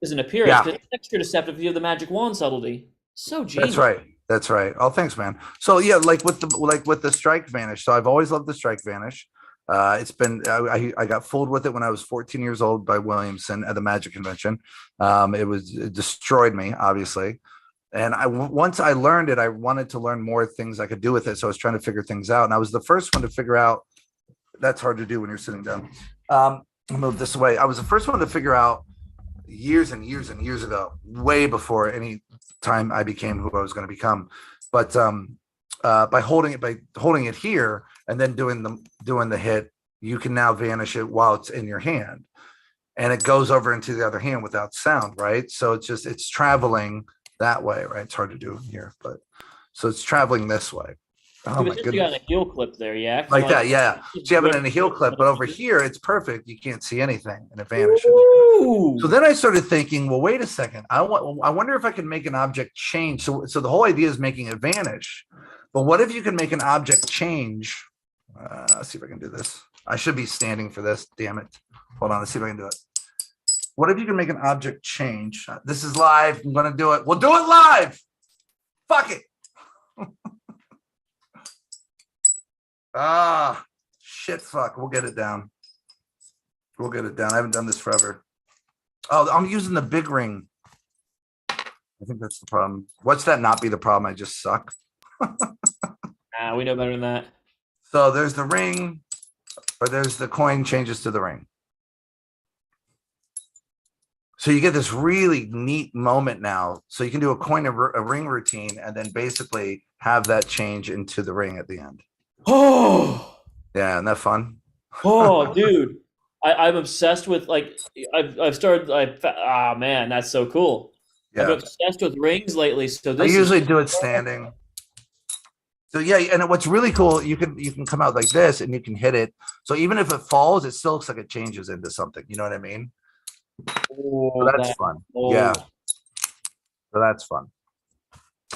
is an appearance, Yeah, because it's extra deceptive if you have the magic wand subtlety. So that's genius. right. That's right. Oh, thanks, man. So yeah, like with the strike vanish. So I've always loved the strike vanish. It's been I got fooled with it when I was 14 years old by Williamson at the Magic Convention. It destroyed me, obviously. And once I learned it, I wanted to learn more things I could do with it. So I was trying to figure things out, and I was the first one to figure out. That's hard to do when you're sitting down. I'll move this away. I was the first one to figure out years and years and years ago, way before any time I became who I was going to become. But by holding it here and then doing the hit, you can now vanish it while it's in your hand, and it goes over into the other hand without sound, right? So it's traveling that way, right? It's hard to do here, but so it's traveling this way. Oh But my since you got goodness. a heel clip there, yeah, 'cause I'm Like like, that, yeah. So you have it in a heel clip, but over here it's perfect. You can't see anything and it vanishes. So ooh. then I started thinking, well, wait a second. I wonder if I can make an object change. So the whole idea is making it vanish. But what if you can make an object change? Let's see if I can do this. I should be standing for this. Damn it. Hold on. Let's see if I can do it. What if you can make an object change? This is live. I'm going to do it. We'll do it live. Fuck it. Shit. Fuck. We'll get it down. We'll get it down. I haven't done this forever. Oh, I'm using the big ring. I think that's the problem. What's that not be the problem? I just suck. We know better than that. So there's the ring, or there's the coin changes to the ring. So you get this really neat moment now. So you can do a ring routine and then basically have that change into the ring at the end. Oh, Yeah, isn't that fun? oh, dude, I'm obsessed with like I've started. Man, that's so cool. I've been Yeah. obsessed with rings lately. So I this is usually do it standing. So yeah, and what's really cool, you can come out like this and you can hit it. So even if it falls, it still looks like it changes into something. You know what I mean? So oh, that's that fun. Yeah. oh. So that's fun.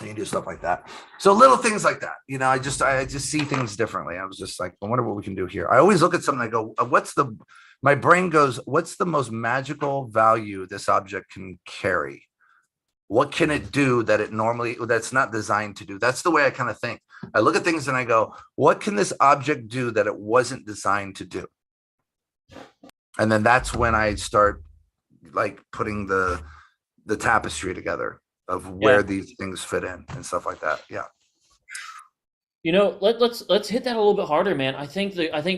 You can do stuff like that. So little things like that. I just see things differently. I was just like, I wonder what we can do here. I always look at something and I go, my brain goes, what's the most magical value this object can carry? What can it do that's not designed to do? That's the way I kind of think. I look at things and I go, what can this object do that it wasn't designed to do? And then that's when I start like putting the tapestry together of where these things fit in and stuff like that. Yeah. Let's hit that a little bit harder, man. I think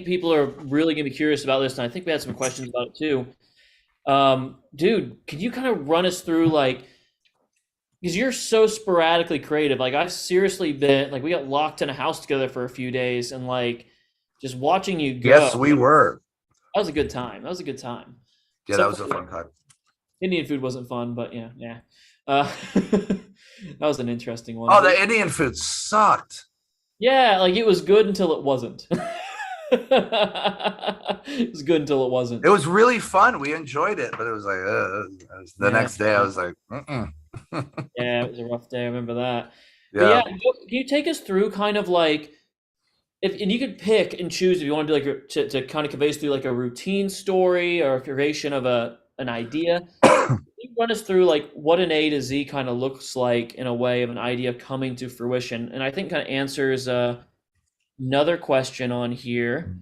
people are really gonna be curious about this, and I think we had some questions about it too. Dude, could you kind of run us through like, because you're so sporadically creative. Like I've seriously been like, we got locked in a house together for a few days, and like just watching you go. Yes, we were. That was a good time. That was a good time. Yeah, that Except was a for fun time. Indian food wasn't fun, but yeah. That was an interesting one. Oh, But the Indian food sucked. yeah, like it was good until it wasn't. It was good until it wasn't. It was really fun. We enjoyed it, but it was like the Yeah, next day I was like, mm-mm. yeah, it was a rough day. I remember that. But Yeah. yeah, can you take us through kind of like, if and you could pick and choose if you want to do like to kind of convey us through like a routine story or a creation of an idea. Can you run us through like what an A to Z kind of looks like in a way of an idea coming to fruition? And I think kind of answers another question on here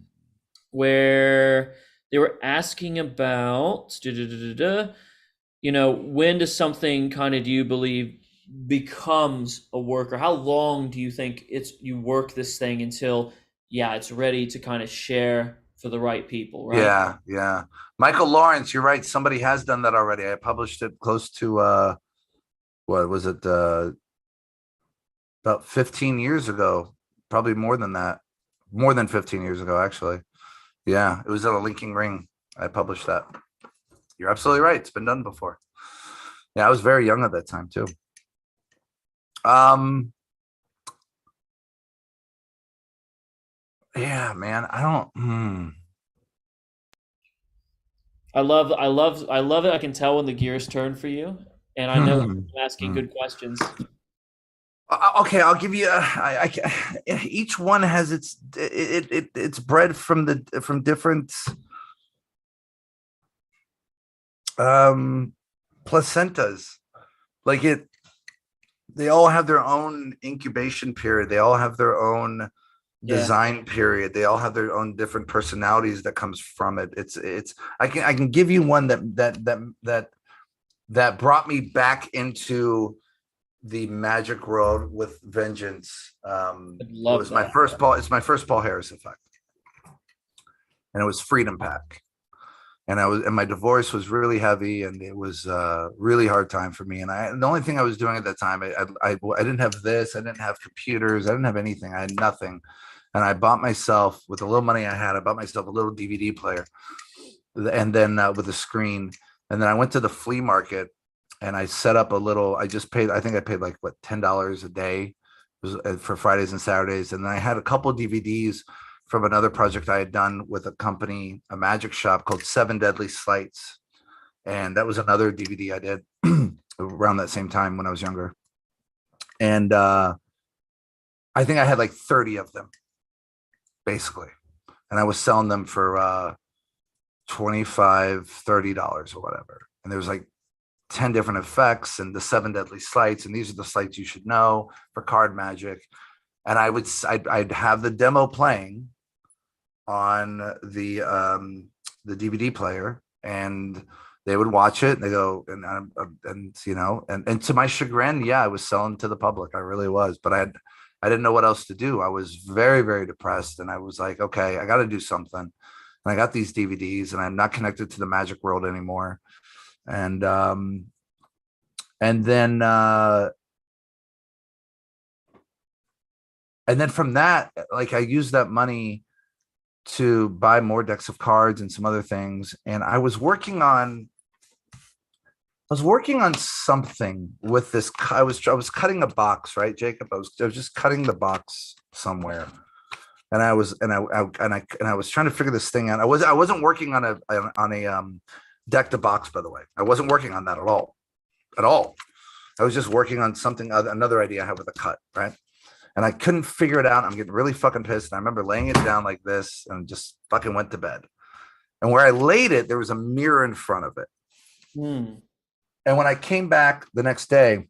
where they were asking about when does something kind of, do you believe, becomes a work, or how long do you think you work this thing until it's ready to kind of share for the right people, right? Yeah. Michael Lawrence, you're right. Somebody has done that already. I published it close to what was it? About 15 years ago. Probably more than that. More than 15 years ago, actually. Yeah, it was at a linking ring. I published that. You're absolutely right. It's been done before. Yeah, I was very young at that time too. Yeah, man. I don't I love it. I can tell when the gears turn for you, and I know I'm asking good questions. Okay, I'll give you. Each one has it's bred from different um placentas. Like it, they all have their own incubation period. They all have their own Yeah, design period. They all have their own different personalities that comes from it. I can give you one that brought me back into the magic world with vengeance. I'd It love was my that. first Paul. It's my first Paul Harris effect, and it was Freedom Pack. And my divorce was really heavy, and it was really hard time for me. And the only thing I was doing at that time, I didn't have this, I didn't have computers, I didn't have anything, I had nothing. And I bought myself, with the little money I had, I bought myself a little DVD player, and then with a screen. And then I went to the flea market, and I set up a little. I just paid. I think I paid like what, $10 a day for Fridays and Saturdays. And then I had a couple DVDs from another project I had done with a company, a magic shop called Seven Deadly Sleights, and that was another DVD I did around that same time when I was younger. And I think I had like 30 of them, basically, and I was selling them for $25, $30 or whatever. And there was like 10 different effects and the Seven Deadly Sleights, and these are the sleights you should know for card magic. And I'd have the demo playing on the DVD player, and they would watch it and they go, and and to my chagrin, yeah, I was selling to the public. I really was, but I didn't know what else to do. I was very, very depressed, and I was like, okay, I got to do something. And I got these DVDs, and I'm not connected to the magic world anymore. And and then from that, like, I used that money to buy more decks of cards and some other things. And I was working on something with this. I was cutting a box, right, Jacob? I was just cutting the box somewhere, and I was trying to figure this thing out. I wasn't working on a deck to box, by the way. I wasn't working on that at all, at all. I was just working on something, another idea I had with a cut, right? And I couldn't figure it out. I'm getting really fucking pissed. And I remember laying it down like this and just fucking went to bed. And where I laid it, there was a mirror in front of it. And when I came back the next day,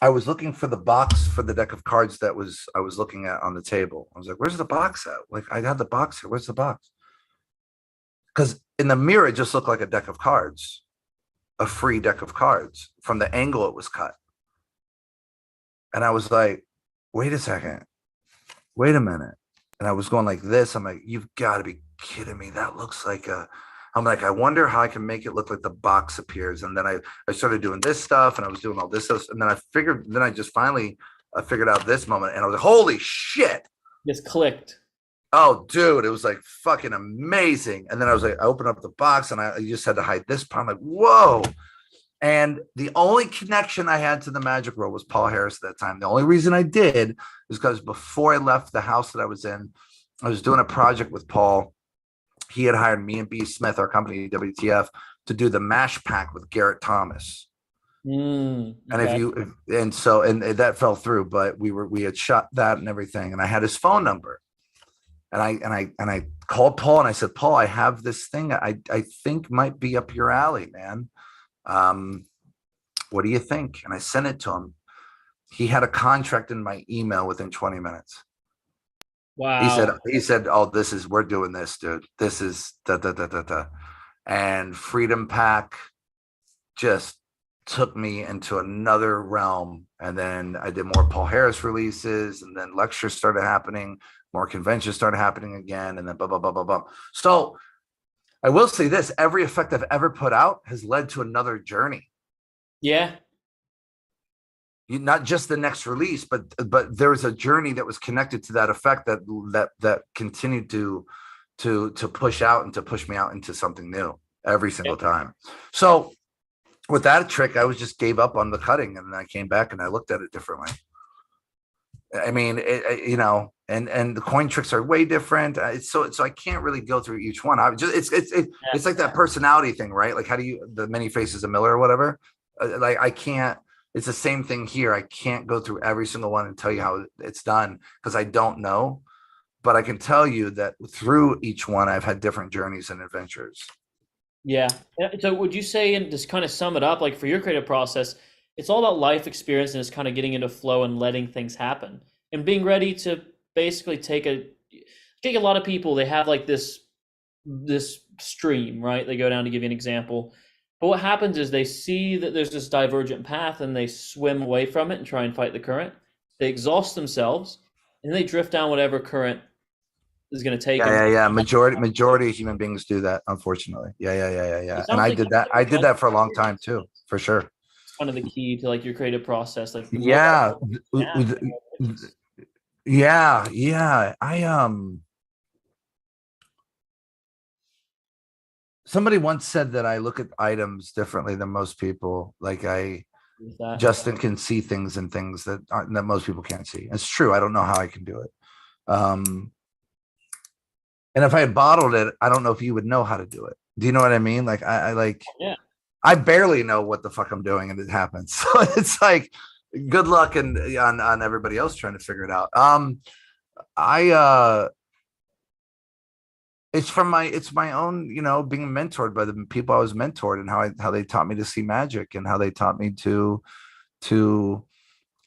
I was looking for the box for the deck of cards that I was looking at on the table. I was like, where's the box at? Like, I had the box here. Where's the box? Because in the mirror, it just looked like a deck of cards, a free deck of cards from the angle it was cut. And I was like, wait a second, wait a minute. And I was going like this. I'm like, you've got to be kidding me. That looks like I'm like, I wonder how I can make it look like the box appears. And then I started doing this stuff, and I was doing all this stuff. And then I just finally figured out this moment. And I was like, holy shit. Just clicked. Oh, dude, it was like fucking amazing. And then I was like, I opened up the box, and I just had to hide this part. I'm like, whoa. And the only connection I had to the magic world was Paul Harris at that time. The only reason I did is because before I left the house that I was in, I was doing a project with Paul. He had hired me and B. Smith, our company, WTF, to do the MASH pack with Garrett Thomas. Okay. And that fell through, but we had shot that and everything. And I had his phone number. And I called Paul, and I said, Paul, I have this thing I think might be up your alley, man. What do you think? And I sent it to him. He had a contract in my email within 20 minutes. Wow. He said, oh, we're doing this, dude. This is da da da da da. And Freedom Pack just took me into another realm. And then I did more Paul Harris releases, and then lectures started happening, more conventions started happening again, and then blah blah blah blah blah. So I will say this: every effect I've ever put out has led to another journey. Yeah. Not just the next release, but there was a journey that was connected to that effect that continued to push out and to push me out into something new every single time. So with that trick, I just gave up on the cutting, and then I came back and I looked at it differently. I mean, you know, and the coin tricks are way different. So I can't really go through each one. I just it's like that personality thing, right? Like how do you the many faces of Miller or whatever? Like I can't. It's the same thing here. I can't go through every single one and tell you how it's done because I don't know. But I can tell you that through each one, I've had different journeys and adventures. Yeah. So would you say, and just kind of sum it up, like for your creative process, it's all about life experience and it's kind of getting into flow and letting things happen and being ready to basically take a lot of people, they have like this stream, right? They go down, to give you an example. But what happens is they see that there's this divergent path and they swim away from it and try and fight the current. They exhaust themselves and they drift down whatever current is going to take them. Yeah. Majority of human beings do that, unfortunately. Yeah. And I Like did that. I did that for a long time too, for sure. it's kind of the key to like your creative process. Like Yeah. Yeah. Somebody once said that I look at items differently than most people. Like Justin can see things and things that most people can't see. It's true. I don't know how I can do it. And if I had bottled it, I don't know if you would know how to do it. Do you know what I mean? Like I like, yeah. I barely know what the fuck I'm doing and it happens. So it's like, good luck and on everybody else trying to figure it out. It's my own, you know, being mentored by the people I was mentored and how they taught me to see magic and how they taught me to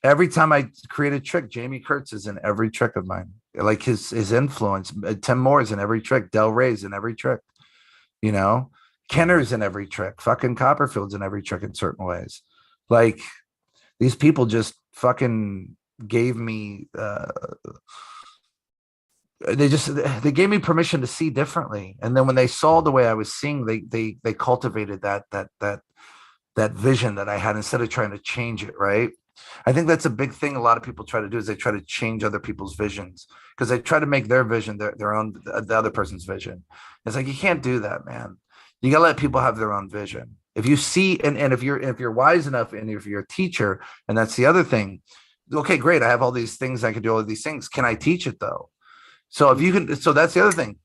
every time I create a trick, Jamie Kurtz is in every trick of mine. Like his influence, Tim Moore's in every trick, Del Rey's in every trick, you know, Kenner's in every trick, fucking Copperfield's in every trick in certain ways. Like these people just fucking gave me they gave me permission to see differently. And then when they saw the way I was seeing, they cultivated that vision that I had instead of trying to change it, right? I think that's a big thing a lot of people try to do is they try to change other people's visions because they try to make their vision their own, the other person's vision. It's like, you can't do that, man. You got to let people have their own vision. If you see, and if you're wise enough and if you're a teacher, and that's the other thing, okay, great. I have all these things. I can do all of these things. Can I teach it though? So if you can, so that's the other thing.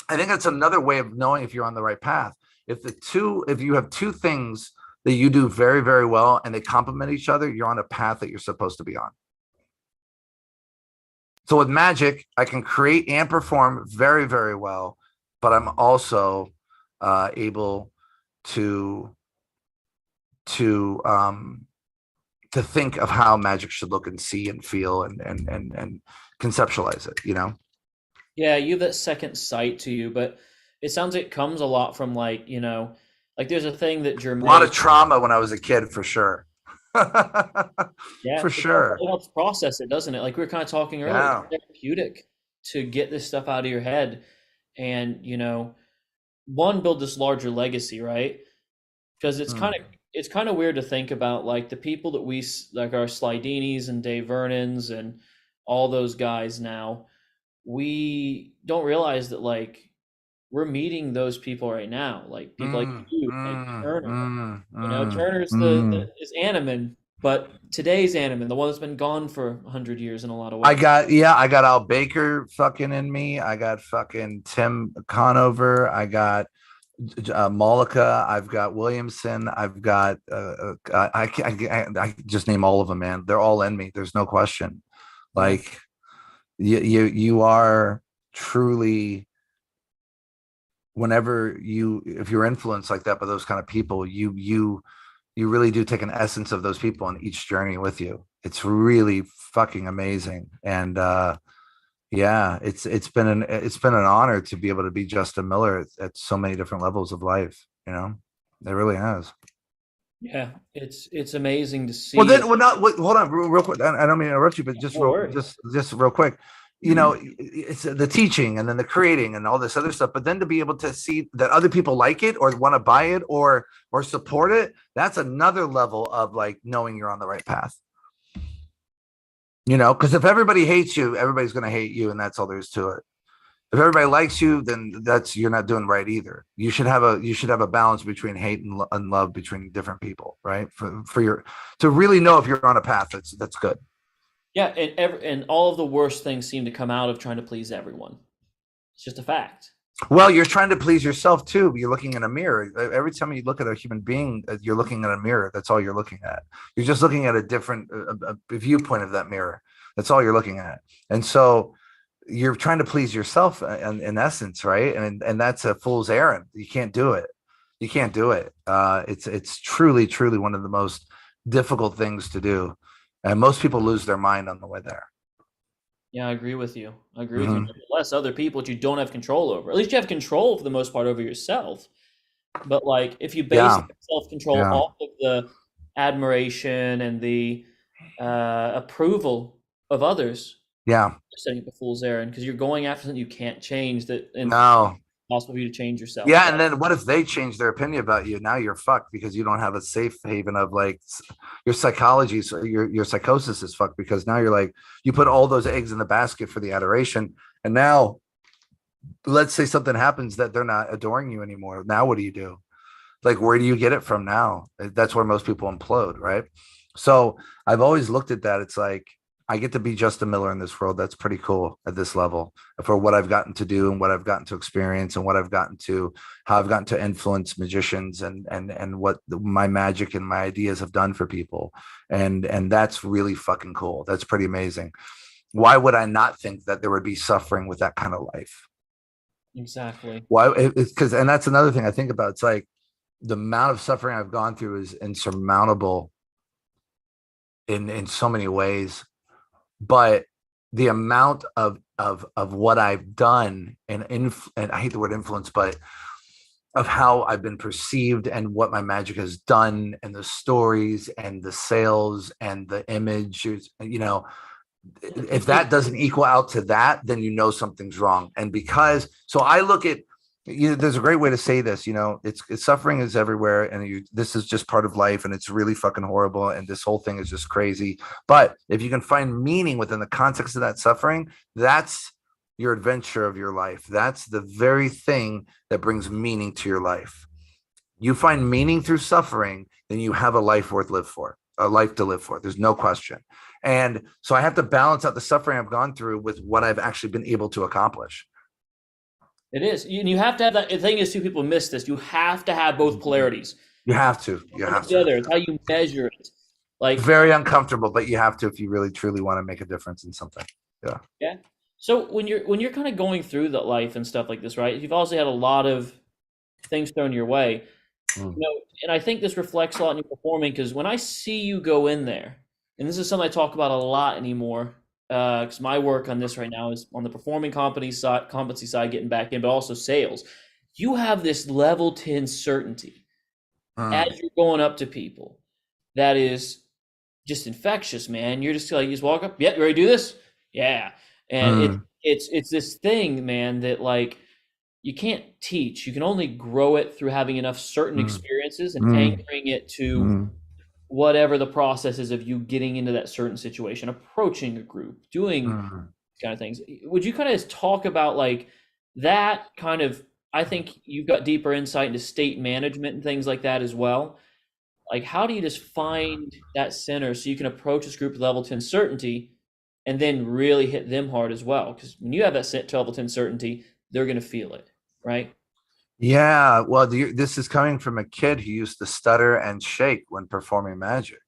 I think that's another way of knowing if you're on the right path. If you have two things that you do very, very well and they complement each other, you're on a path that you're supposed to be on. So with magic, I can create and perform very, very well, but I'm also able to think of how magic should look and see and feel and conceptualize it, you know? Yeah, you have that second sight to you, but it sounds like it comes a lot from like, you know, like there's a thing that A lot of trauma when I was a kid, for sure. yeah, for sure. It helps process it, doesn't it? Like we were kind of talking earlier, Yeah. it's therapeutic to get this stuff out of your head and, you know, one, build this larger legacy, right? Because it's kind of weird to think about like the people that we like our Slidinis and Dave Vernons and all those guys now, we don't realize that like we're meeting those people right now, like people like you, like Turner. You know, Turner's is Animan, but today's Animan, the one that's been gone for 100 years in a lot of ways. I got Al Baker fucking in me. I got fucking Tim Conover. I got Malika. I've got Williamson. I've got I just name all of them, man. They're all in me. There's no question. Like you are truly, whenever if you're influenced like that by those kind of people, you really do take an essence of those people on each journey with you. It's really fucking amazing. And yeah, it's been an honor to be able to be Justin Miller at so many different levels of life, you know. It really has. Yeah, it's amazing to see. Hold on real quick. I don't mean to interrupt you, but just real quick. You know, it's the teaching and then the creating and all this other stuff, but then to be able to see that other people like it or want to buy it or support it, that's another level of like knowing you're on the right path. You know, because if everybody hates you, everybody's going to hate you, and that's all there is to it. If everybody likes you, then you're not doing right either. You should have a balance between hate and love between different people, right? To really know if you're on a path that's good. Yeah, and all of the worst things seem to come out of trying to please everyone. It's just a fact. Well, you're trying to please yourself too. You're looking in a mirror. Every time you look at a human being, you're looking in a mirror. That's all you're looking at. You're just looking at a different a viewpoint of that mirror. That's all you're looking at. And so you're trying to please yourself in essence, right? And that's a fool's errand. You can't do it. You can't do it. It's truly, truly one of the most difficult things to do. And most people lose their mind on the way there. Yeah, I agree with you. I agree with you. Mhm. Nevertheless, other people that you don't have control over. At least you have control for the most part over yourself. But like, if you base Yeah. self control Yeah. off of the admiration and the approval of others, Yeah. you're setting up a fool's errand because you're going after something you can't change that and No. possible for you to change yourself. Yeah, So and then what if they change their opinion about you? Now you're fucked because you don't have a safe haven of like your psychology, so your psychosis is fucked because now you're like you put all those eggs in the basket for the adoration, and now let's say something happens that they're not adoring you anymore. Now what do you do? Like where do you get it from now? That's where most people implode, right? So I've always looked at that. It's like I get to be Justin Miller in this world. That's pretty cool at this level for what I've gotten to do and what I've gotten to experience and what I've gotten to, how I've gotten to influence magicians and what my magic and my ideas have done for people. And that's really fucking cool. That's pretty amazing. Why would I not think that there would be suffering with that kind of life? exactly. Why? It's because, and that's another thing I think about. It's like the amount of suffering I've gone through is insurmountable in so many ways, but the amount of what I've done and I hate the word influence, but of how I've been perceived and what my magic has done and the stories and the sales and the images, if that doesn't equal out to that, then you know something's wrong. And because so I look at there's a great way to say this, it's suffering is everywhere, and this is just part of life, and it's really fucking horrible, and this whole thing is just crazy. But if you can find meaning within the context of that suffering, that's your adventure of your life. That's the very thing that brings meaning to your life. You find meaning through suffering, then you have a life worth live for, a life to live for. There's no question. And so I have to balance out the suffering I've gone through with what I've actually been able to accomplish. It is. And you have to have that. The thing is, too, people miss this. You have to have both polarities. You have to. You One or have the to. other. It's how you measure it. Like, Very uncomfortable, but you have to if you really truly want to make a difference in something. Yeah. yeah. So when you're kind of going through the life and stuff like this, right? You've also had a lot of things thrown your way. Mm. And I think this reflects a lot in your performing because when I see you go in there, and this is something I talk about a lot anymore, because my work on this right now is on the performing competency side, getting back in, but also sales. You have this level 10 certainty as Mm. you're going up to people that is just infectious, man. You're just like, you just walk up, yeah, you ready to do this? Yeah. And Mm. it's this thing, man, that like you can't teach. You can only grow it through having enough certain Mm. experiences and Mm. anchoring it to Mm. whatever the process is of you getting into that certain situation, approaching a group, doing Mm. kind of things. Would you kind of talk about like that kind of? I think you've got deeper insight into state management and things like that as well. Like, how do you just find that center so you can approach this group with level 10 certainty and then really hit them hard as well? Because when you have that level 10 certainty, they're going to feel it, right? Yeah. Well, this is coming from a kid who used to stutter and shake when performing magic.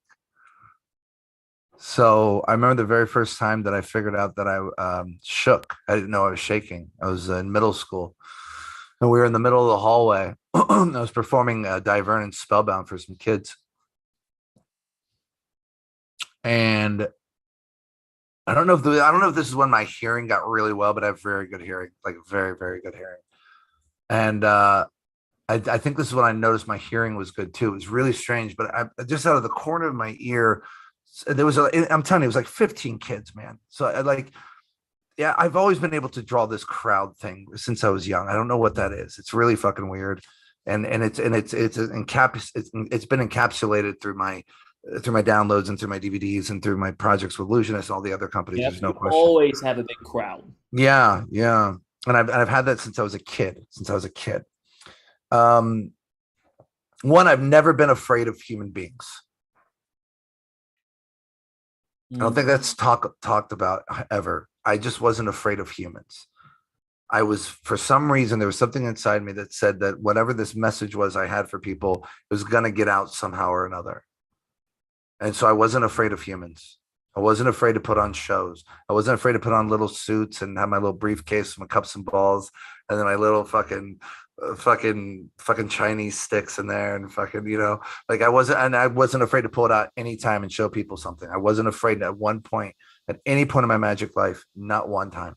So I remember the very first time that I figured out that I shook. I didn't know I was shaking. I was in middle school, and we were in the middle of the hallway. I was performing Divernon Spellbound for some kids, and I don't know if this is when my hearing got really well, but I have very good hearing, like very very good hearing, and I think this is when I noticed my hearing was good too. It was really strange, but I just out of the corner of my ear, there was I'm telling you, it was like 15 kids, man. So I like, yeah, I've always been able to draw this crowd thing since I was young. I don't know what that is. It's really fucking weird, and it's been encapsulated through my downloads and through my DVDs and through my projects with Illusionist and all the other companies. Yeah, There's no you question. always have a big crowd. Yeah, yeah, and I've had that since I was a kid. Um, One, I've never been afraid of human beings. I don't think that's talked about ever. I just wasn't afraid of humans. I was, for some reason, there was something inside me that said that whatever this message was I had for people, it was going to get out somehow or another. And so I wasn't afraid of humans. I wasn't afraid to put on shows. I wasn't afraid to put on little suits and have my little briefcase with my cups and balls, and then my little fucking Chinese sticks in there, and fucking, like I wasn't afraid to pull it out anytime and show people something. I wasn't afraid at one point, at any point in my magic life, not one time.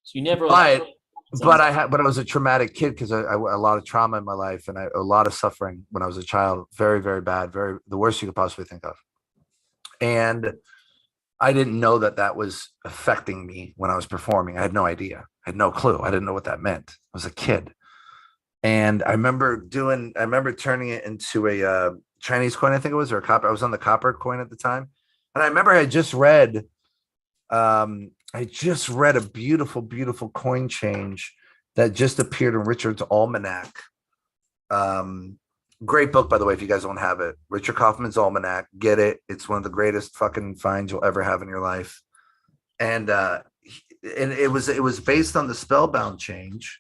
So you never. But I was a traumatic kid because I a lot of trauma in my life, and a lot of suffering when I was a child. Very, very bad. The worst you could possibly think of. And I didn't know that was affecting me when I was performing. I had no idea. I had no clue. I didn't know what that meant. I was a kid. And I remember turning it into a Chinese coin, I think it was, or a copper. I was on the copper coin at the time. And I remember I just read a beautiful, beautiful coin change that just appeared in Richard's Almanac. Great book, by the way, if you guys don't have it. Richard Kaufman's Almanac. Get it. It's one of the greatest fucking finds you'll ever have in your life. And it was based on the Spellbound change,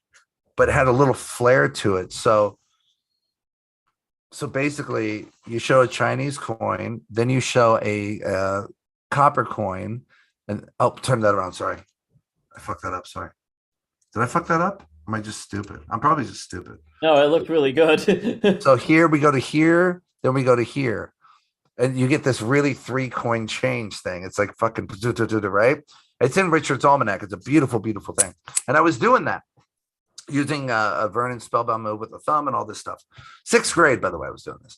but it had a little flair to it. So basically, you show a Chinese coin, then you show a copper coin, and turn that around. Sorry, I fucked that up. Sorry, did I fuck that up? Am I just stupid? I'm probably just stupid. No, it looked really good. So here we go to here, then we go to here, and you get this really 3-coin change thing. It's like fucking right. It's in Richard's Almanac. It's a beautiful, beautiful thing. And I was doing that using a Vernon Spellbound move with the thumb and all this stuff. 6th grade, by the way, I was doing this.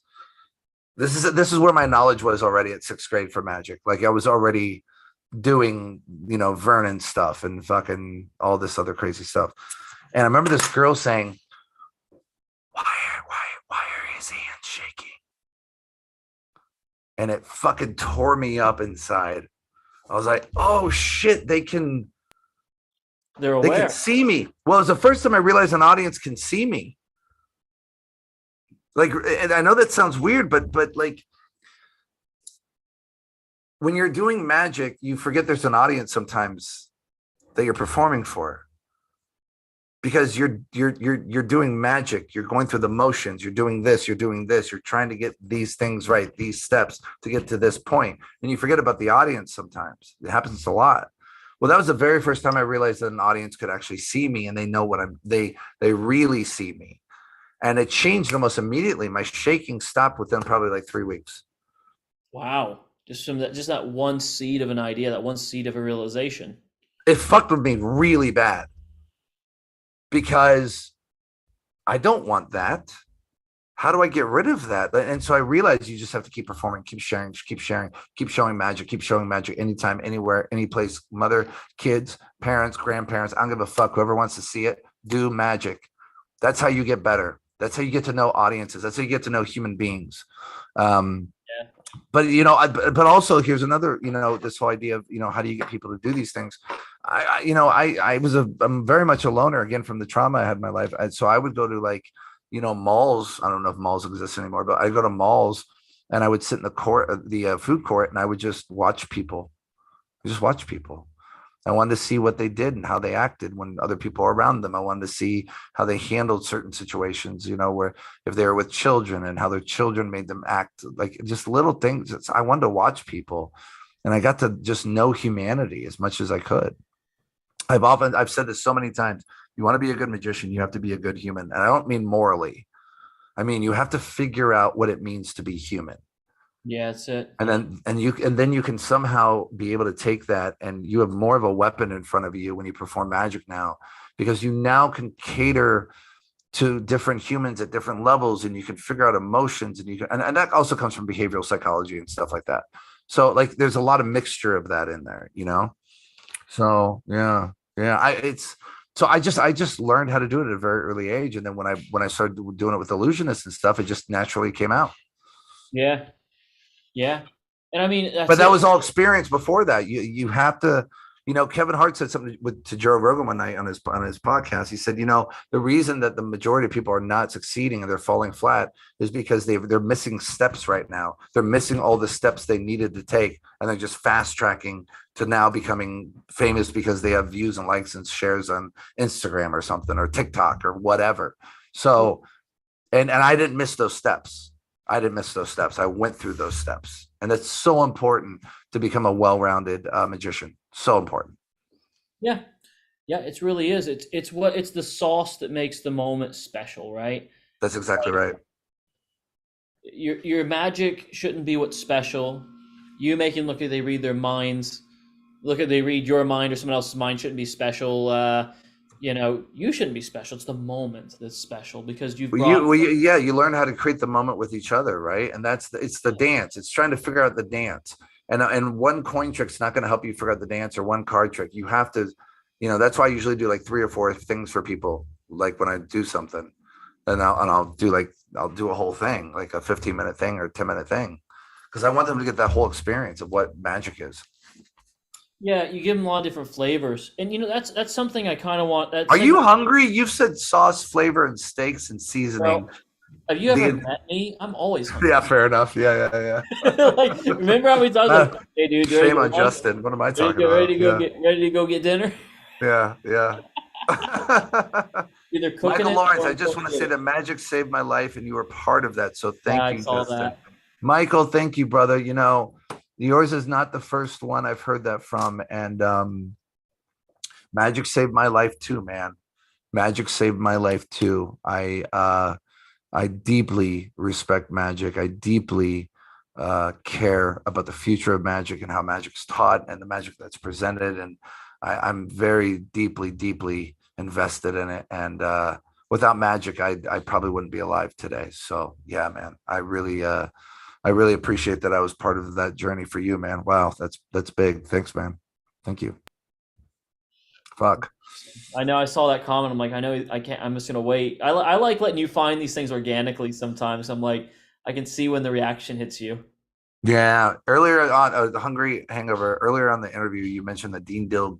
This is where my knowledge was already at 6th grade for magic. Like I was already doing, Vernon stuff and fucking all this other crazy stuff. And I remember this girl saying, why are his hands shaking? And it fucking tore me up inside. I was like, oh shit, they're aware. They can see me. Well, it was the first time I realized an audience can see me. Like, and I know that sounds weird, but like when you're doing magic, you forget there's an audience sometimes that you're performing for. Because you're doing magic, you're going through the motions, you're doing this, you're trying to get these things right, these steps to get to this point, and you forget about the audience sometimes. It happens a lot. Well, that was the very first time I realized that an audience could actually see me, and they know they really see me, and it changed almost immediately. My shaking stopped within probably like 3 weeks. Wow, just that one seed of an idea, that one seed of a realization. It fucked with me really bad. Because I don't want that. How do I get rid of that? And so I realized you just have to keep performing, keep sharing, keep showing magic anytime, anywhere, any place. Mother, kids, parents, grandparents, I don't give a fuck. Whoever wants to see it, do magic. That's how you get better. That's how you get to know audiences. That's how you get to know human beings. But but also here's another, this whole idea of, how do you get people to do these things? I'm very much a loner, again, from the trauma I had in my life. And so I would go to malls. I don't know if malls exist anymore, but I go to malls and I would sit in the food court, and I would just watch people. I wanted to see what they did and how they acted when other people are around them. I wanted to see how they handled certain situations, where if they were with children and how their children made them act, like just little things. I wanted to watch people, and I got to just know humanity as much as I could. I've said this so many times. You want to be a good magician, you have to be a good human. And I don't mean morally. I mean, you have to figure out what it means to be human. Yeah, that's it. And then you can somehow be able to take that, and you have more of a weapon in front of you when you perform magic now, because you now can cater to different humans at different levels, and you can figure out emotions, and that also comes from behavioral psychology and stuff like that. So like there's a lot of mixture of that in there, So yeah. I just learned how to do it at a very early age, and then when I started doing it with Ellusionist and stuff, it just naturally came out. Yeah, and I mean, but that was all experience before that. You have to Kevin Hart said something to Joe Rogan one night on his podcast. He said, the reason that the majority of people are not succeeding and they're falling flat is because they're missing steps right now. They're missing all the steps they needed to take, and they're just fast tracking to now becoming famous because they have views and likes and shares on Instagram or something, or TikTok or whatever. So, and I didn't miss those steps. I went through those steps, and it's so important to become a well-rounded magician. So important. Yeah, it really is. It's the sauce that makes the moment special, right? That's exactly right. Your magic shouldn't be what's special. You making look at they read their minds, look at they read your mind or someone else's mind shouldn't be special. You shouldn't be special. It's the moment that's special because you've brought. You learn how to create the moment with each other, right? And it's the dance. It's trying to figure out the dance. And one coin trick's not going to help you figure out the dance, or one card trick. You have to, that's why I usually do like 3 or 4 things for people. Like when I do something, and I'll do a whole thing, like a 15-minute thing or 10-minute thing, because I want them to get that whole experience of what magic is. Yeah, you give them a lot of different flavors, and that's something I kind of want. Are you hungry? You've said sauce, flavor, and steaks and seasoning. Well, have you ever met me? I'm always hungry. Yeah, fair enough. Yeah. Remember how we talked like, hey, dude, shame on Justin. What am I talking about? Ready to go get dinner? Yeah. Either cooking. Michael Lawrence, I just want to say that magic saved my life, and you were part of that. So thank you, Justin. That. Michael, thank you, brother. Yours is not the first one I've heard that from, and magic saved my life too, man. Magic saved my life too. I deeply respect magic. I deeply care about the future of magic and how magic's taught and the magic that's presented. And I'm very deeply invested in it. And without magic, I probably wouldn't be alive today. So yeah, man, I really appreciate that I was part of that journey for you, man. Wow, that's big. Thanks, man. Thank you. Fuck. I know I saw that comment. I'm like, I know I can't. I'm just gonna wait. I like letting you find these things organically. Sometimes I'm like, I can see when the reaction hits you. Yeah. Earlier on the Hungry Hangover, earlier on the interview, you mentioned that Dean Dill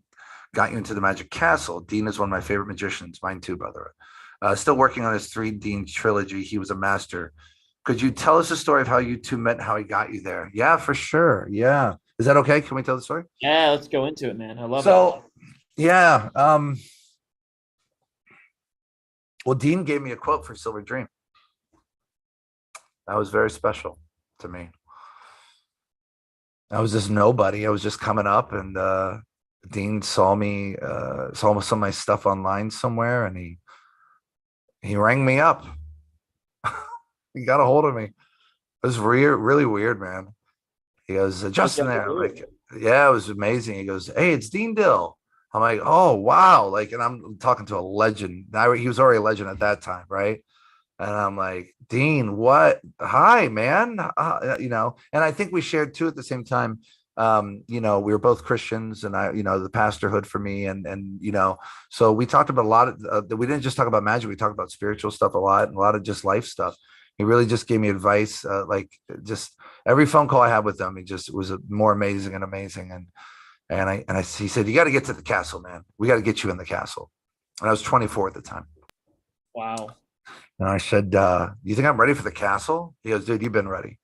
got you into the Magic Castle. Dean is one of my favorite magicians. Mine too, by the way. Still working on his 3 Dean trilogy. He was a master. Could you tell us the story of how you two met and how he got you there? Yeah, for sure. Yeah. Is that okay? Can we tell the story? Yeah, let's go into it, man. I love it. So, yeah. Well, Dean gave me a quote for Silver Dream. That was very special to me. I was just nobody. I was just coming up, and Dean saw some of my stuff online somewhere, and he rang me up. He got a hold of me. It was really weird, man. He goes, Justin there. I'm like, yeah, it was amazing. He goes, hey, it's Dean Dill. I'm like, oh, wow. Like, and I'm talking to a legend. He was already a legend at that time, right? And I'm like, Dean, what? Hi, man. And I think we shared too at the same time. We were both Christians, and the pastorhood for me, and so we talked about a lot of, we didn't just talk about magic. We talked about spiritual stuff a lot, and a lot of just life stuff. He really just gave me advice. Just every phone call I had with him, he just was more amazing. He said, you got to get to the castle, man. We got to get you in the castle. And I was 24 at the time. Wow. And I said, you think I'm ready for the castle? He goes, dude, you've been ready.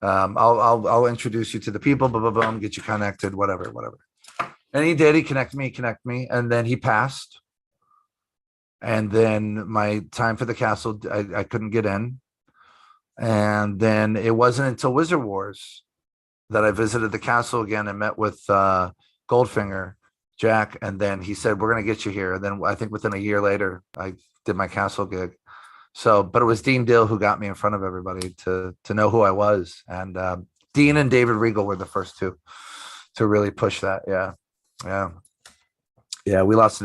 I'll introduce you to the people, blah, blah, blah, get you connected, whatever. And he did. He connected me. And then he passed. And then my time for the castle, I couldn't get in. And then it wasn't until Wizard Wars that I visited the castle again and met with Goldfinger, Jack. And then he said, we're going to get you here. And then I think within a year later, I did my castle gig. So, but it was Dean Dill who got me in front of everybody to know who I was. And Dean and David Regal were the first two to really push that. Yeah, we lost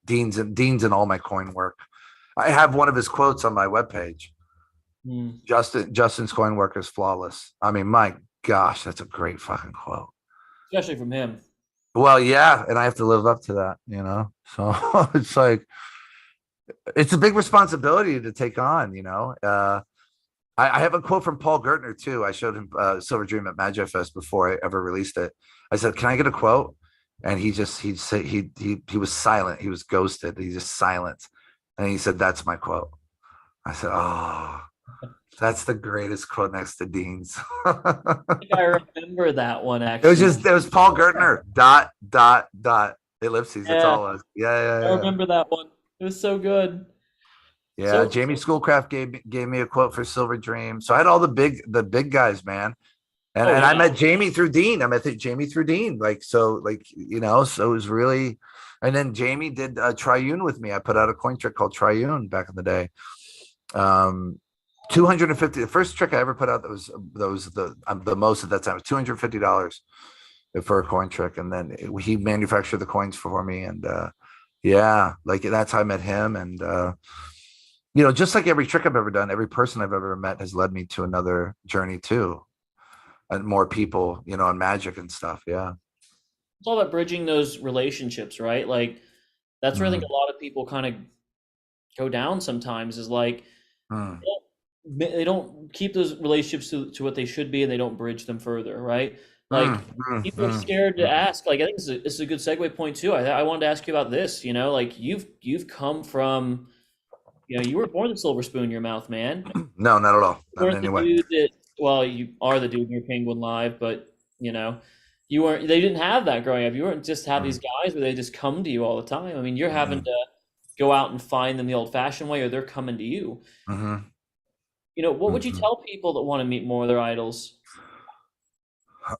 Dean's in all my coin work. I have one of his quotes on my webpage. Justin's coin work is flawless. I mean, my gosh, that's a great fucking quote. Especially from him. Well, yeah, and I have to live up to that, So it's like, it's a big responsibility to take on, I have a quote from Paul Gertner too. I showed him Silver Dream at MagiFest before I ever released it. I said, "Can I get a quote?" And he was silent. He was ghosted. He's just silent. And he said, "That's my quote." I said, "Oh, that's the greatest quote next to Dean's." I think I remember that one It was Paul Gertner. Dot dot dot ellipses. That's Yeah, all it was. Yeah, I yeah, yeah. remember that one. It was so good. Yeah, So Jamie Schoolcraft gave me a quote for Silver Dream. So I had all the big guys, man. And oh and yeah. I met Jamie through Dean. I met Jamie through Dean. So it was really. And then Jamie did Triune with me. I put out a coin trick called Triune back in the day. 250. The first trick I ever put out that was the most at that time was $250 for a coin trick, and then he manufactured the coins for me. And yeah, like that's how I met him. And just like every trick I've ever done, every person I've ever met has led me to another journey too, and more people, and magic and stuff. Yeah. It's all about bridging those relationships, right? Like that's where I think Mm, a lot of people kind of go down sometimes is like mm, they don't keep those relationships to what they should be and they don't bridge them further, right? mm, Like mm, people are mm, scared to mm. ask. Like I think this is a good segue point too. I wanted to ask you about this. Like you've come from, you were born with a silver spoon in your mouth, man. No, not at all. You Not in weren't any the way. dude that. Well, you are the dude in your Penguin Live, but you weren't. They didn't have that growing up. You weren't just have these Mm, guys where they just come to you all the time. I mean, you're having mm, to go out and find them the old-fashioned way, or they're coming to you. mm, What would you mm. tell people that want to meet more of their idols?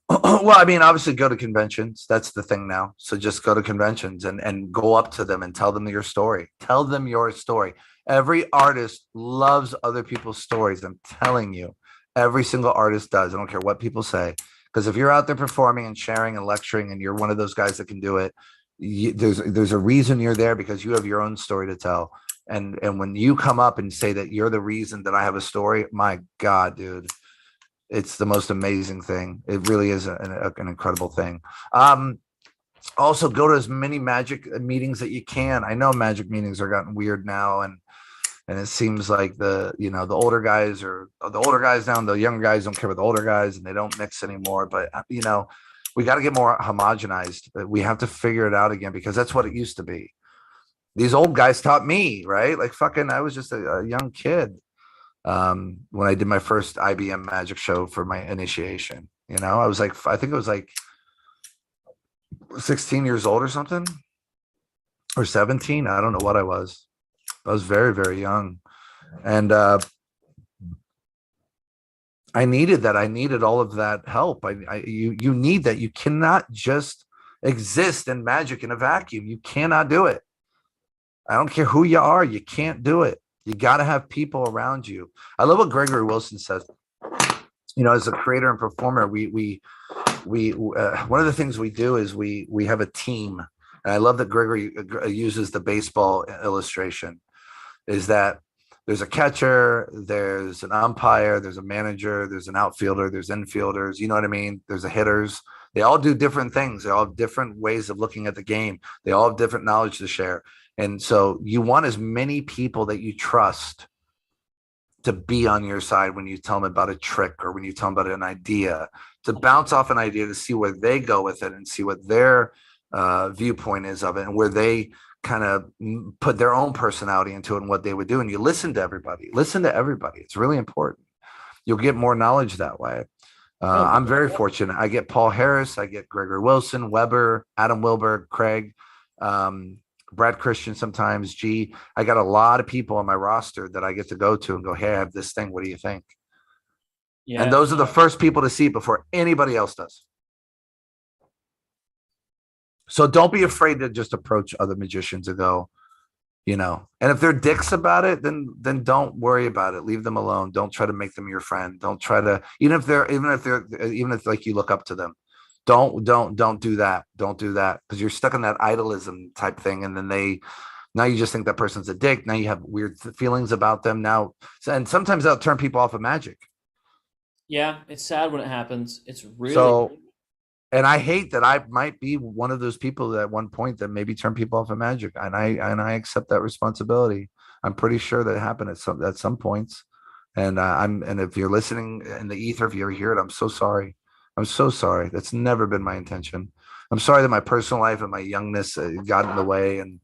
Well, I mean, obviously go to conventions. That's the thing now. So just go to conventions and go up to them and tell them your story. Tell them your story. Every artist loves other people's stories. I'm telling you, every single artist does. I don't care what people say. Because if you're out there performing and sharing and lecturing and you're one of those guys that can do it, there's a reason you're there because you have your own story to tell. And when you come up and say that you're the reason that I have a story, my God, dude, it's the most amazing thing. It really is an incredible thing. Also, go to as many magic meetings that you can. I know magic meetings are gotten weird now, and it seems like the older guys are the older guys now, and the younger guys don't care about the older guys, and they don't mix anymore. But we got to get more homogenized. We have to figure it out again because that's what it used to be. These old guys taught me, right? Like fucking, I was just a young kid when I did my first IBM magic show for my initiation. I was like, I think it was like 16 years old or something, or 17. I don't know what I was. I was very, very young. And I needed that. I needed all of that help. You need that. You cannot just exist in magic in a vacuum. You cannot do it. I don't care who you are. You can't do it. You got to have people around you. I love what Gregory Wilson says. As a creator and performer, we one of the things we do is we have a team. And I love that Gregory uses the baseball illustration. Is that there's a catcher, there's an umpire, there's a manager, there's an outfielder, there's infielders. You know what I mean? There's the hitters. They all do different things. They all have different ways of looking at the game. They all have different knowledge to share. And so you want as many people that you trust to be on your side when you tell them about a trick or when you tell them about an idea, to bounce off an idea to see where they go with it and see what their viewpoint is of it and where they kind of put their own personality into it and what they would do. And you listen to everybody. It's really important. You'll get more knowledge that way. Oh, I'm very fortunate. I get Paul Harris, I get Gregory Wilson, Weber, Adam Wilberg, Craig, Brad Christian, sometimes G. I got a lot of people on my roster that I get to go to and go, hey, I have this thing. What do you think? And yeah. those are the first people to see it before anybody else does. So don't be afraid to just approach other magicians and go, and if they're dicks about it, then don't worry about it. Leave them alone. Don't try to make them your friend. Don't try to, even if like you look up to them, don't do that. Don't do that because you're stuck in that idolism type thing. And then now you just think that person's a dick. Now you have weird feelings about them now. And sometimes that'll turn people off of magic. Yeah, it's sad when it happens. It's really. So, and I hate that I might be one of those people that at one point that maybe turn people off of magic, and I accept that responsibility. I'm pretty sure that happened at some points, And if you're listening in the ether, if you ever hear it, I'm so sorry. I'm so sorry. That's never been my intention. I'm sorry that my personal life and my youngness got in the way, and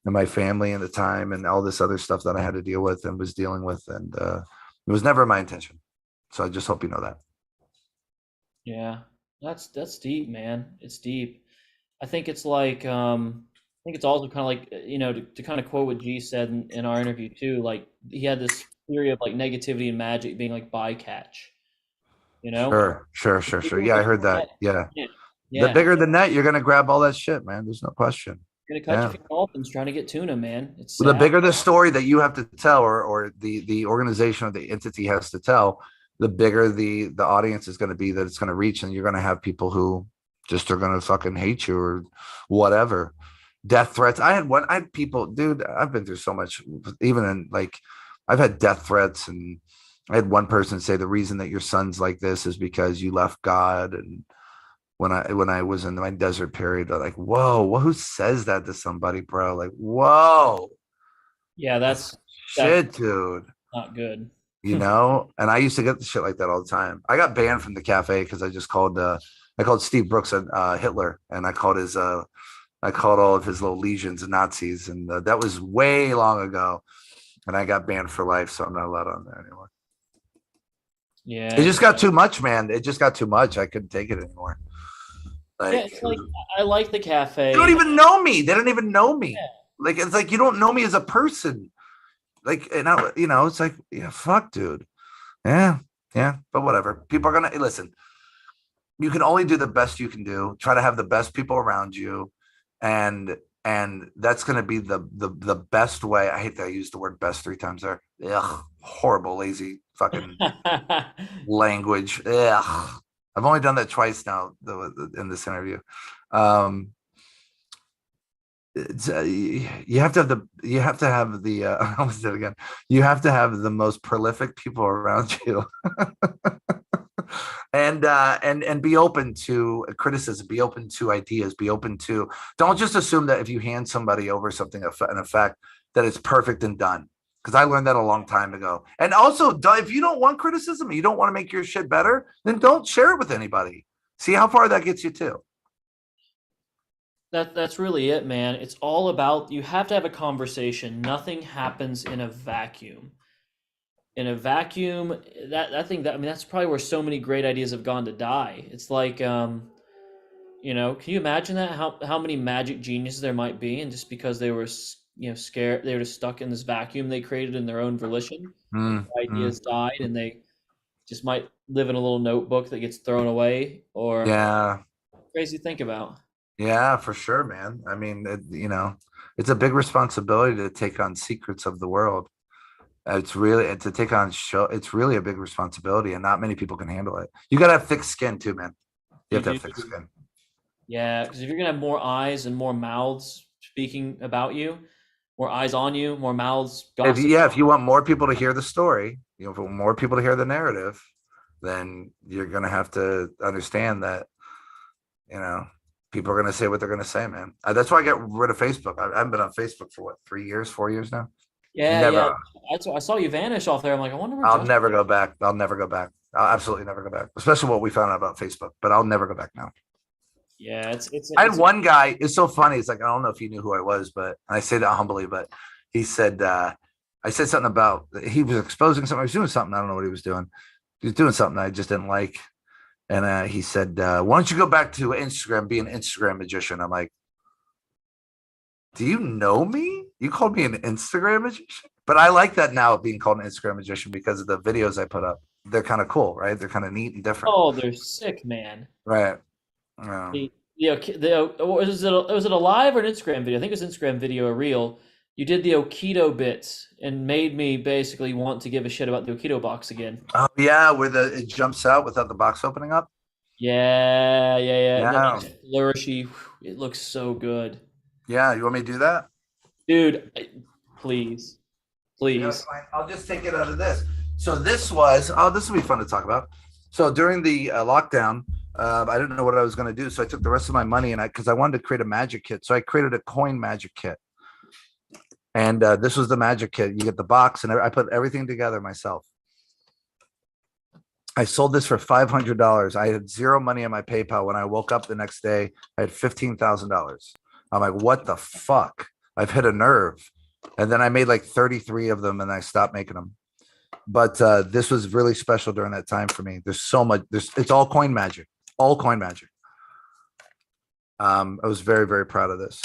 my family and the time and all this other stuff that I had to deal with and was dealing with. And it was never my intention. So I just hope you know that. Yeah, that's deep, man. It's deep. I think it's like I think it's also kind of like to kind of quote what G said in our interview too. Like he had this theory of like negativity and magic being like bycatch. You know, Sure, sure, the sure, sure. bigger Yeah, I the heard that. net, Yeah. yeah, The yeah. bigger the net, you're going to grab all that shit, man. There's no question. You're gonna cut your Yeah. finger dolphins trying to get tuna, man. It's The sad. bigger the story that you have to tell, or the organization or the entity has to tell, the bigger the audience is going to be that it's going to reach, and you're going to have people who just are going to fucking hate you or whatever. Death threats. I had people, dude. I've been through so much, even in like, I've had death threats, and I had one person say the reason that your son's like this is because you left God. And when I was in my desert period, I'm like, whoa, who says that to somebody, bro? Like, whoa, Yeah, that's that's shit, dude. not good. And I used to get the shit like that all the time. I got banned from the cafe because I called Steve Brooks Hitler, and I called all of his little legions Nazis, and that was way long ago, and I got banned for life, so I'm not allowed on there anymore. Yeah, It just got too much, man. It just got too much. I couldn't take it anymore. yeah. Like, It's like I like the they don't cafe. even know me. They don't even know me. Yeah, Like, it's like you don't know me as a person. Like, it's like, yeah, fuck, dude. Yeah, yeah, but whatever. People are gonna listen. You can only do the best you can do. Try to have the best people around you, and that's gonna be the best way. I hate that I used the word best 3 times there. Ugh, horrible, lazy fucking language. Ugh. I've only done that twice now in this interview. Um, you have to have the I almost did it again. You have to have the most prolific people around you. And be open to criticism, be open to ideas, be open to, don't just assume that if you hand somebody over something an effect that it's perfect and done, because I learned that a long time ago. And also, if you don't want criticism, you don't want to make your shit better, then don't share it with anybody. See how far that gets you too. that's really it, man. It's all about you have to have a conversation. Nothing happens in a vacuum. In a vacuum, that I think that I mean that's probably where so many great ideas have gone to die. It's like can you imagine that how many magic geniuses there might be, and just because they were scared, they were just stuck in this vacuum they created in their own volition. Mm. Ideas died, and they just might live in a little notebook that gets thrown away, or Yeah. crazy to think about. Yeah, for sure, man. I mean, it's a big responsibility to take on secrets of the world. It's really to take on show. It's really a big responsibility, and not many people can handle it. You got to have thick skin too, man. You You have to do, have thick skin. yeah, because if you're gonna have more eyes and more mouths speaking about you, more eyes on you, more mouths gossiping. If you want more people to hear the story, if you want more people to hear the narrative, then you're gonna have to understand that you know people are gonna say what they're gonna say, man. That's why I got rid of Facebook. I haven't been on Facebook for what 3 years, 4 years now. Yeah, yeah. Never. I saw you vanish off there. I'm like, I wonder where I'll Justin. never go back. I'll never go back. I'll absolutely never go back. Especially what we found out about Facebook. But I'll never go back now. Yeah, I had one guy. It's so funny. It's like I don't know if he knew who I was, but I say that humbly. But he said I said something about he was exposing something. I was doing something. I don't know what he was doing. He was doing something I just didn't like. And he said, "Why don't you go back to Instagram, be an Instagram magician?" I'm like, "Do you know me? You called me an Instagram magician?" But I like that now, being called an Instagram magician, because of the videos I put up. They're kind of cool, right? They're kind of neat and different, Oh, they're sick, man. right? Yeah. Was it a live or an Instagram video? I think it was Instagram video, a reel. You did the Okido bits and made me basically want to give a shit about the Okido box again. Oh yeah, where it jumps out without the box opening up. Yeah, yeah, yeah. And then Yeah, flourishy. It looks so good. yeah. You want me to do that? Dude, please. I gotta Please. find, I'll just take it out of this. So this will be fun to talk about. So during the lockdown, I didn't know what I was going to do. So I took the rest of my money because I wanted to create a magic kit. So I created a coin magic kit. And this was the magic kit. You get the box, and I put everything together myself. I sold this for $500. I had zero money on my PayPal. When I woke up the next day, I had $15,000. I'm like, what the fuck? I've hit a nerve. And then I made like 33 of them and I stopped making them. But this was really special during that time for me. There's so much. It's all coin magic. All coin magic. I was very, very proud of this.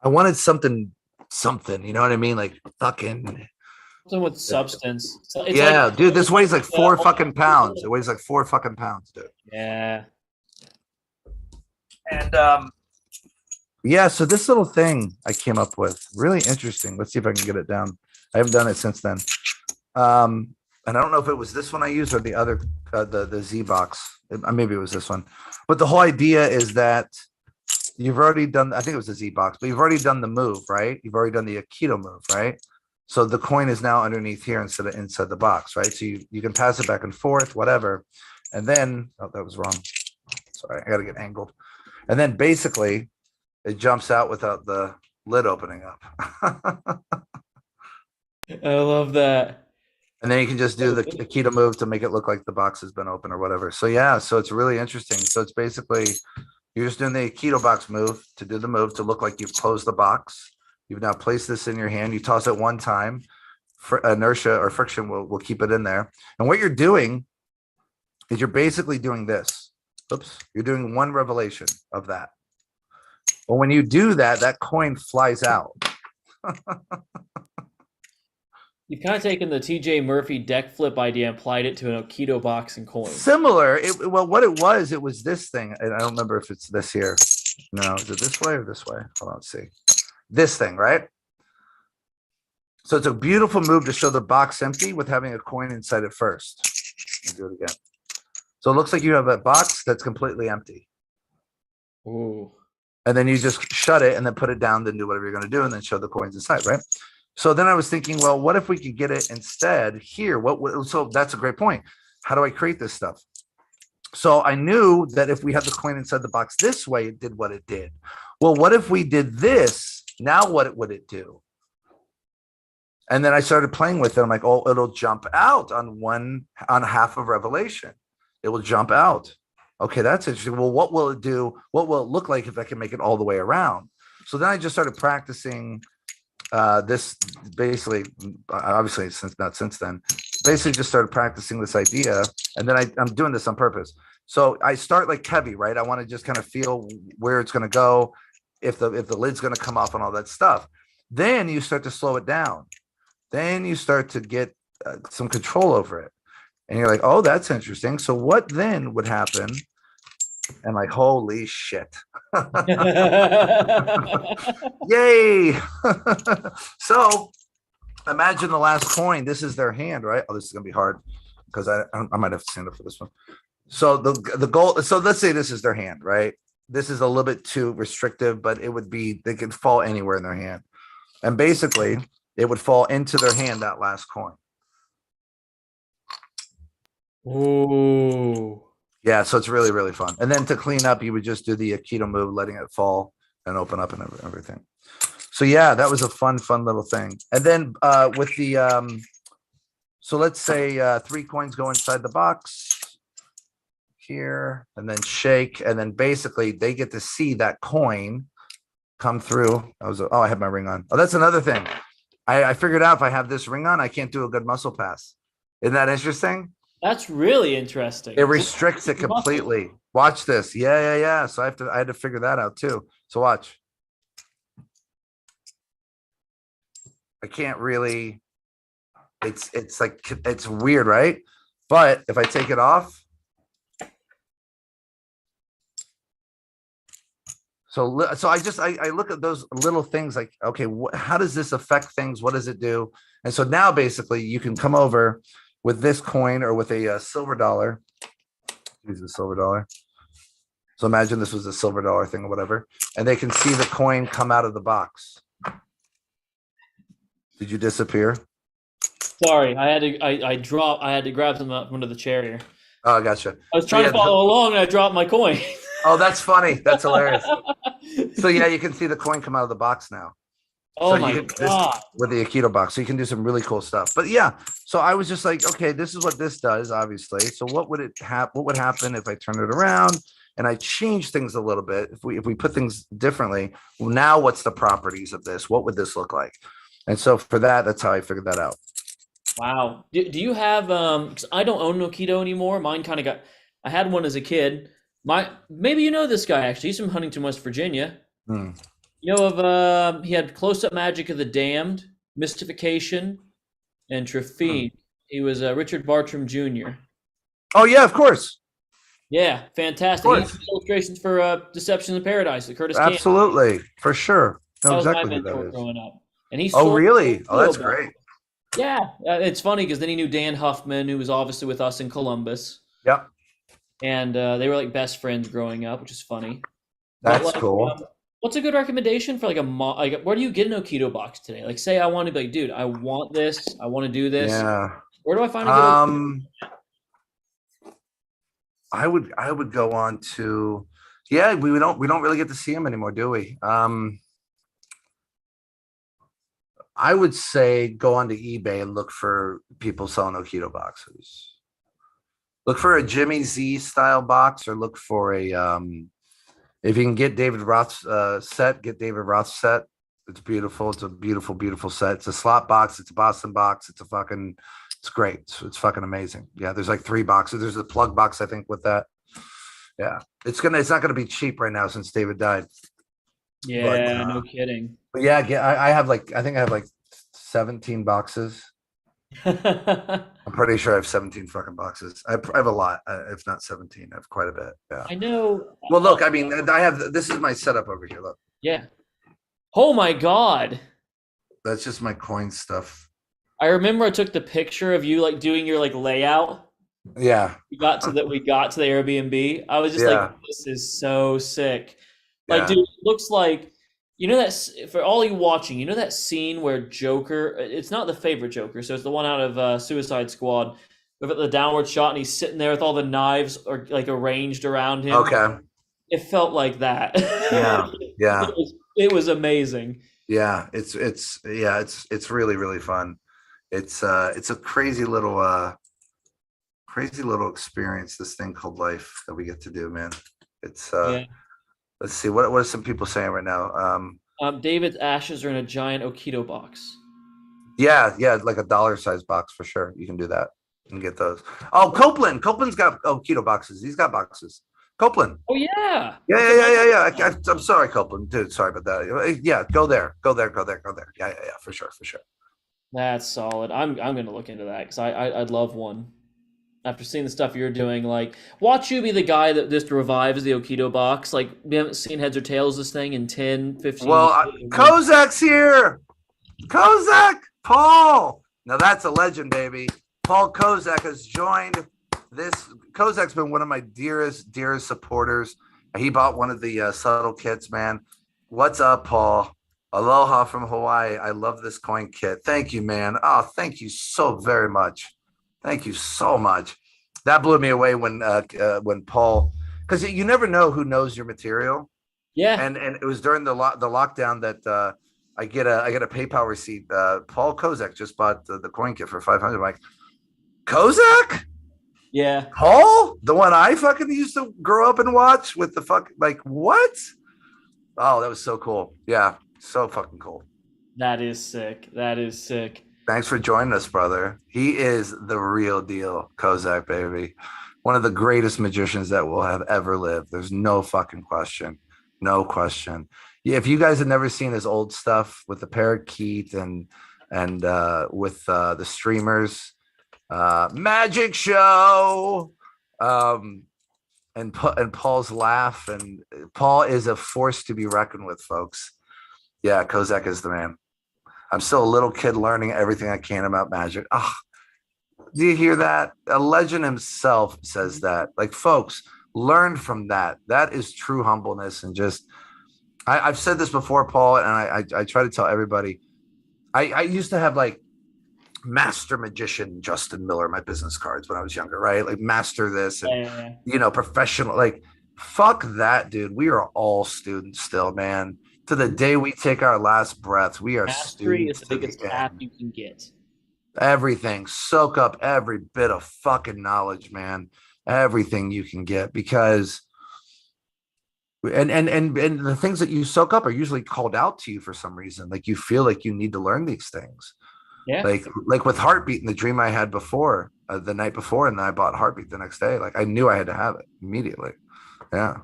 I wanted something, you know what I mean? Like fucking Something with substance. So it's yeah, like, dude, this weighs like 4 fucking pounds. It weighs like 4 fucking pounds, dude. yeah. And yeah, so this little thing I came up with, really interesting. Let's see if I can get it down. I haven't done it since then. And I don't know if it was this one I used or the other, the Z box. Maybe it was this one. But the whole idea is that you've already done, I think it was the Z box, but you've already done the move, right? You've already done the Aikido move, right? So the coin is now underneath here instead of inside the box, right? So you can pass it back and forth, whatever. And then, oh, that was wrong. Sorry, I got to get angled. And then basically it jumps out without the lid opening up. I love that. And then you can just do the Aikido move to make it look like the box has been open or whatever. So yeah, so it's really interesting. So it's basically, you're just doing the Aikido box move to do the move to look like you've closed the box. You've now placed this in your hand. You toss it one time. For inertia or friction will keep it in there. And what you're doing is you're basically doing this. Oops, you're doing one revelation of that. But when you do that, that coin flies out. You've kind of taken the TJ Murphy deck flip idea and applied it to an Aikido box and coin. Similar. Well, what it was this thing. And I don't remember if it's this here. No, is it this way or this way? Hold on, let's see. This thing, right? So it's a beautiful move to show the box empty with having a coin inside it first. Let me do it again. So it looks like you have a box that's completely empty. Ooh. And then you just shut it and then put it down, then do whatever you're going to do, and then show the coins inside, right? So then I was thinking, well, what if we could get it instead here? So that's a great point. How do I create this stuff? So I knew that if we had the coin inside the box this way, it did what it did. Well, what if we did this? Now what would it do? And then I started playing with it. I'm like, oh, it'll jump out on half of Revelation. It will jump out. Okay, that's interesting. Well, what will it do? What will it look like if I can make it all the way around? So then I just started practicing this basically, obviously not since then, basically just started practicing this idea. And then I'm doing this on purpose. So I start like heavy, right? I want to just kind of feel where it's going to go, if the lid's going to come off and all that stuff. Then you start to slow it down. Then you start to get some control over it. And you're like, oh, that's interesting. So what then would happen? And like, holy shit. Yay. So imagine the last coin. This is their hand, right? Oh, this is going to be hard because I might have to stand up for this one. So the goal, so let's say this is their hand, right? This is a little bit too restrictive, but it would be, they could fall anywhere in their hand. And basically it would fall into their hand, that last coin. Ooh. Yeah, so it's really, really fun. And then to clean up, you would just do the Aikido move, letting it fall and open up and everything. So yeah, that was a fun little thing. And then with the, so let's say 3 coins go inside the box here and then shake. And then basically they get to see that coin come through. I had my ring on. Oh, that's another thing. I figured out if I have this ring on, I can't do a good muscle pass. Isn't that interesting? That's really interesting. It restricts it completely. Watch this. Yeah. So I had to figure that out too. So watch. I can't really, it's like, it's weird, right? But if I take it off, so I look at those little things like, okay, how does this affect things? What does it do? And so now basically you can come over with this coin or with a silver dollar. Use a silver dollar. So imagine this was a silver dollar thing or whatever, and they can see the coin come out of the box. Did you disappear? Sorry, I had to grab them up under the chair here. Oh, I gotcha. I was trying to follow along and I dropped my coin. Oh, that's funny. That's hilarious. So yeah, you can see the coin come out of the box now. So Oh my God. with the Aikido box, so you can do some really cool stuff. But yeah, so I was just like, okay, this is what this does, obviously. So what would what would happen if I turn it around and I change things a little bit? If we put things differently, well, now what's the properties of this? What would this look like? And so for that, that's how I figured that out. Wow. Do you have 'cause I don't own no keto anymore. Mine kind of got I had one as a kid. My maybe you know this guy actually. He's from Huntington, West Virginia. Hmm. You know of he had Close Up Magic of the Damned, Mystification, and Hmm. Trifine. He was Richard Bartram Jr. Oh yeah, of course, Yeah, of fantastic. He did course, illustrations for Deception in Paradise, the Curtis Camp. absolutely, for sure. That Know was my exactly who that mentor is. growing up. And he Oh sold really? Oh, keto that's books. great. Yeah, it's funny because then he knew Dan Huffman, who was obviously with us in Columbus, Yep, and they were like best friends growing up, which is funny. But that's like, cool. what's a good recommendation for like like where do you get an Aikido box today? Like, say I want to be like, dude, I want this, I want to do this. Yeah. Where do I find a good? I would go on to, yeah, we don't really get to see him anymore, do we? I would say go onto eBay and look for people selling Aikido boxes. Look for a Jimmy Z style box, or look for a if you can get David Roth's set, get David Roth's set. It's beautiful. It's a beautiful, beautiful set. It's a slot box. It's a Boston box. It's great. It's fucking amazing. Yeah, there's like 3 boxes. There's a plug box, I think, with that. Yeah, it's not gonna be cheap right now since David died. But Yeah, no kidding. but yeah, I have like, I think I have like 17 boxes. I'm pretty sure I have 17 fucking boxes. I have a lot, if not 17. I have quite a bit. Yeah. I know. Well, look, I mean, I have, this is my setup over here. Look, Yeah. Oh my God. that's just my coin stuff. I remember I took the picture of you like doing your like layout. Yeah. We got to the Airbnb. I was just like, Yeah. this is so sick. Like, Yeah. dude, it looks like you know that for all you watching, you know that scene where Joker. It's not the favorite Joker, so it's the one out of Suicide Squad. With the downward shot, and he's sitting there with all the knives or like arranged around him. Okay. It felt like that. Yeah. Yeah. It was amazing. Yeah. It's really, really fun. It's a crazy little experience, this thing called life that we get to do, man. It's Yeah. let's see, what are some people saying right now? David's ashes are in a giant Aikido box. Yeah, like a dollar size box for sure. You can do that and get those. Oh, Copeland's got keto boxes. He's got boxes. Copeland. Oh yeah. Yeah. I'm sorry, Copeland, dude. Sorry about that. Yeah, go there. Yeah, for sure. That's solid. I'm gonna look into that because I'd love one. After seeing the stuff you're doing, like watch you be the guy that just revives the Aikido box. Like we haven't seen heads or tails this thing in 10, 15 Well, years. Kozak's here. Kozak, Paul. Now that's a legend, baby. Paul Kozak has joined this. Kozak's been one of my dearest supporters. He bought one of the subtle kits, man. What's up, Paul? Aloha from Hawaii. I love this coin kit. Thank you, man. Oh, thank you so very much. Thank you so much. That blew me away when Paul, because you never know who knows your material. Yeah. And it was during the lockdown that I get a PayPal receipt. Paul Kozak just bought the coin kit for 500. I'm like, Kozak? Yeah. Paul? The one I fucking used to grow up and watch with the fuck, like, what? Oh, that was so cool. Yeah, so fucking cool. That is sick. Thanks for joining us, brother. He is the real deal, Kozak, baby. One of the greatest magicians that will have ever lived. There's no fucking question. No question. Yeah, if you guys have never seen his old stuff with the parakeet and with the streamers, magic show, and Paul's laugh, and Paul is a force to be reckoned with, folks. Yeah, Kozak is the man. I'm still a little kid learning everything I can about magic. Ah, do you hear that? A legend himself says that. Like, folks, learn from that. That is true humbleness. And just, I've said this before, Paul, and I try to tell everybody. I used to have like master magician Justin Miller, my business cards when I was younger, right? Like master this and professional. Like, fuck that, dude. We are all students still, man. To the day we take our last breath, we are Mastery is students the to the biggest path end. you can get. Everything, soak up every bit of fucking knowledge, man. Everything you can get, because and the things that you soak up are usually called out to you for some reason. Like you feel like you need to learn these things. Yeah. Like with Heartbeat and the dream I had before, the night before, and then I bought Heartbeat the next day. Like I knew I had to have it immediately. Yeah.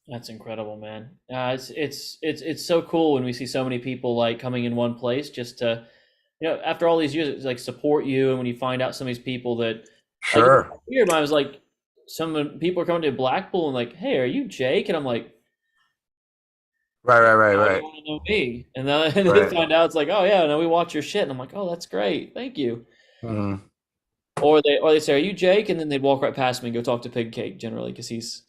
That's incredible, man. It's so cool when we see so many people like coming in one place just to, after all these years, it's like support you. And when you find out some of these people that, like, Sure. weird, I was like, some people are coming to Blackpool and like, hey, are you Jake? And I'm like, Right, right, right, how do you right, want to know me? And then and they right. find out it's like, oh yeah, no, we watch your shit. And I'm like, oh, that's great, thank you. Mhm. Or they say, are you Jake? And then they'd walk right past me and go talk to Pig Cake generally because he's,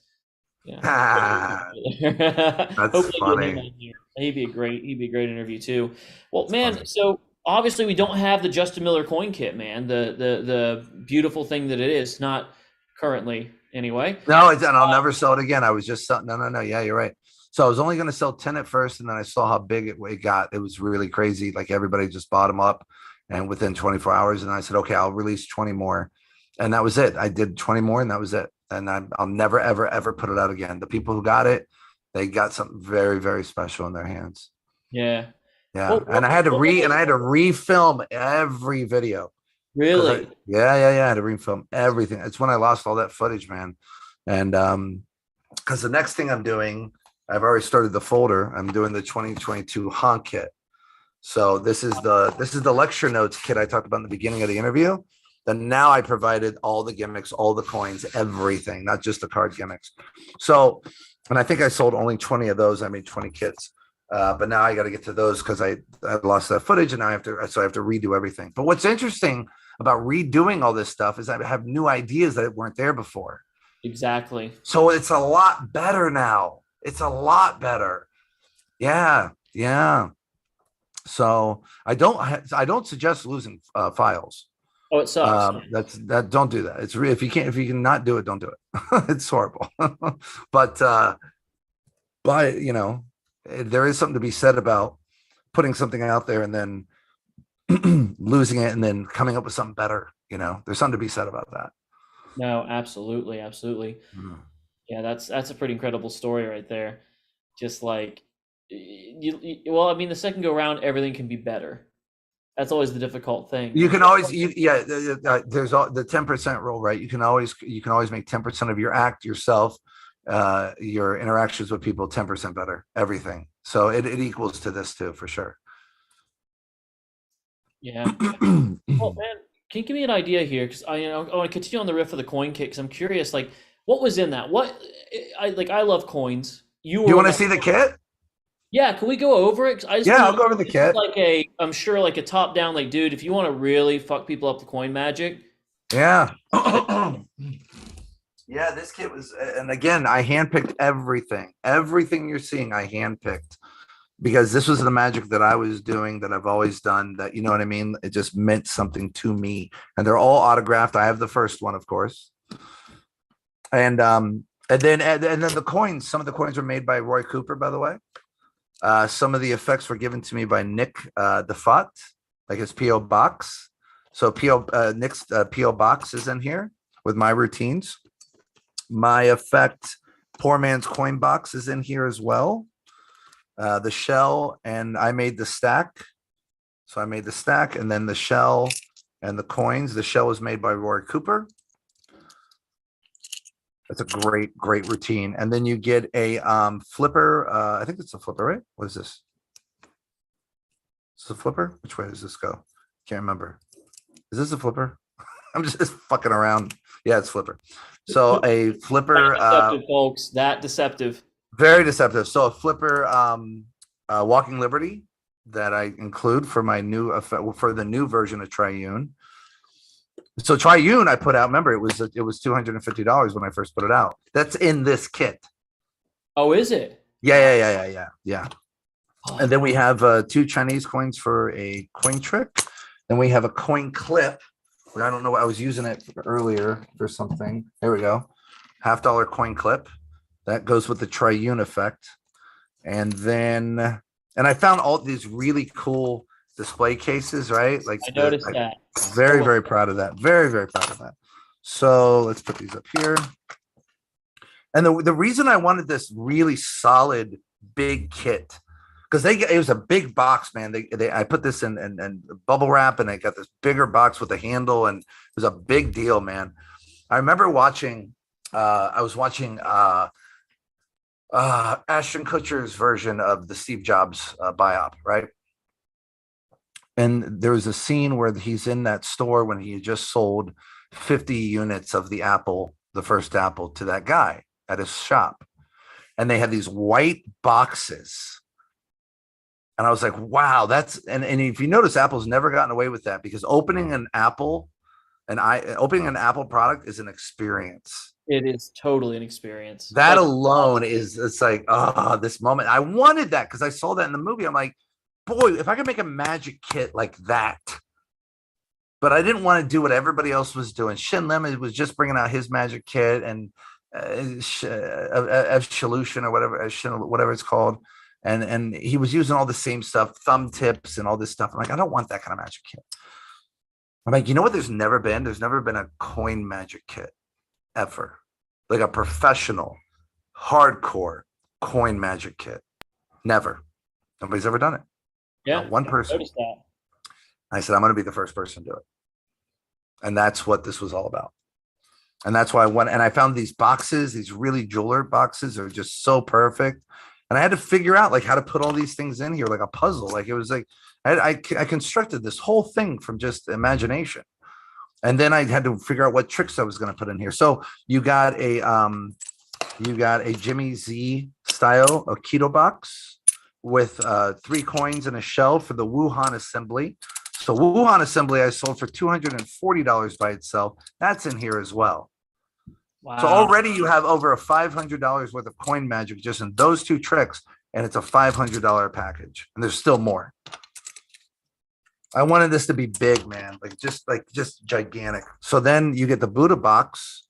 yeah. Ah, that's Hopefully get him funny. on here. He'd be a great interview too. Well, That's man, funny. so obviously we don't have the Justin Miller coin kit, man. The beautiful thing that it is, not currently anyway. No, and I'll never sell it again. I was just selling. No, no, no. Yeah, you're right. So I was only going to sell 10 at first, and then I saw how big it got. It was really crazy. Like everybody just bought them up, and within 24 hours, and I said, okay, I'll release 20 more, and that was it. I did 20 more, and that was it. And I'll never, ever, ever put it out again. The people who got it, they got something very, very special in their hands. Yeah. Yeah, What, and what, what I had to refilm every video. Because really? I had to refilm everything. It's when I lost all that footage, man. And because the next thing I'm doing, I've already started the folder. I'm doing the 2022 honk kit. So this is the lecture notes kit I talked about in the beginning of the interview. Then now I provided all the gimmicks, all the coins, everything, not just the card gimmicks. So, and I think I sold only 20 of those. I made 20 kits. But now I got to get to those because I lost that footage, and now I have to redo everything. But what's interesting about redoing all this stuff is I have new ideas that weren't there before. Exactly. So it's a lot better now. It's a lot better. Yeah, yeah. So I don't suggest losing files. Oh, it sucks. Don't do that. It's if you can not do it, don't do it. It's horrible. but there is something to be said about putting something out there and then losing it and then coming up with something better. There's something to be said about that. No, absolutely, absolutely. Mm. Yeah, that's a pretty incredible story right there. Just like well, I mean, the second go around, everything can be better. That's always the difficult thing. You can always, there's the 10% rule, right? You can always make 10% of your act yourself, your interactions with people 10% better, everything. So it equals to this too, for sure. Yeah. Well, man, can you give me an idea here? Because I want to continue on the riff of the coin kit because I'm curious, like, what was in that? I love coins. You Do you were want to see the kit? Yeah, can we go over it? 'Cause I just Yeah, want I'll go over the this is kit. like I'm sure like a top down, like, dude, if you want to really fuck people up the coin magic. Yeah. Yeah, this kit was, and again, I handpicked everything. Everything you're seeing, I handpicked because this was the magic that I was doing, that I've always done, that, you know what I mean? It just meant something to me. And they're all autographed. I have the first one, of course. And then the coins, some of the coins were made by Roy Cooper, by the way. Some of the effects were given to me by Nick DeFott, like his P.O. box. So Nick's P.O. box is in here with my routines. My effect, Poor Man's Coin Box, is in here as well. The shell, and I made the stack. So I made the stack, and then the shell and the coins. The shell was made by Roy Cooper. That's a great, great routine. And then you get a flipper. I think it's a flipper, right? What is this? Is this a flipper? Which way does this go? Can't remember. Is this a flipper? I'm just fucking around. Yeah, it's flipper. So a flipper. Deceptive, folks. That deceptive. Very deceptive. So a flipper, Walking Liberty, that I include for my new for the new version of Triune. So Triune I put out. Remember, it was $250 when I first put it out. That's in this kit. Oh, is it? Yeah. And then we have 2 Chinese coins for a coin trick. Then we have a coin clip. I don't know. I was using it earlier for something. There we go. $50 coin clip that goes with the Triune effect. And then, and I found all these really cool display cases, right? Like I noticed that. Very, So, very proud of that. Very, very proud of that. So let's put these up here. And the reason I wanted this really solid big kit, because it was a big box, man. I put this in bubble wrap, and I got this bigger box with a handle, and it was a big deal, man. I remember watching. I was watching Ashton Kutcher's version of the Steve Jobs biop, right? And there was a scene where he's in that store when he had just sold 50 units of the Apple, the first Apple, to that guy at his shop. And they had these white boxes. And I was like, wow, and if you notice, Apple's never gotten away with that, because opening an Apple product is an experience. it is totally an experience. That alone it's like, this moment. I wanted that because I saw that in the movie. I'm like, boy, if I could make a magic kit like that. But I didn't want to do what everybody else was doing. Shin Lim was just bringing out his magic kit, and Evolution or whatever it's called. And he was using all the same stuff, thumb tips and all this stuff. I'm like, I don't want that kind of magic kit. I'm like, you know what? There's never been a coin magic kit ever. Like a professional, hardcore coin magic kit. Never. Nobody's ever done it. Yeah. Not one person. That. I said, I'm going to be the first person to do it. And that's what this was all about. And that's why I went, and I found these boxes, these really jeweler boxes are just so perfect. And I had to figure out like how to put all these things in here, like a puzzle. Like it was like, I constructed this whole thing from just imagination. And then I had to figure out what tricks I was going to put in here. So you got a Jimmy Z style Aikido box with 3 coins and a shell for the Wuhan assembly. So Wuhan assembly I sold for $240 by itself. That's in here as well. Wow. So already you have over $500 worth of coin magic just in those 2 tricks, and it's a $500 package. And there's still more. I wanted this to be big, man, just gigantic. So then you get the Buddha box,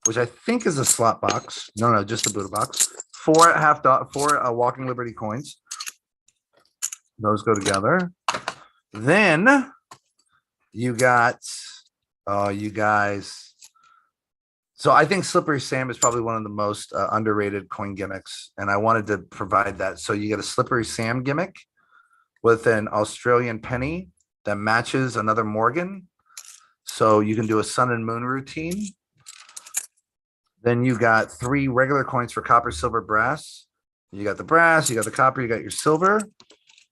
which I think is a slot box. No, just the Buddha box. 4 Walking Liberty coins. Those go together. Then you got, you guys. So I think Slippery Sam is probably one of the most underrated coin gimmicks, and I wanted to provide that. So you get a Slippery Sam gimmick with an Australian penny that matches another Morgan. So you can do a sun and moon routine. Then you got 3 regular coins for copper, silver, brass. You got the brass, you got the copper, you got your silver.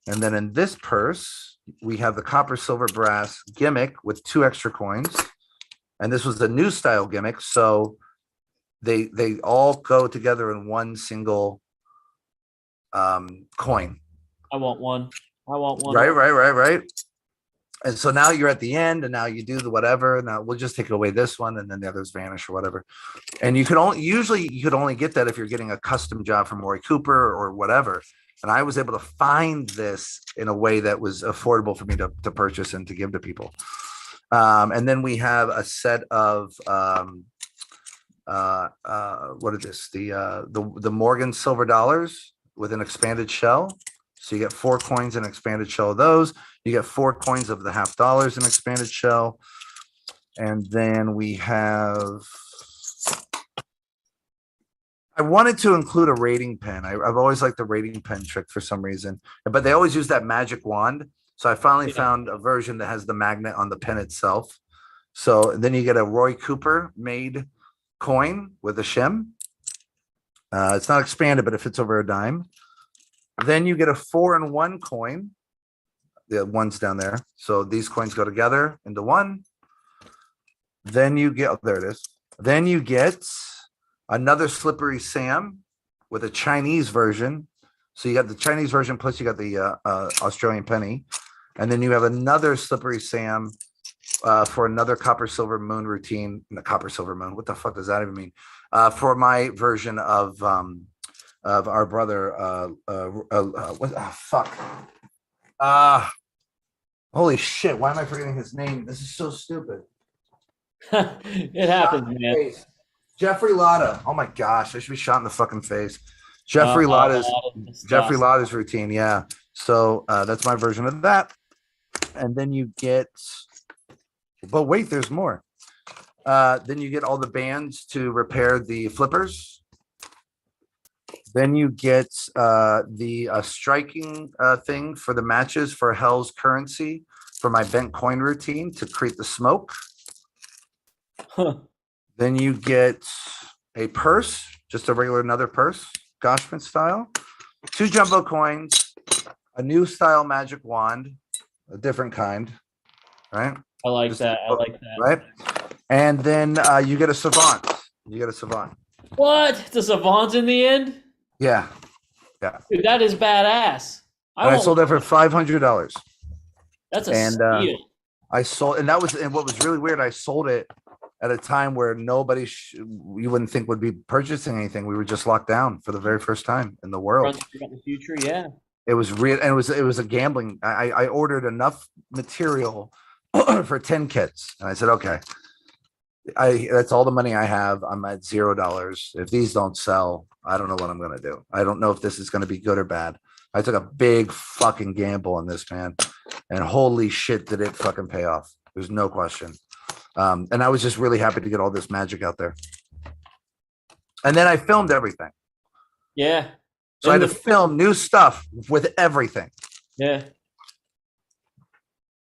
And then in this purse, we have the copper, silver, brass gimmick with 2 extra coins. And this was the new style gimmick. So they all go together in one single coin. I want one. Right. And so now you're at the end, and now you do the whatever. Now we'll just take away this one, and then the others vanish or whatever. And you could only get that if you're getting a custom job from Roy Cooper or whatever. And I was able to find this in a way that was affordable for me to purchase and to give to people. And then we have a set of what is this? The Morgan silver dollars with an expanded shell. So you get 4 coins in an expanded shell of those. You get 4 coins of the $50 in expanded shell. And then we have, I wanted to include a rating pen. I've always liked the rating pen trick for some reason, but they always use that magic wand. So I finally found a version that has the magnet on the pen itself. So then you get a Roy Cooper made coin with a shim. It's not expanded, but it fits over a dime. Then you get a 4-in-1 coin. The one's down there. So these coins go together into one. Then you get, there it is. Then you get another Slippery Sam with a Chinese version. So you got the Chinese version, plus you got the Australian penny. And then you have another Slippery Sam for another copper silver moon routine. The copper silver moon. What the fuck does that even mean? For my version of our brother. Fuck. Holy shit! Why am I forgetting his name? This is so stupid. It happens, man. Jeffrey Latta. Oh my gosh, I should be shot in the fucking face. Jeffrey Lotta's A lot of stuff. routine. Yeah. So that's my version of that. And then you get, but wait, there's more. Then you get all the bands to repair the flippers. Then you get the striking thing for the matches for Hell's Currency for my bent coin routine to create the smoke. Huh. Then you get a purse, just a regular another purse, Goshman style, 2 jumbo coins, a new style magic wand, a different kind, right? I like that. I like that. Right? And then you get a savant. What? The savant in the end? Yeah. Dude, that is badass. I sold that for $500. That's a steal. I sold, and what was really weird, I sold it at a time where nobody you wouldn't think would be purchasing anything. We were just locked down for the very first time in the world. The future, yeah. It was real, and it was a gambling. I ordered enough material for 10 kits, and I said, okay, that's all the money I have. I'm at $0. If these don't sell, I don't know what I'm gonna do. I don't know if this is gonna be good or bad. I took a big fucking gamble on this, man, and holy shit, did it fucking pay off. There's no question. And I was just really happy to get all this magic out there. And then I filmed everything. Yeah. So I had to film new stuff with everything. Yeah.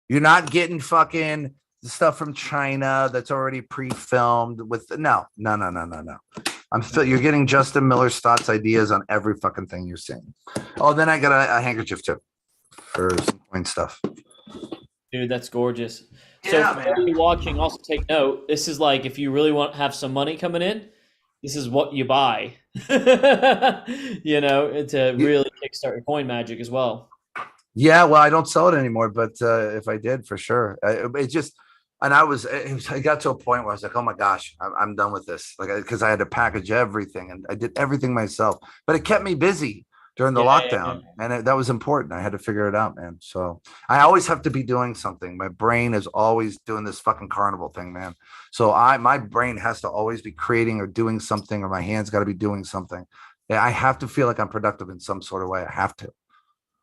You're not getting fucking the stuff from China that's already pre-filmed with no. You're getting Justin Miller's thoughts, ideas on every fucking thing you're seeing. Oh, then I got a handkerchief too for some coin stuff. Dude, that's gorgeous. So for everybody watching, also take note. This is like if you really want to have some money coming in, this is what you buy. You know, to really kickstart your coin magic as well. Yeah, well, I don't sell it anymore, but if I did, for sure. I got to a point where I was like, oh my gosh, I'm done with this. Like, because I had to package everything and I did everything myself, but it kept me busy during the lockdown. And that was important. I had to figure it out, man. So I always have to be doing something. My brain is always doing this fucking carnival thing, man. So my brain has to always be creating or doing something, or my hands got to be doing something. Yeah, I have to feel like I'm productive in some sort of way. I have to.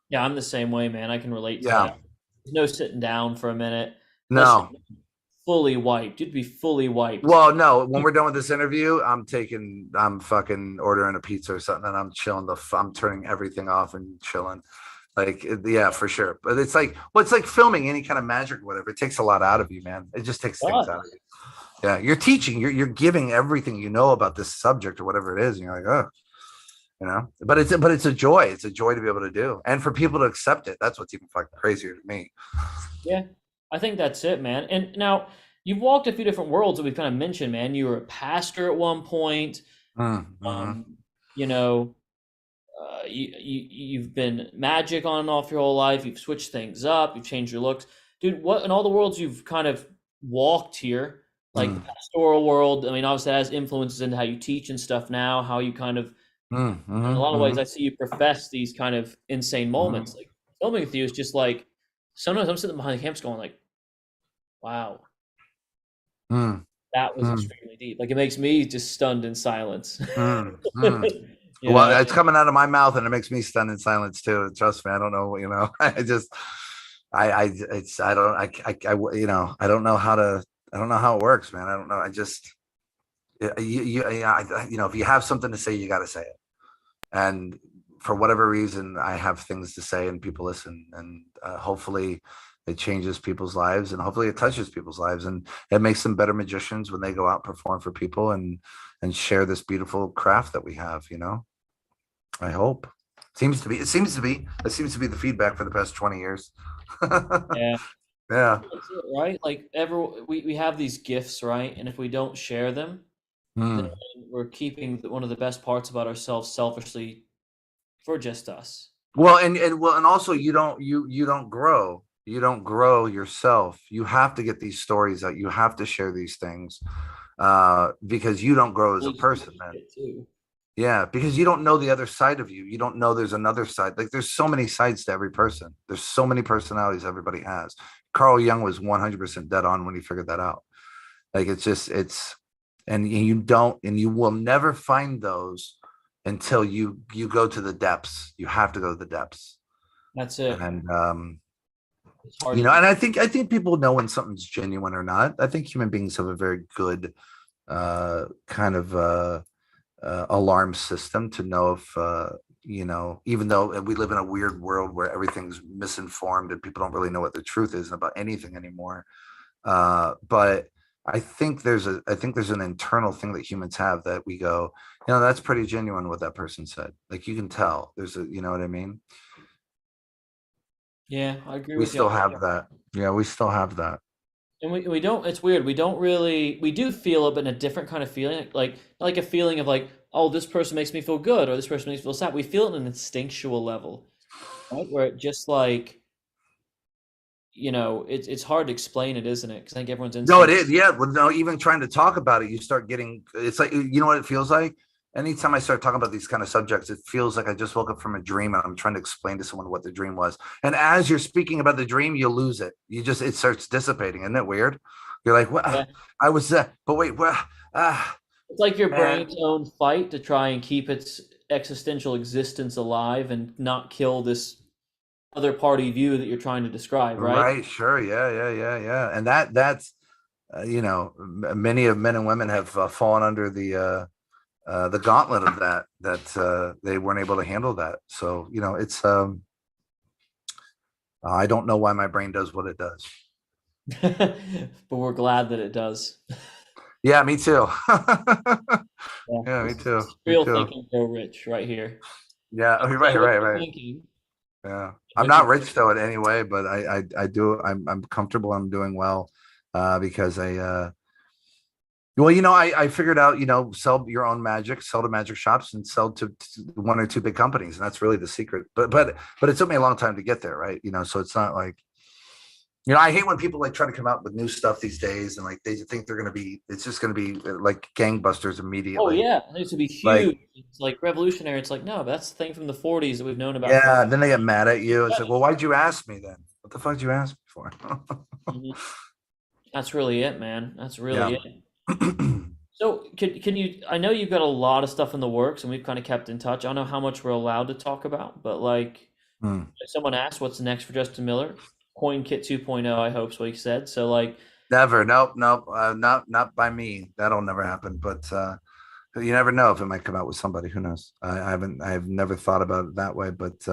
Yeah, I'm the same way, man. I can relate to that. There's no sitting down for a minute. No. Fully wiped. You'd be fully wiped. Well, no. When we're done with this interview, I'm fucking ordering a pizza or something, and I'm chilling. I'm turning everything off and chilling. Like, yeah, for sure. But it's like, it's like filming any kind of magic or whatever. It takes a lot out of you, man. It just takes things out of you. Yeah, you're teaching. You're giving everything you know about this subject or whatever it is, and you're like, oh. You know, but it's a joy. It's a joy to be able to do, and for people to accept it. That's what's even fucking crazier to me. Yeah, I think that's it, man. And now you've walked a few different worlds that we've kind of mentioned, man. You were a pastor at one point. Mm-hmm. You know, you've been magic on and off your whole life. You've switched things up. You've changed your looks, dude. What in all the worlds you've kind of walked here, like the pastoral world? I mean, obviously that has influences into how you teach and stuff now. How you kind of in a lot of ways, I see you profess these kind of insane moments. Like filming with you is just like sometimes I'm sitting behind the camera going like, "Wow, that was extremely deep." Like it makes me just stunned in silence. Well, it's coming out of my mouth, and it makes me stunned in silence too. Trust me, I don't know. You know, I don't know how it works, man. I don't know. If you have something to say, you got to say it. And for whatever reason, I have things to say and people listen, and hopefully it changes people's lives, and hopefully it touches people's lives, and it makes them better magicians when they go out and perform for people and share this beautiful craft that we have, you know. I hope. It seems to be the feedback for the past 20 years. Yeah. Yeah. Right? Like we have these gifts, right? And if we don't share them, then we're keeping one of the best parts about ourselves selfishly for just us. Well, and also you don't grow yourself. You have to get these stories out. You have to share these things because you don't grow as a person, man. Yeah, because you don't know the other side of you. You don't know there's another side. Like there's so many sides to every person. There's so many personalities everybody has. Carl Jung was 100% dead on when he figured that out. Like and you will never find those until you go to the depths. You have to go to the depths. That's it. And It's hard to and I think people know when something's genuine or not. I think human beings have a very good kind of alarm system to know if even though we live in a weird world where everything's misinformed and people don't really know what the truth is about anything anymore. But I think there's an internal thing that humans have that we go, that's pretty genuine what that person said. Like you can tell you know what I mean? Yeah, I agree We with you. still have that. Yeah, we still have that. And we don't, it's weird. We don't really, we do feel it, but in a different kind of feeling, like a feeling of like, oh, this person makes me feel good or this person makes me feel sad. We feel it on an instinctual level, right? Where it just like, it's hard to explain it, isn't it? Because I think everyone's No, it instinct. is. Yeah. Well, no, even trying to talk about it, you start getting, it's like, you know what it feels like? Anytime I start talking about these kind of subjects, it feels like I just woke up from a dream and I'm trying to explain to someone what the dream was. And as you're speaking about the dream, you lose it. It starts dissipating. Isn't it weird? You're like, well, Yeah. I was, but wait, well, ah, It's like your man, brain's own fight to try and keep its existential existence alive and not kill this other party view that you're trying to describe, right? right. Sure. Yeah. Yeah. Yeah. Yeah. And that's, many of men and women have fallen under the gauntlet of that they weren't able to handle that. So, it's, I don't know why my brain does what it does. But we're glad that it does. Yeah, me too. Yeah, Yeah, me this too. is Me real too. thinking, grow rich right here. Yeah, Don't right, care what right, you're right. thinking. Yeah. I'm What you not rich though in any way, but I do I'm comfortable, I'm doing well because I figured out, sell your own magic, sell to magic shops and sell to one or two big companies. And that's really the secret. But it took me a long time to get there, right? So it's not like, I hate when people like try to come out with new stuff these days and like they think it's just gonna be like gangbusters Oh immediately. yeah, it needs to be Like, huge. It's like revolutionary. It's like no, that's the thing from the '40s that we've known about for. yeah, then they get mad at you. It's like, well, why'd you ask me then? What the fuck did you ask me for? Mhm. That's really it, man. That's Yeah. really it. So can you? I know you've got a lot of stuff in the works, and we've kind of kept in touch. I don't know how much we're allowed to talk about, but like, Hmm. if someone asked what's next for Justin Miller, Coin Kit 2.0, I hope is what he said. So like, Never. Nope. Nope. Not by me. That'll never happen. But you never know if it might come out with somebody. Who knows? I've never thought about it that way. But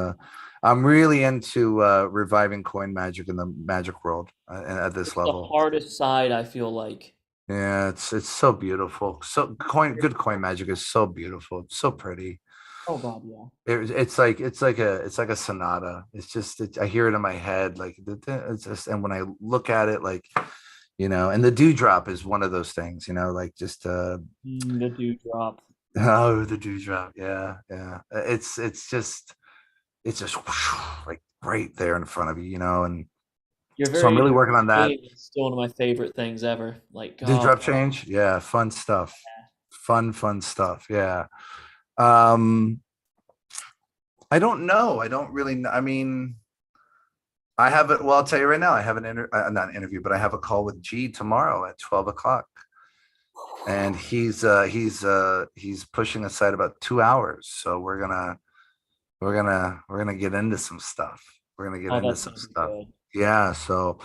I'm really into reviving coin magic in the magic world at this it's the level. hardest side, I feel like. Yeah, it's so beautiful. So good coin magic is so beautiful. It's so pretty. Oh God, yeah. It's like a sonata. I hear it in my head, like it's just, and when I look at it, like, and the dewdrop is one of those things, like just The dewdrop. oh, the dewdrop, yeah, yeah. It's just like right there in front of you, and You're so I'm very really working on that. It's still one of my favorite things ever. Like, oh, Dewdrop change, yeah, fun stuff, fun stuff, yeah. Um, I don't know. I don't really. I mean, I have it. Well, I'll tell you right now. I have not an interview, but I have a call with G tomorrow at 12 o'clock, and he's pushing aside about 2 hours. So we're gonna get into some stuff. We're gonna get oh, into that's some gonna be stuff. good. Yeah. So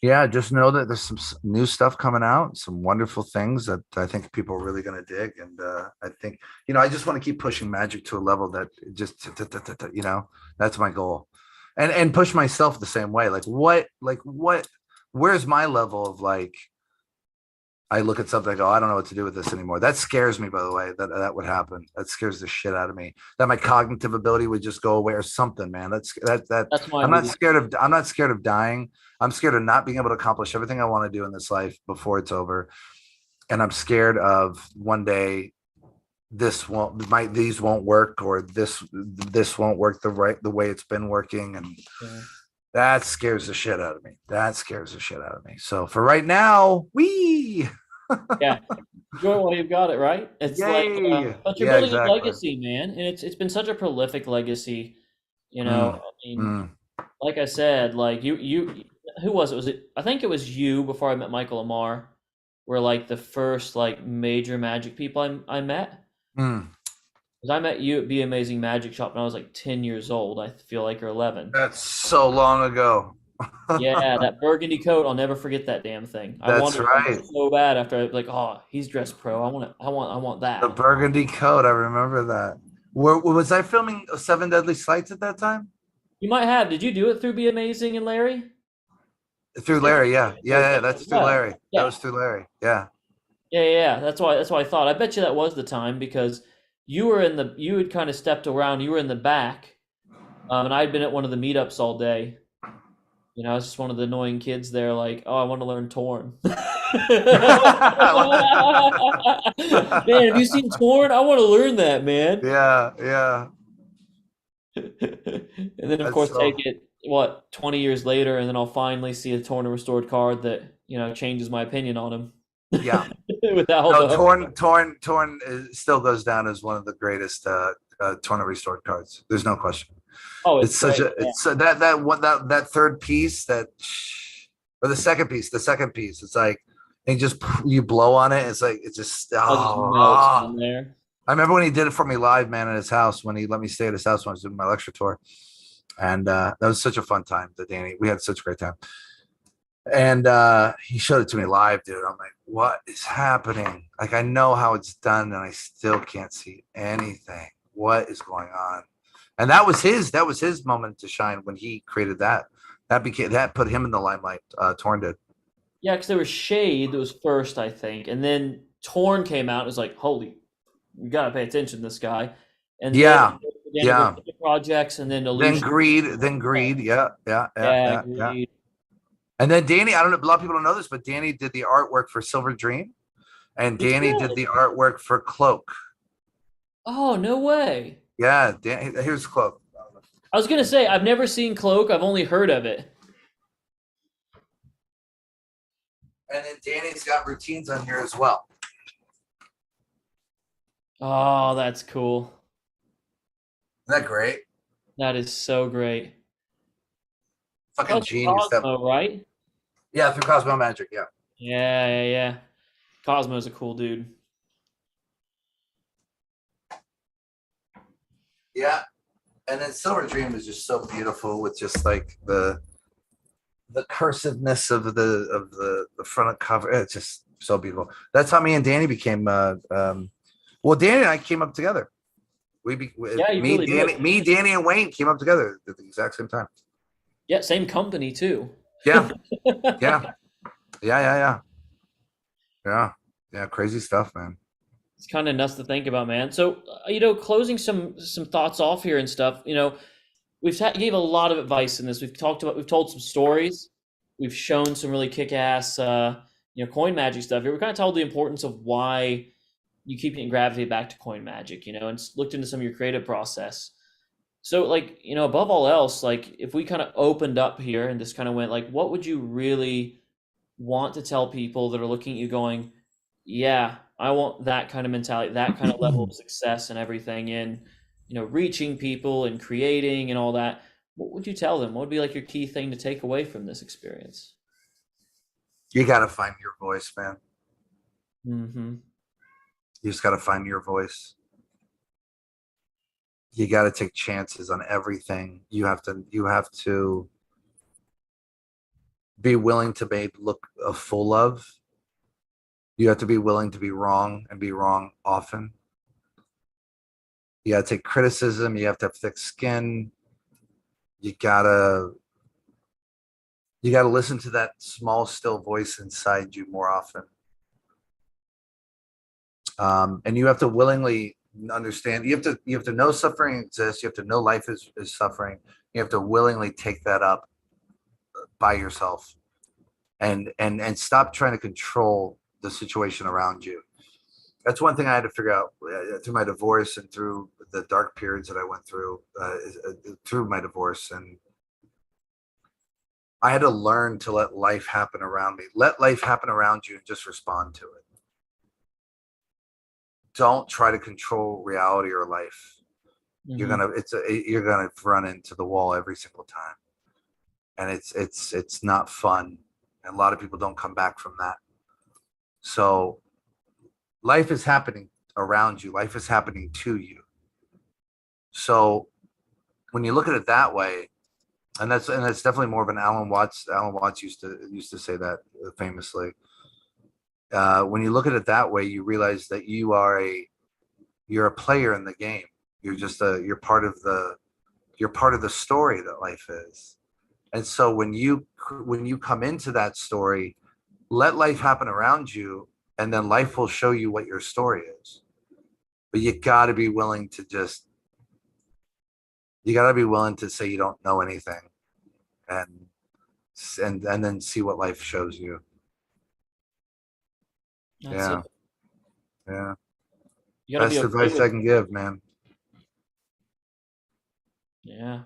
yeah, just know that there's some new stuff coming out, some wonderful things that I think people are really gonna dig, and I think I just want to keep pushing magic to a level that that's my goal, and push myself the same way. Like what, where's my level of like I look at something, I go, I don't know what to do with this anymore. That scares me, by the way, that would happen. That scares the shit out of me. That my cognitive ability would just go away or something, man. That That's my I'm not belief. scared of I'm not scared of dying. I'm scared of not being able to accomplish everything I want to do in this life before it's over. And I'm scared of one day these won't work, or this won't work the way it's been working. And Yeah. that scares the shit out of me. That scares the shit out of me. So for right now, Yeah. Enjoy while you've got it, right? It's like, yay. but you're Yeah, building a exactly. legacy, man, and it's been such a prolific legacy. Mm, I mean, mm, like I said, like who was it? Was it? I think it was you before I met Michael Amar. Were like the first like major magic people I met. mm. Because I met you at Be Amazing Magic Shop when I was like 10 years old, I feel like, or 11. That's so long ago. Yeah, that burgundy coat, I'll never forget that damn thing. I That's wanted one right. so bad after I was like, oh, he's dressed pro. I want The that. burgundy coat. I remember that. Where was I filming Seven Deadly Slights at that time? You might have. Did you do it through Be Amazing and Larry? Through Larry, yeah. Yeah, yeah, that's through Well, Larry. That yeah. was through Larry. Yeah. Yeah. That's why I thought. I bet you that was the time because you had kind of stepped around. You were in the back, and I'd been at one of the meetups all day. You know, I was just one of the annoying kids there, like, oh, I want to learn Torn. Man, have you seen Torn? I want to learn that, man. Yeah, yeah. And then, of That's course, take so it, what, 20 years later, and then I'll finally see a Torn and Restored card that, you know, changes my opinion on him. yeah. Without No, the Torn still goes down as one of the greatest tournament restored cards. There's no question. Oh, it's It's such great. a it's that third piece or the second piece. It's like and just you blow on it. It's like it's just I'll just melt on there. I remember when he did it for me live, man, at his house when he let me stay at his house when I was doing my lecture tour, and that was such a fun time. The Danny, we had such a great time. And he showed it to me live, dude. I'm like, what is happening? Like, I know how it's done, and I still can't see anything. What is going on? And that was his moment to shine when he created that. That put him in the limelight. Torn did. Yeah, because there was Shade that was first, I think, and then Torn came out. It was like, holy, you gotta pay attention to this guy. And Yeah, then yeah. projects, and then Then Illusion. greed. Yeah, yeah, yeah, Yeah, yeah, yeah. agreed. And then Danny, I don't know, a lot of people don't know this, but Danny did the artwork for Silver Dream, and It's Danny did good. the artwork for Cloak. Oh, no way. Yeah, here's Cloak. I was gonna say I've never seen Cloak. I've only heard of it. And then Danny's got routines on here as well. Oh, that's cool. Isn't that great? That is so great. That Fucking was genius. Cosmo, right? Yeah, through Cosmo Magic. Yeah. Yeah. Cosmo's a cool dude. Yeah. And then Silver Dream is just so beautiful with just like the cursiveness of the front of cover. It's just so beautiful. That's how me and Danny became well, Danny and I came up together. Yeah, you really did. Danny and Wayne came up together at the exact same time. Yeah, same company too. Yeah. Yeah. Yeah. Crazy stuff, man. It's kind of nuts to think about, man. So, you know, closing some thoughts off here and stuff. You know, gave a lot of advice in this. We've told some stories. We've shown some really kick-ass, you know, coin magic stuff here. We kind of told the importance of why you keep getting gravitated back to coin magic, you know, and looked into some of your creative process. So, like, you know, above all else, like, if we kind of opened up here and just kind of went, like, what would you really want to tell people that are looking at you going, yeah, I want that kind of mentality, that kind of level of success and everything in, you know, reaching people and creating and all that. What would you tell them? What would be like your key thing to take away from this experience? You gotta find your voice, man. Mm-hmm. You just gotta find your voice. You gotta take chances on everything. You have to be willing to be look full of. You have to be willing to be wrong and be wrong often. You got to take criticism. You have to have thick skin. You gotta listen to that small, still voice inside you more often. And you have to willingly understand. You have to know suffering exists. You have to know life is suffering. You have to willingly take that up by yourself, and stop trying to control the situation around you. That's one thing I had to figure out through my divorce and through the dark periods that I went through through my divorce. And I had to learn to let life happen around me. Let life happen around you and just respond to it. Don't try to control reality or life. Mm-hmm. You're gonna run into the wall every single time, and it's not fun. And a lot of people don't come back from that. So life is happening around you. Life is happening to you. So when you look at it that way, and that's definitely more of an Alan Watts. Alan Watts used to say that famously. When you look at it that way, you realize that you're a player in the game. You're part of the story that life is. And so when you come into that story, let life happen around you, and then life will show you what your story is. But you got to be willing to say you don't know anything, and then see what life shows you. That's Yeah. it. Yeah. You gotta be Best okay advice with I can give, man. Yeah.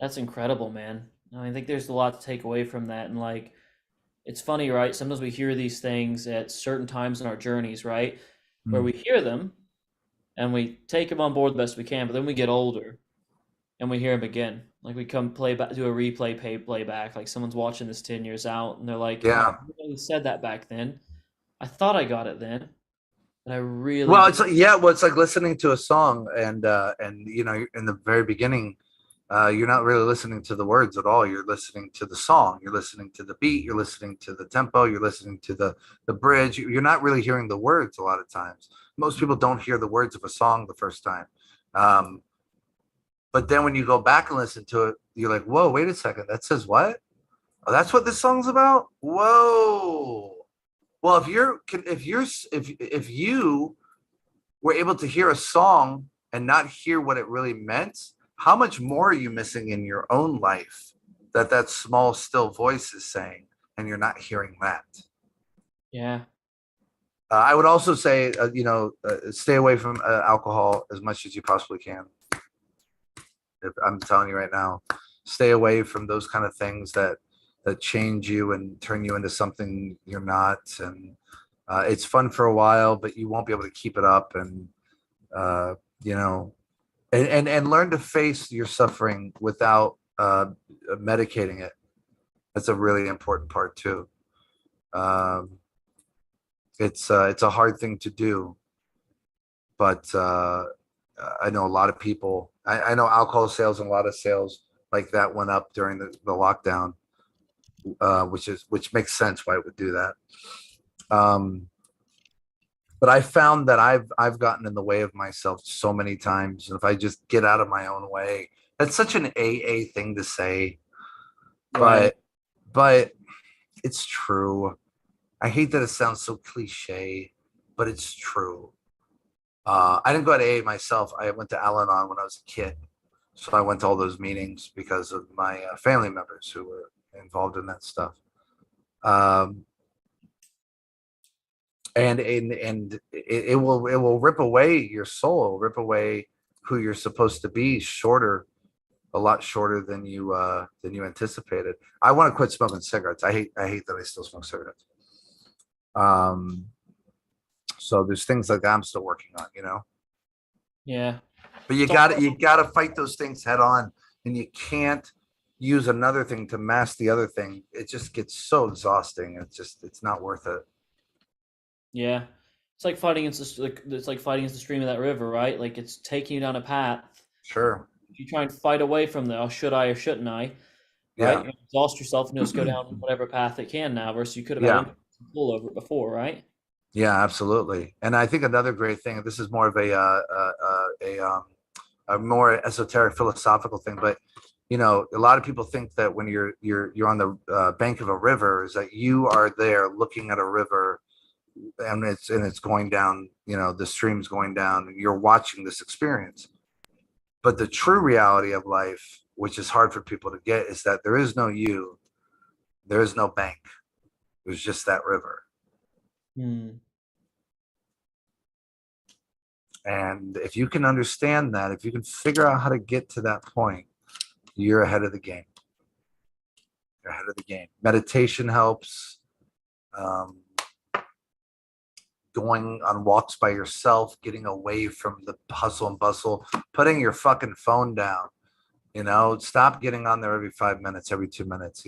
That's incredible, man. I think there's a lot to take away from that. And like, it's funny, right? Sometimes we hear these things at certain times in our journeys, right? Where Mm. we hear them and we take them on board the best we can, but then we get older and we hear them again. Like we come play back, do a replay, playback. Like someone's watching this 10 years out and they're like, oh, Yeah. I really said that back then. I thought I got it then, but I really Well, did. it's like, yeah, well, it's like listening to a song, and in the very beginning, you're not really listening to the words at all. You're listening to the song. You're listening to the beat. You're listening to the tempo. You're listening to the bridge. You're not really hearing the words a lot of times. Most people don't hear the words of a song the first time. Um, but then when you go back and listen to it, you're like, whoa, wait a second. That says what? Oh, that's what this song's about? Whoa. Well, if you were able to hear a song and not hear what it really meant, how much more are you missing in your own life that small still voice is saying, and you're not hearing that? Yeah. I would also say, stay away from alcohol as much as you possibly can. If I'm telling you right now, stay away from those kind of things that change you and turn you into something you're not. And it's fun for a while, but you won't be able to keep it up. And uh, you know, and learn to face your suffering without medicating it. That's a really important part too. Um, it's a hard thing to do, but I know a lot of people. I know alcohol sales and a lot of sales like that went up during the lockdown, which makes sense why it would do that. Um, but I found that I've gotten in the way of myself so many times, and if I just get out of my own way, that's such an AA thing to say, Right. but it's true. I hate that it sounds so cliche, but it's true. I didn't go to AA myself. I went to Al-Anon when I was a kid, so I went to all those meetings because of my family members who were involved in that stuff. Um, and it will rip away your soul, rip away who you're supposed to be, a lot shorter than you anticipated. I want to quit smoking cigarettes. I hate that I still smoke cigarettes. So there's things like that I'm still working on, Yeah. but you gotta fight those things head on, and you can't use another thing to mask the other thing. It just gets so exhausting. It's not worth it. Yeah. It's like fighting against it's like fighting against the stream of that river, right? Like it's taking you down a path. Sure. If you try and fight away from the, oh, should I or shouldn't I? Right? Yeah. You exhaust yourself and just go down whatever path it can now, versus you could have Yeah. had control over it before, right? Yeah, absolutely. And I think another great thing, this is more of a more esoteric philosophical thing, but a lot of people think that when you're on the bank of a river, is that you are there looking at a river, and it's going down, the stream's going down, and you're watching this experience. But the true reality of life, which is hard for people to get, is that there is no you, there is no bank. There's just that river. Hmm. And if you can understand that, if you can figure out how to get to that point, you're ahead of the game. You're ahead of the game. Meditation helps. Um, Going on walks by yourself, getting away from the hustle and bustle, putting your fucking phone down, stop getting on there every 5 minutes, every 2 minutes,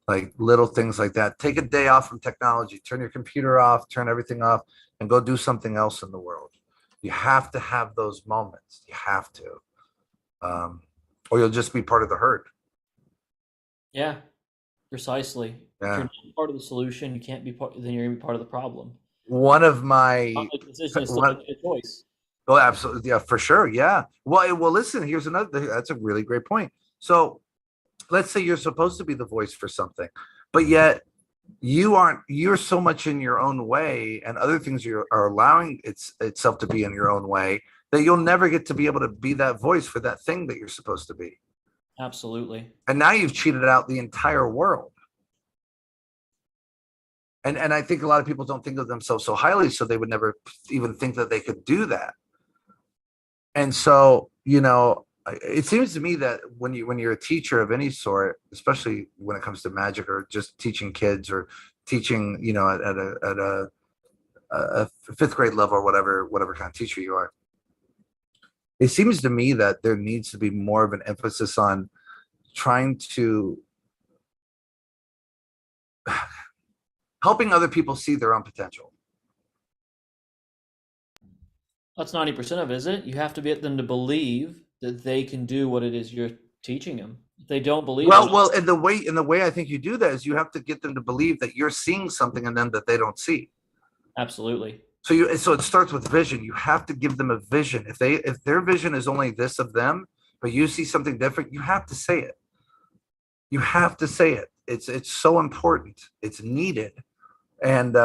like little things like that. Take a day off from technology, turn your computer off, turn everything off, and go do something else in the world. You have to have those moments. You have to. or you'll just be part of the herd. Yeah, precisely. If you're Yeah. not part of the solution, you can't be part. Then you're gonna be part of the problem. One of my Not make the decision is still one, making a choice. oh, absolutely, yeah, for sure, yeah. Well, listen. Here's another. That's a really great point. So, let's say you're supposed to be the voice for something, but yet you aren't. You're so much in your own way, and other things are allowing itself to be in your own way that you'll never get to be able to be that voice for that thing that you're supposed to be. Absolutely. And now you've cheated out the entire world. And I think a lot of people don't think of themselves so highly, so they would never even think that they could do that. And so, it seems to me that when you're a teacher of any sort, especially when it comes to magic or just teaching kids or teaching, at a fifth grade level or whatever kind of teacher you are, it seems to me that there needs to be more of an emphasis on trying to helping other people see their own potential. That's 90% of it, isn't it? You have to get them to believe that they can do what it is you're teaching them. If they don't believe it, Well, and the way I think you do that is you have to get them to believe that you're seeing something in them that they don't see. absolutely. So it starts with vision. You have to give them a vision. If their vision is only this of them, but you see something different, you have to say it. You have to say it. It's so important. It's needed. And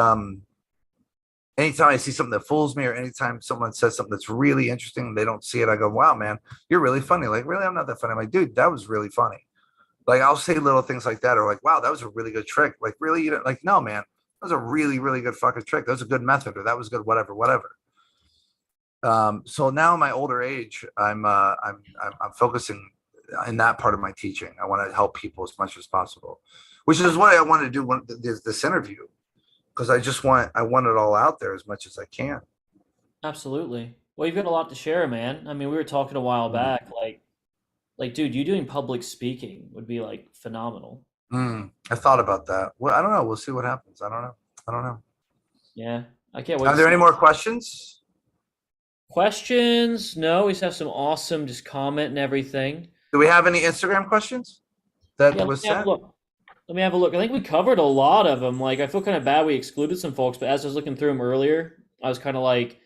anytime I see something that fools me, or anytime someone says something that's really interesting and they don't see it, I go, "Wow, man, you're really funny." Like, really, I'm not that funny. I'm like, dude, that was really funny. Like, I'll say little things like that, or like, "Wow, that was a really good trick." Like, really, you know, like, no, man, that was a really, really good fucking trick. That was a good method, or that was good, whatever. So now in my older age, I'm focusing in that part of my teaching. I want to help people as much as possible, which is why I wanted to do this interview, because I want it all out there as much as I can. Absolutely. Well, you've got a lot to share, man. I mean, we were talking a while back, dude, you doing public speaking would be like phenomenal. I thought about that. Well, I don't know. We'll see what happens. I don't know. I don't know. Yeah, I can't wait Are to there see. any more questions? Questions? No, we just have some awesome just comment and everything. Do we have any Instagram questions that Yeah, let was me have a sent? look. Let me have a look. I think we covered a lot of them. Like, I feel kind of bad we excluded some folks, but as I was looking through them earlier, I was kind of like,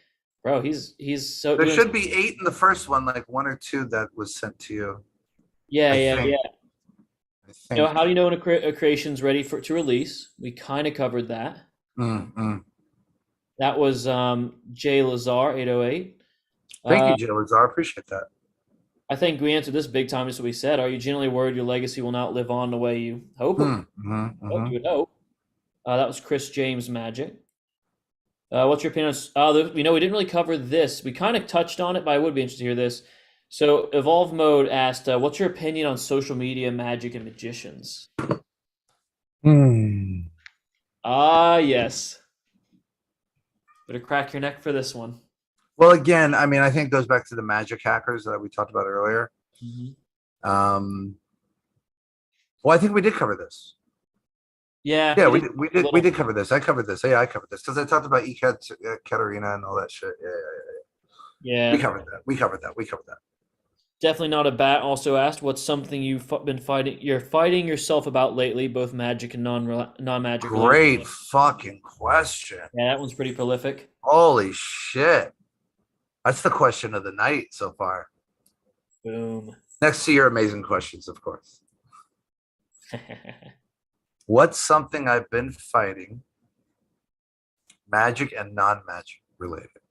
bro, he's so There doing. should be 8 in the first one, like 1 or 2 that was sent to you. Yeah, I yeah, think. yeah. I think. How do you know when a creation's ready for to release? We kind of covered that. Mm. That was Jay Lazar 808. Thank Uh, you, Joe Lazar. I appreciate that. I think we answered this big time. Just what we said. Are you genuinely worried your legacy will not live on the way you hope? You would hope. That was Chris James Magic. What's your opinion on? We didn't really cover this. We kind of touched on it, but I would be interested to hear this. So, Evolve Mode asked, "What's your opinion on social media magic and magicians?" Hmm. Ah, yes. Better crack your neck for this one. Well, again, I mean, I think it goes back to the magic hackers that we talked about earlier. Mhm. Well, I think we did cover this. Yeah, Yeah, we we did did. We a did. We little. did cover this. I covered this. Yeah, I covered this because I talked about Katerina and all that shit. Yeah. We Yeah, covered that. We covered that. We covered that. definitely not a bat. Also asked, "What's something you've been fighting? You're fighting yourself about lately, both magic and non-magic related." Great fucking question. Yeah, that one's pretty prolific. Holy shit. That's the question of the night so far. Boom. Next to your amazing questions, of course. What's something I've been fighting, magic and non-magic related?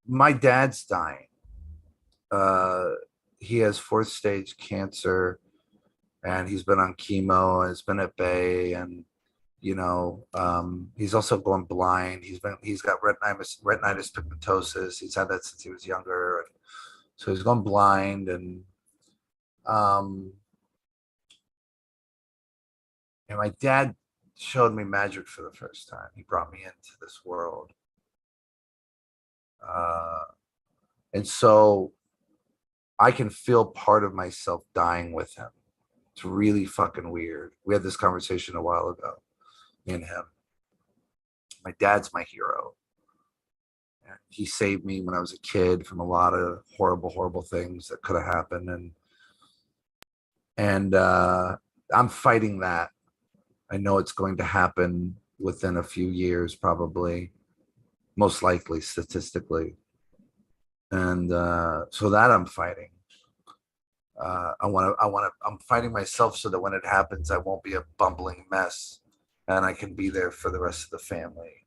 My dad's dying. He has 4th stage cancer, and he's been on chemo and has been at bay, and he's also going blind. He's got retinitis pigmentosus. He's had that since he was younger, and so he's gone blind, um, and my dad showed me magic for the first time. He brought me into this world, and so I can feel part of myself dying with him. It's really fucking weird. We had this conversation a while ago, me and him. My dad's my hero. He saved me when I was a kid from a lot of horrible things that could have happened, and I'm fighting that. I know it's going to happen within a few years, probably, most likely, statistically, and so that I'm fighting. I'm fighting myself so that when it happens, I won't be a bumbling mess, and I can be there for the rest of the family.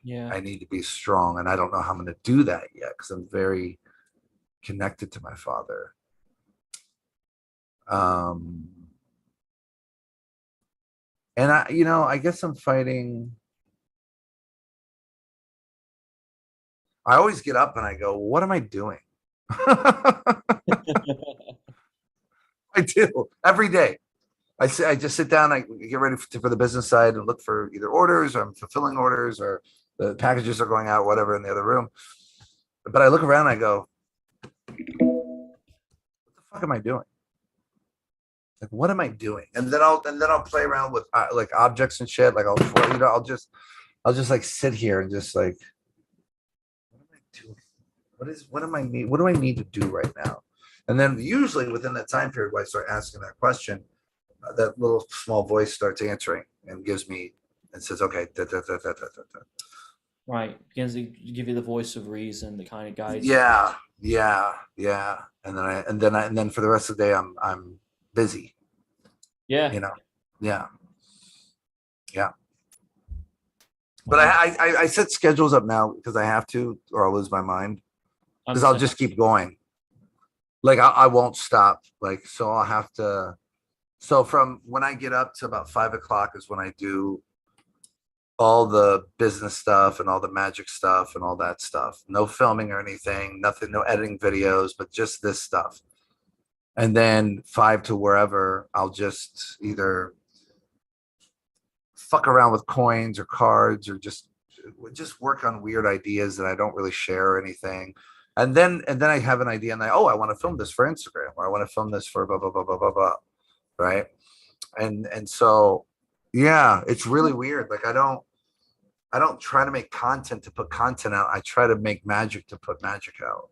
Yeah. I need to be strong, and I don't know how I'm going to do that yet because I'm very connected to my father. And I guess I'm fighting. I always get up and I go, what am I doing? I do every day. I just sit down, I get ready for the business side and look for either orders, or I'm fulfilling orders, or the packages are going out, whatever, in the other room. But I look around and I go, what the fuck am I doing? Like, what am I doing? And then I'll play around with like objects and shit. Like I'll just like sit here and just like, what am I doing? What do I need to do right now? And then usually within that time period where I start asking that question, that little small voice starts answering and gives me and says, okay, da, da, da, da, da, da. Right. Begins to give you the voice of reason, the kind of guides. Yeah. And then for the rest of the day, I'm busy. Yeah. Yeah. But I set schedules up now because I have to, or I'll lose my mind. Because I'll just keep going. Like I won't stop. Like, so I'll have to. So from when I get up to about 5 o'clock is when I do all the business stuff and all the magic stuff and all that stuff. No filming or anything, nothing, no editing videos, but just this stuff. And then 5 to wherever, I'll just either fuck around with coins or cards, or just work on weird ideas that I don't really share or anything. And then I have an idea and I want to film this for Instagram, or I want to film this for blah, blah, blah, blah, blah, blah. Right. And so, yeah, it's really weird. Like I don't try to make content to put content out. I try to make magic to put magic out,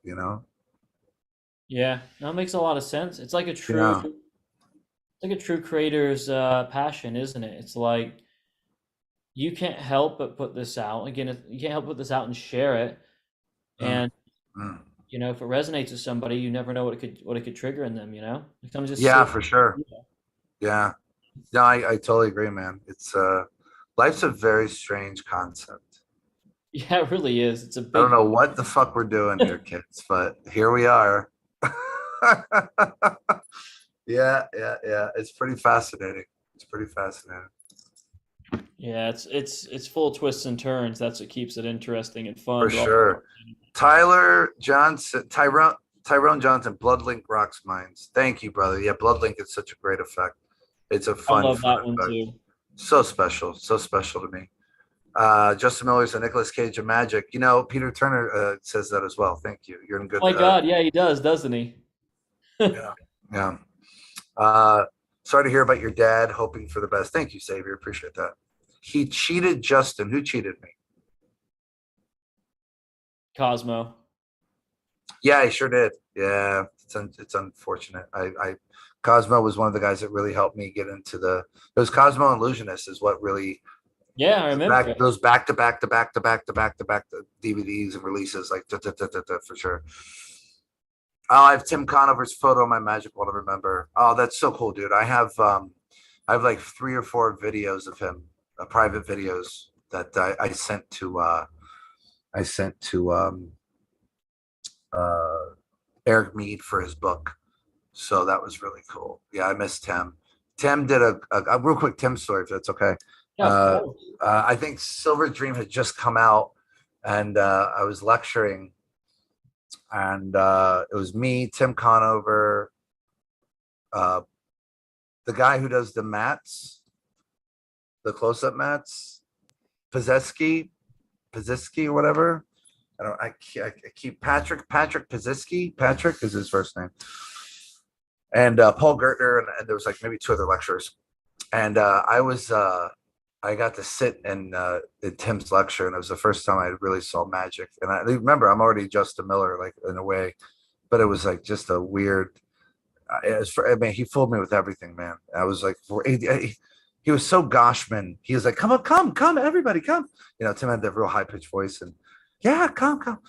Yeah, that makes a lot of sense. It's like a Yeah. true creator's passion, isn't it? It's like you can't help but put this out. Again, you can't help but put this out and share it. And Mm. if it resonates with somebody, you never know what it could trigger in them. Like I'm just Yeah, for sure. Yeah. No, I totally agree, man. It's life's a very strange concept. Yeah, it really is. It's a big. I don't know what the fuck we're doing here, kids, but here we are. Yeah. It's pretty fascinating. Yeah, it's full of twists and turns. That's what keeps it interesting and fun. For sure. Tyrone Johnson, Bloodlink rocks minds. Thank you, brother. Yeah, Bloodlink is such a great effect. It's a fun, I love that fun one effect. too. So special to me. Justin Miller's a Nicolas Cage of magic. Peter Turner says that as well. Thank you. You're in good. Oh my God, yeah, he does, doesn't he? Yeah. Sorry to hear about your dad. Hoping for the best. Thank you, Xavier. Appreciate that. He cheated Justin. Who cheated me? Cosmo. Yeah, he sure did. Yeah, it's unfortunate. Cosmo was one of the guys that really helped me get into it was Cosmo and Illusionist is what really. Yeah, I remember those back to back DVDs and releases, like for sure. Oh, I have Tim Conover's photo on my magic wall to remember. Oh, that's so cool, dude. I have like 3 or 4 videos of him, private videos that I sent to Eric Mead for his book. So that was really cool. Yeah, I miss Tim. Tim did a real quick Tim story, if that's okay. Yeah, I think Silver Dream had just come out, and I was lecturing, and it was me, Tim Conover, the guy who does the mats, the close-up mats, Pazesky or whatever. I keep Patrick Pazisky. Patrick is his first name. and Paul Gertner, and there was like maybe 2 other lecturers. And I got to sit in Tim's lecture, and it was the first time I really saw magic. And I remember I'm already Justin Miller, like in a way, but it was like just a weird. I mean, he fooled me with everything, man. I was like, he was so Goshman. He was like, come on, come, everybody, come. You know, Tim had that real high pitched voice, and yeah, come.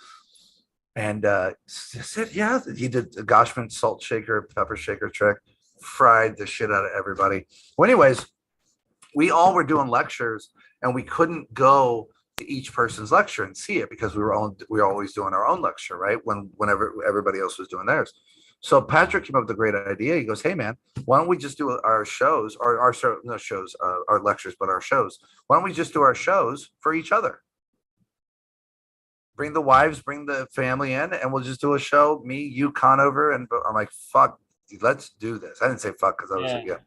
And said, yeah, he did a Goshman salt shaker, pepper shaker trick, fried the shit out of everybody. Well, anyways, we all were doing lectures, and we couldn't go to each person's lecture and see it because we were always doing our own lecture, right? Whenever everybody else was doing theirs. So Patrick came up with a great idea. He goes, "Hey man, why don't we just do our shows, or our lectures, but our shows? Why don't we just do our shows for each other? Bring the wives, bring the family in, and we'll just do a show. Me, you, Conover." And I'm like, "Fuck, let's do this." I didn't say fuck because I was like, yeah,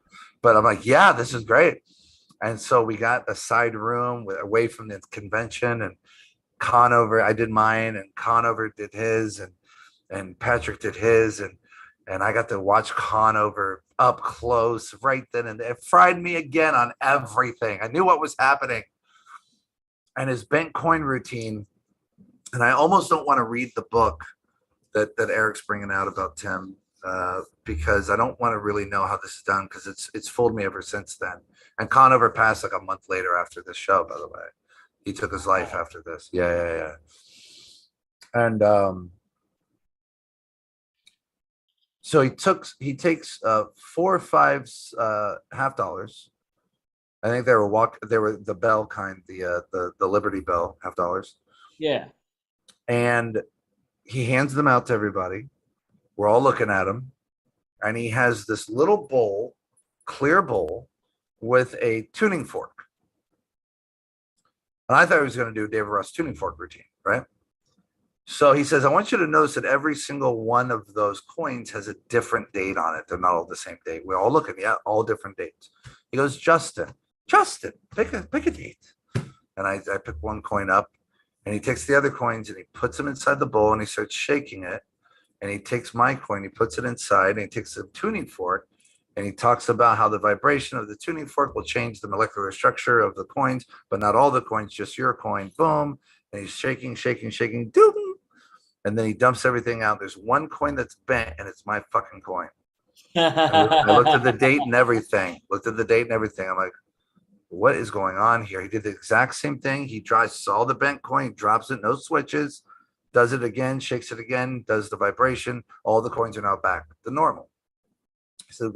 but I'm like, "Yeah, this is great." And so we got a side room away from the convention, and Conover, I did mine, and Conover did his, and Patrick did his, and I got to watch Conover up close right then, and it fried me again on everything. I knew what was happening, and his bent coin routine. And I almost don't want to read the book that Eric's bringing out about Tim, because I don't want to really know how this is done, because it's fooled me ever since then. And Conover passed like a month later after this show, by the way. He took his life after this. Yeah. And so he takes 4 or 5 half dollars. I think they were the bell kind, the Liberty Bell half dollars. Yeah. And he hands them out to everybody. We're all looking at him, and he has this little bowl, clear bowl, with a tuning fork. And I thought he was going to do David Ross tuning fork routine, right? So he says, "I want you to notice that every single one of those coins has a different date on it. They're not all the same date. We're all looking, yeah, all different dates." He goes, Justin, pick a date." And I pick one coin up, and he takes the other coins and he puts them inside the bowl, and he starts shaking it. And he takes my coin, he puts it inside, and he takes the tuning fork, and he talks about how the vibration of the tuning fork will change the molecular structure of the coins, but not all the coins, just your coin. Boom. And he's shaking, doom. And then he dumps everything out. There's one coin that's bent, and it's my fucking coin. I looked at the date and everything. I'm like, what is going on here? He did the exact same thing. He saw the bent coin, drops it, no switches, does it again, shakes it again, does the vibration. All the coins are now back to normal. He said,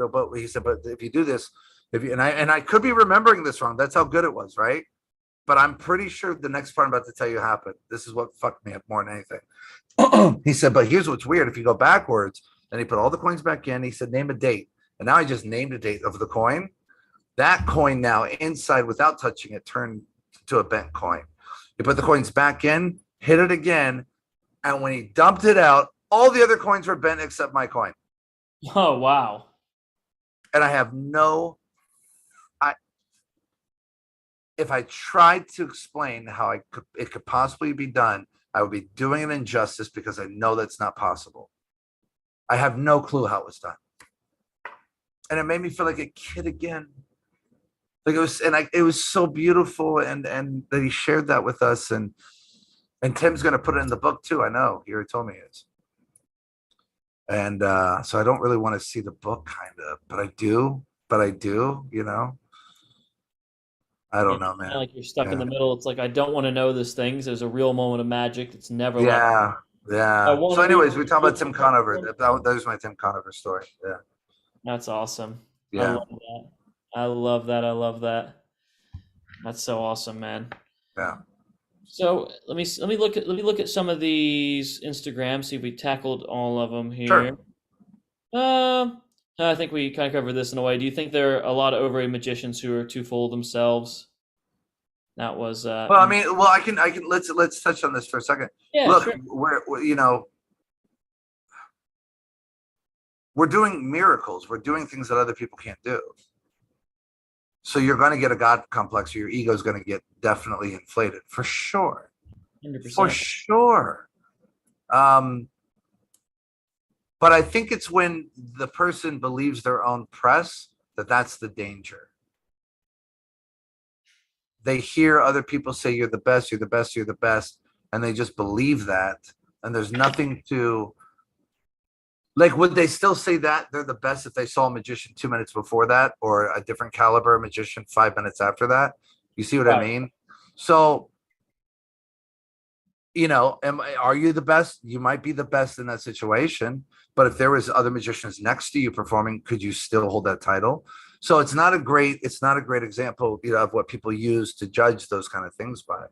but if you do this, and I could be remembering this wrong. That's how good it was, right? But I'm pretty sure the next part I'm about to tell you happened. This is what fucked me up more than anything. He said, but here's what's weird. If you go backwards, and he put all the coins back in, he said, name a date. And now I just named a date of the coin. That coin now inside, without touching it, turned to a bent coin. He put the coins back in, hit it again, and when he dumped it out, all the other coins were bent except my coin. Oh, wow. And I have if I tried to explain how it could possibly be done, I would be doing an injustice, because I know that's not possible. I have no clue how it was done. And it made me feel like a kid again. Like it was so beautiful, and that he shared that with us, and Tim's going to put it in the book too. I know, he already told me he is. And so I don't really want to see the book, kind of, but I do, you know. I don't know, man. Like you're stuck in the middle. It's like, I don't want to know this thing. There's a real moment of magic. It's never Yeah. So anyways, we talk about Tim Conover. That was my Tim Conover story. Yeah. That's awesome. Yeah. I love that. That's so awesome, man. Yeah. So let me look at some of these Instagrams. See if we tackled all of them here. Sure. I think we kind of covered this in a way. Do you think there are a lot of overrated magicians who are too full of themselves? That was. Well, I mean, I can. Let's touch on this for a second. Yeah, look, sure. We're doing miracles. We're doing things that other people can't do. So you're going to get a God complex, or your ego is going to get definitely inflated, for sure. 100%. For sure. But But I think it's when the person believes their own press that's the danger. They hear other people say you're the best, you're the best, you're the best, and they just believe that. And there's nothing to, like, would they still say that they're the best if they saw a magician 2 minutes before that, or a different caliber magician 5 minutes after that? You see what I mean? So, you know, are you the best? You might be the best in that situation, but if there was other magicians next to you performing, could you still hold that title? So it's not a great example, you know, of what people use to judge those kind of things by.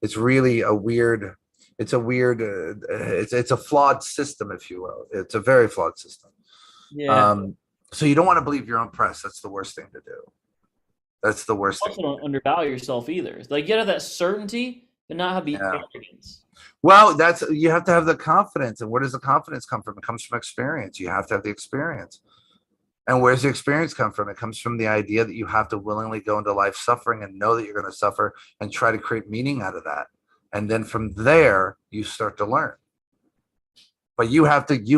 It's really a weird, it's a flawed system, if you will. It's a very flawed system. Yeah. So you don't want to believe your own press. That's the worst thing to do. That's the worst thing. Also, don't undervalue yourself either. Like, you have that certainty, but not have the arrogance. Well, you have to have the confidence. And where does the confidence come from? It comes from experience. You have to have the experience. And where's the experience come from? It comes from the idea that you have to willingly go into life suffering and know that you're going to suffer and try to create meaning out of that. And then from there, you start to learn. But you have to be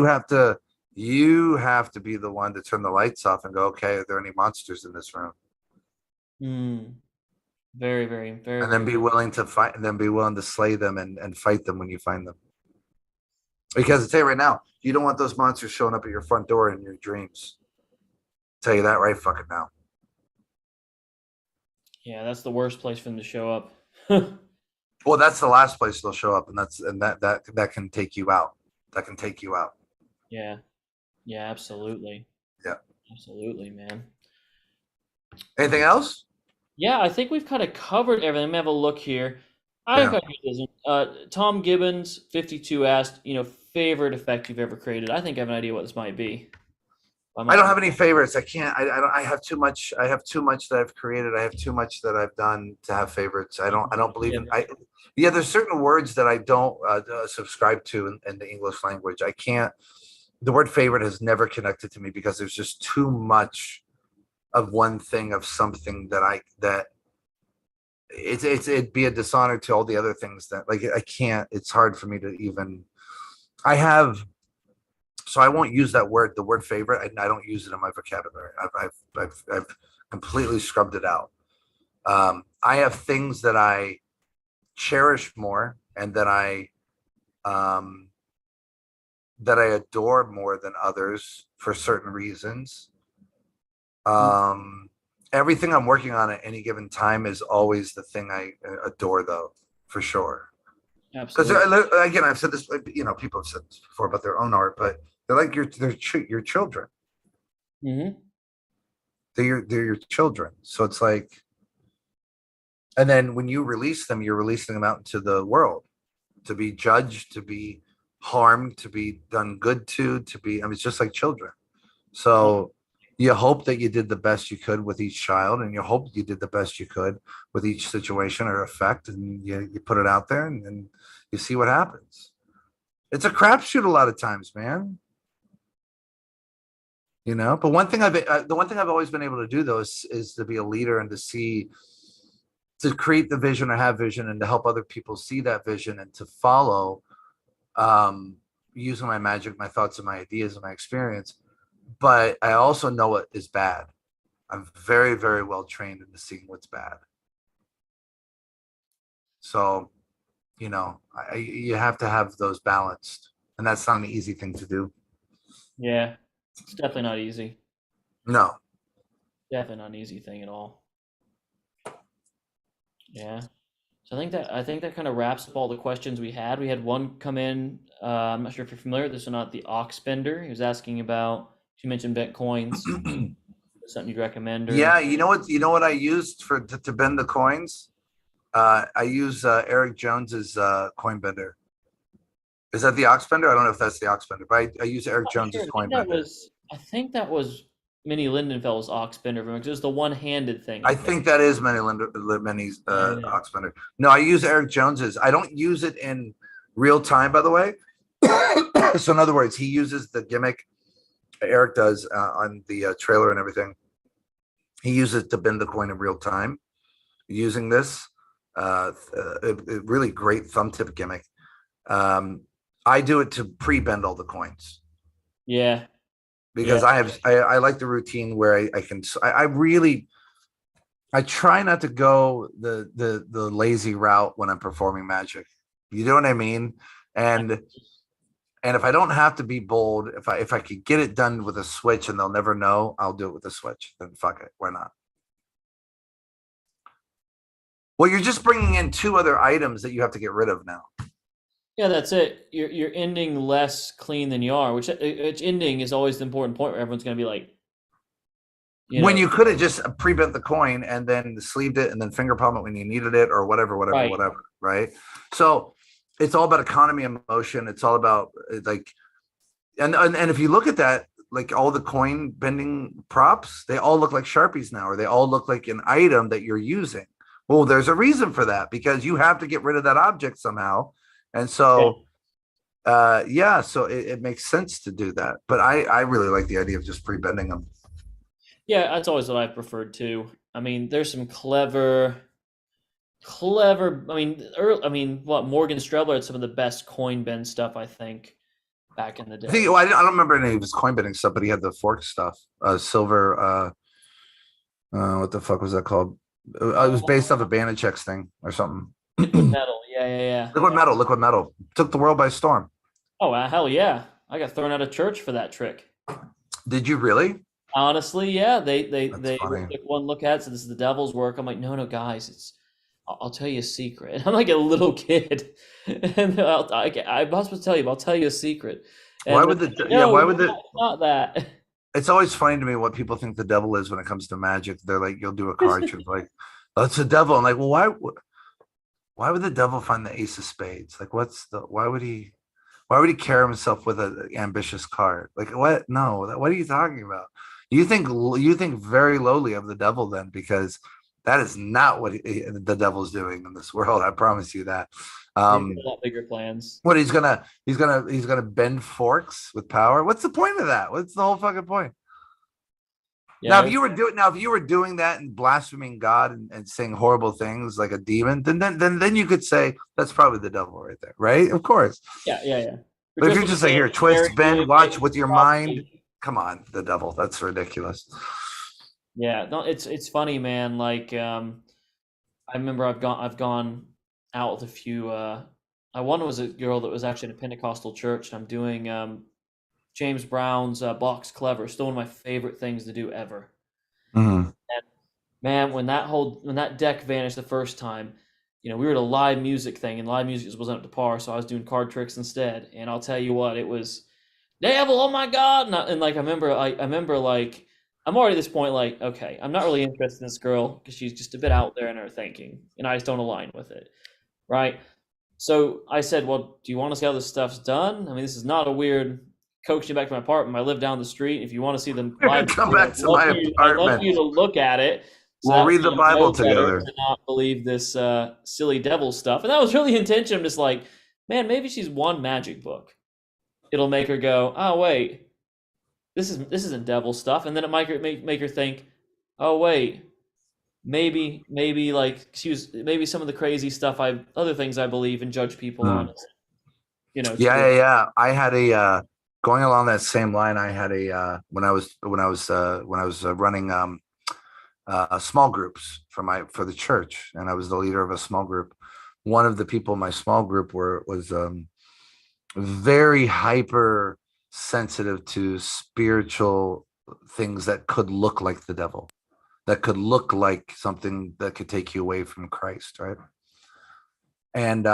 the one to turn the lights off and go, okay, are there any monsters in this room? Very, very, very. And then be willing to fight, and then be willing to slay them and fight them when you find them. Because I tell you right now, you don't want those monsters showing up at your front door in your dreams. Tell you that right fucking now. Yeah, that's the worst place for them to show up. Well, that's the last place they'll show up, and that can take you out. That can take you out. Yeah. Yeah, absolutely. Yeah. Absolutely, man. Anything else? Yeah, I think we've kind of covered everything. Let me have a look here. I think Tom Gibbons, 52, asked, favorite effect you've ever created. I think I have an idea what this might be. I don't have any favorites. I can't. I have too much. I have too much that I've created. I have too much that I've done to have favorites. I don't believe in. There's certain words that I don't subscribe to in the English language. I can't. The word favorite has never connected to me because there's just too much of one thing, of something that it'd be a dishonor to all the other things that, like, I can't. It's hard for me to even. So I won't use that word, the word favorite. I don't use it in my vocabulary. I've completely scrubbed it out. I have things that I cherish more and that I adore more than others for certain reasons. Everything I'm working on at any given time is always the thing I adore, though, for sure. Because again, I've said this, people have said this before about their own art, but they're like your children. Mm-hmm. They're your children. So it's like, and then when you release them, you're releasing them out into the world to be judged, to be harmed, to be done good to be. It's just like children. So you hope that you did the best you could with each child, and you hope you did the best you could with each situation or effect, and you put it out there, and then you see what happens. It's a crapshoot a lot of times, man. But the one thing I've always been able to do, though, is to be a leader and to create the vision or have vision and to help other people see that vision and to follow, using my magic, my thoughts, and my ideas and my experience. But I also know what is bad. I'm very, very well trained into seeing what's bad. So, you have to have those balanced, and that's not an easy thing to do. Yeah, it's definitely not easy. No. Definitely not an easy thing at all. Yeah. So I think that kind of wraps up all the questions we had. We had one come in. I'm not sure if you're familiar with this or not. The Ox Bender. He was asking about. You mentioned Bitcoins. Something you'd recommend? Yeah, you know what I used to bend the coins. I use Eric Jones's coin bender. Is that the Ox Bender? I don't know if that's the Ox Bender, but I use Eric Jones's coin bender. I think that was Minnie Lindenfeld's Ox Bender because it was the one-handed thing. I think that is Minnie's Ox Bender. No, I use Eric Jones's. I don't use it in real time, by the way. So in other words, he uses the gimmick Eric does on the trailer and everything. He uses it to bend the coin in real time using this really great thumb tip gimmick. I do it to pre-bend all the coins. Yeah. because Yeah. I like the routine where I really I try not to go the lazy route when I'm performing magic. You know what I mean? And if I don't have to be bold, if I could get it done with a switch and they'll never know, I'll do it with a switch. Then fuck it, why not? Well, you're just bringing in two other items that you have to get rid of now. Yeah, that's it. You're ending less clean than you are, which ending is always the important point where everyone's going to be like, you When know, you could have just pre-bent the coin and then sleeved it and then finger palm it when you needed it or right. whatever, right? So it's all about economy of motion. It's all about like, and if you look at that, like all the coin bending props, they all look like Sharpies now, or they all look like an item that you're using. Well, there's a reason for that because you have to get rid of that object somehow. And Yeah. so yeah, so it makes sense to do that. But I really like the idea of just pre-bending them. Yeah, that's always what I preferred too. I mean, there's some clever. I mean, what Morgan Strebler had some of the best coin bend stuff I think back in the I think day. well, I don't remember any of his coin bending stuff, but he had the fork stuff. Silver what the fuck was that called? It was based off a Banachek's thing or something. Liquid metal. Yeah, yeah, yeah. Liquid metal. Took the world by storm. Oh, hell yeah! I got thrown out of church for that trick. Did you really? Honestly, yeah. That's They funny. took one look at it, so this is the devil's work. I'm like, no, no, guys, I'll tell you a secret. I'm like a little kid, and I'm not supposed to tell you, but I'll tell you a secret. Why And would the yeah, no, why would the not that. it's always funny to me what people think the devil is when it comes to magic. They're like, you'll do a card trick, like, that's the devil. I'm like, well, why would the devil find the ace of spades? Like, why would he carry himself with an ambitious card? Like, what? No, what are you talking about? You think very lowly of the devil then, because that is not what the devil's doing in this world. I promise you that. Yeah, got a lot bigger plans. What he's gonna bend forks with power. What's the point of that? What's the whole fucking point? Yeah, If you were doing that and blaspheming God and saying horrible things like a demon, then you could say that's probably the devil right there, right? Of course. yeah, yeah, yeah. But if you're just like here, twist, bend, watch with your mind, Probably. come on, the devil. That's ridiculous. Yeah, no, it's funny, man. Like, I remember I've gone out with a few. One was a girl that was actually in a Pentecostal church, and I'm doing James Brown's Box Clever. Still one of my favorite things to do ever. Mhm. And man, when that deck vanished the first time, we were at a live music thing, and live music just wasn't up to par, so I was doing card tricks instead. And I'll tell you what, it was devil. Oh my god! And like I remember like I'm already at this point like, okay, I'm not really interested in this girl because she's just a bit out there in her thinking, and I just don't align with it, right? So I said, well, do you want to see how this stuff's done? I mean, this is not a weird coaxing you back to my apartment. I live down the street. If you want to see them live, Come back to my I'd love for apartment. you to look at it. So We'll that way read the you Bible know better together. to not believe this silly devil stuff. And that was really the intention. I'm just like, man, maybe she's one magic book. It'll make her go, oh wait, this isn't devil stuff, and then it might make her think, oh wait, maybe like maybe some of the crazy stuff other things I believe and judge people on, Mm. true. Yeah. I had a going along that same line. I had a when I was running small groups for the church, and I was the leader of a small group. One of the people in my small group was very hyper sensitive to spiritual things that could look like the devil, that could look like something that could take you away from Christ, right? And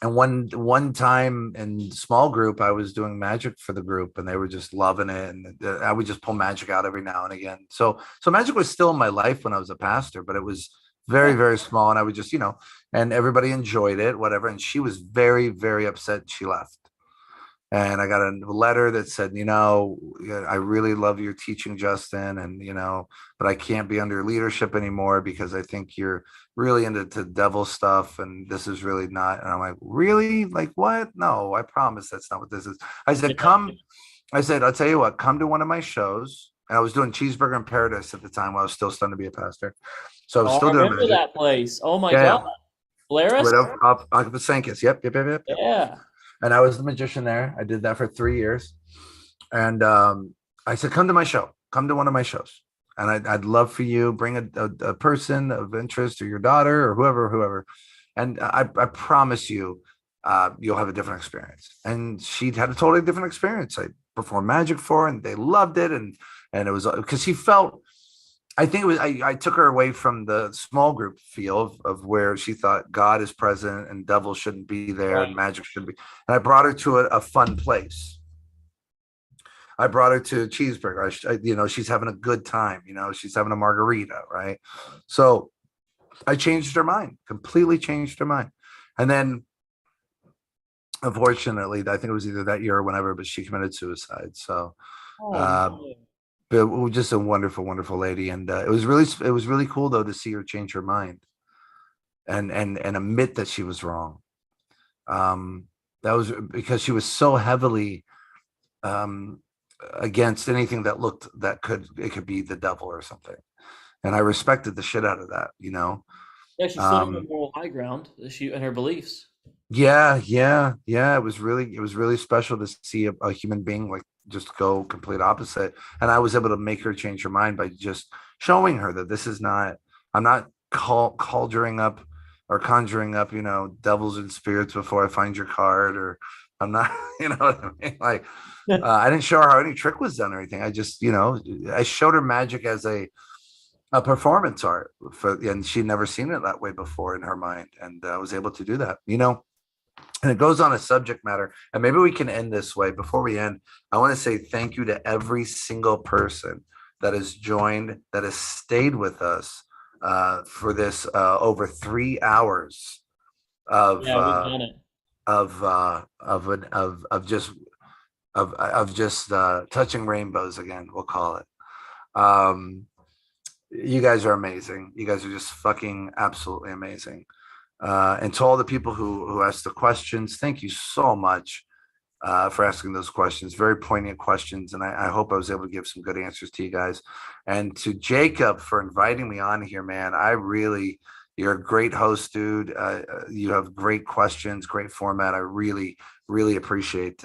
one time in small group, I was doing magic for the group, and they were just loving it. And I would just pull magic out every now and again. So magic was still in my life when I was a pastor, but it was very, Yeah. very small. And I would just, and everybody enjoyed it, whatever. And she was very, very upset. She left. And I got a letter that said, I really love your teaching, Justin, and but I can't be under leadership anymore because I think you're really into devil stuff, and this is really not. And I'm like, really? Like what? No, I promise that's not what this is. I said, I'll tell you what, come to one of my shows. And I was doing Cheeseburger in Paradise at the time while I was still starting to be a pastor. So I was still I doing remember magic. that place. Oh my Yeah, god, Blair's. right off the Sankis. Yep. Yeah. And I was the magician there. I did that for 3 years. And I said, come to my show. Come to one of my shows. And I'd love for you, bring a person of interest or your daughter or whoever. And I promise you, you'll have a different experience. And she had a totally different experience. I performed magic for her and they loved it. And it was because she felt, I think it was, I took her away from the small group feel of where she thought God is present and devil shouldn't be there and magic shouldn't be. And I brought her to a fun place. I brought her to Cheeseburger. She's having a good time. She's having a margarita, right? So I changed her mind, completely changed her mind. And then, unfortunately, I think it was either that year or whenever, but she committed suicide. So, but just a wonderful, wonderful lady. And it was really cool though to see her change her mind and admit that she was wrong. That was because she was so heavily against anything that could be the devil or something. And I respected the shit out of that, Yeah, she stood on the moral high ground, and her beliefs. Yeah. It was really special to see a human being like just go complete opposite. And I was able to make her change her mind by just showing her that this is not, I'm not conjuring up, devils and spirits before I find your card, or I'm not, you know what I mean? Like, I didn't show her how any trick was done or anything. I just, I showed her magic as a performance art and she'd never seen it that way before in her mind. And I was able to do that, and it goes on a subject matter. And maybe we can end this way. Before we end, I want to say thank you to every single person that has joined, that has stayed with us for this over 3 hours of just touching rainbows again, we'll call it. You guys are amazing. You guys are just fucking absolutely amazing. And to all the people who asked the questions, thank you so much for asking those questions. Very poignant questions. And I hope I was able to give some good answers to you guys. And to Jakob for inviting me on here, man. You're a great host, dude. You have great questions, great format. I really, really appreciate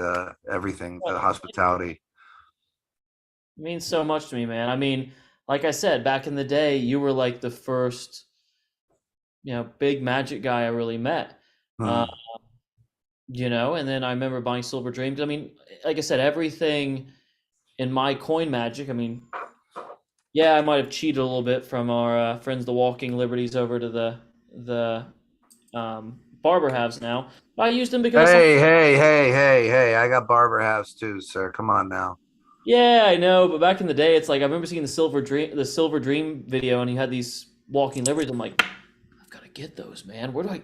everything, the hospitality. It means so much to me, man. I mean, like I said, back in the day, you were like the first, big magic guy I really met. And then I remember buying Silver Dreams. I mean, like I said, everything in my coin magic. I mean, yeah, I might have cheated a little bit from our friends, the Walking Liberties, over to the Barber halves now. But I used them because Hey! I got barber halves too, sir. Come on now. Yeah, I know, but back in the day, it's like I remember seeing the Silver Dream video, and he had these Walking Liberties. I'm like, I've got to get those, man. Where do I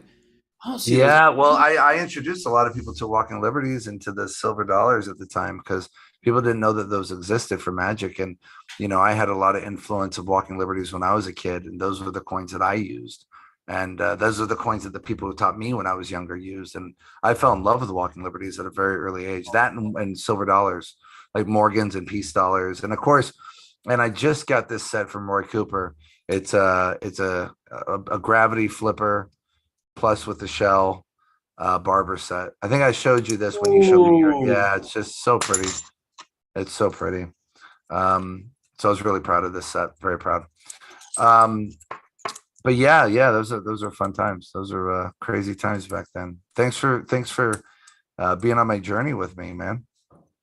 don't see those. Yeah, well, I introduced a lot of people to Walking Liberties and to the silver dollars at the time because people didn't know that those existed for magic. And, I had a lot of influence of Walking Liberties when I was a kid, and those were the coins that I used. And those are the coins that the people who taught me when I was younger used. And I fell in love with the Walking Liberties at a very early age. That and silver dollars, like Morgans and peace dollars. And of course, and I just got this set from Roy Cooper. It's a gravity flipper plus with the shell barber set. I think I showed you this when you showed me yeah, it's just so pretty. It's so pretty. So I was really proud of this set, very proud. But yeah, those are fun times. Those are crazy times back then. Thanks for being on my journey with me, man.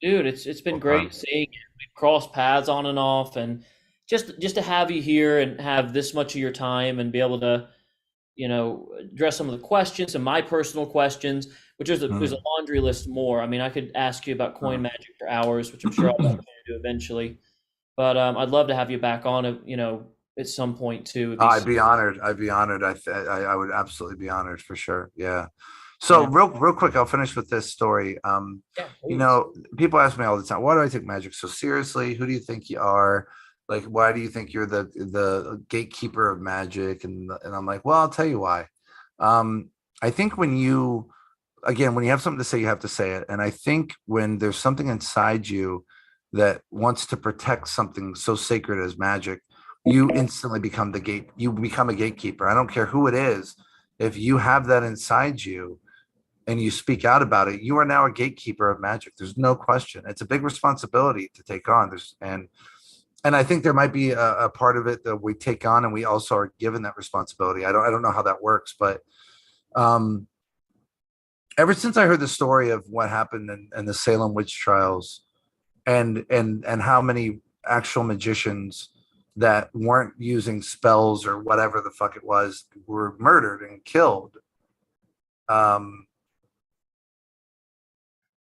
Dude, it's been great seeing you. We've crossed paths on and off, and just to have you here and have this much of your time and be able to address some of the questions and my personal questions, which there's a laundry list more. I mean, I could ask you about coin magic for hours, which I'm sure I'll have to do eventually. But I'd love to have you back on, at some point too. I'd be honored. I would absolutely be honored for sure. Yeah. So real quick, I'll finish with this story. People ask me all the time, why do I take magic so seriously? Who do you think you are? Like, why do you think you're the gatekeeper of magic? And I'm like, well, I'll tell you why. I think when you have something to say, you have to say it. And I think when there's something inside you that wants to protect something so sacred as magic, you instantly become a gatekeeper. I don't care who it is. If you have that inside you and you speak out about it, you are now a gatekeeper of magic. There's no question. It's a big responsibility to take on. And I think there might be a part of it that we take on, and we also are given that responsibility. I don't know how that works, but ever since I heard the story of what happened in the Salem witch trials, and how many actual magicians that weren't using spells or whatever the fuck it was were murdered and killed,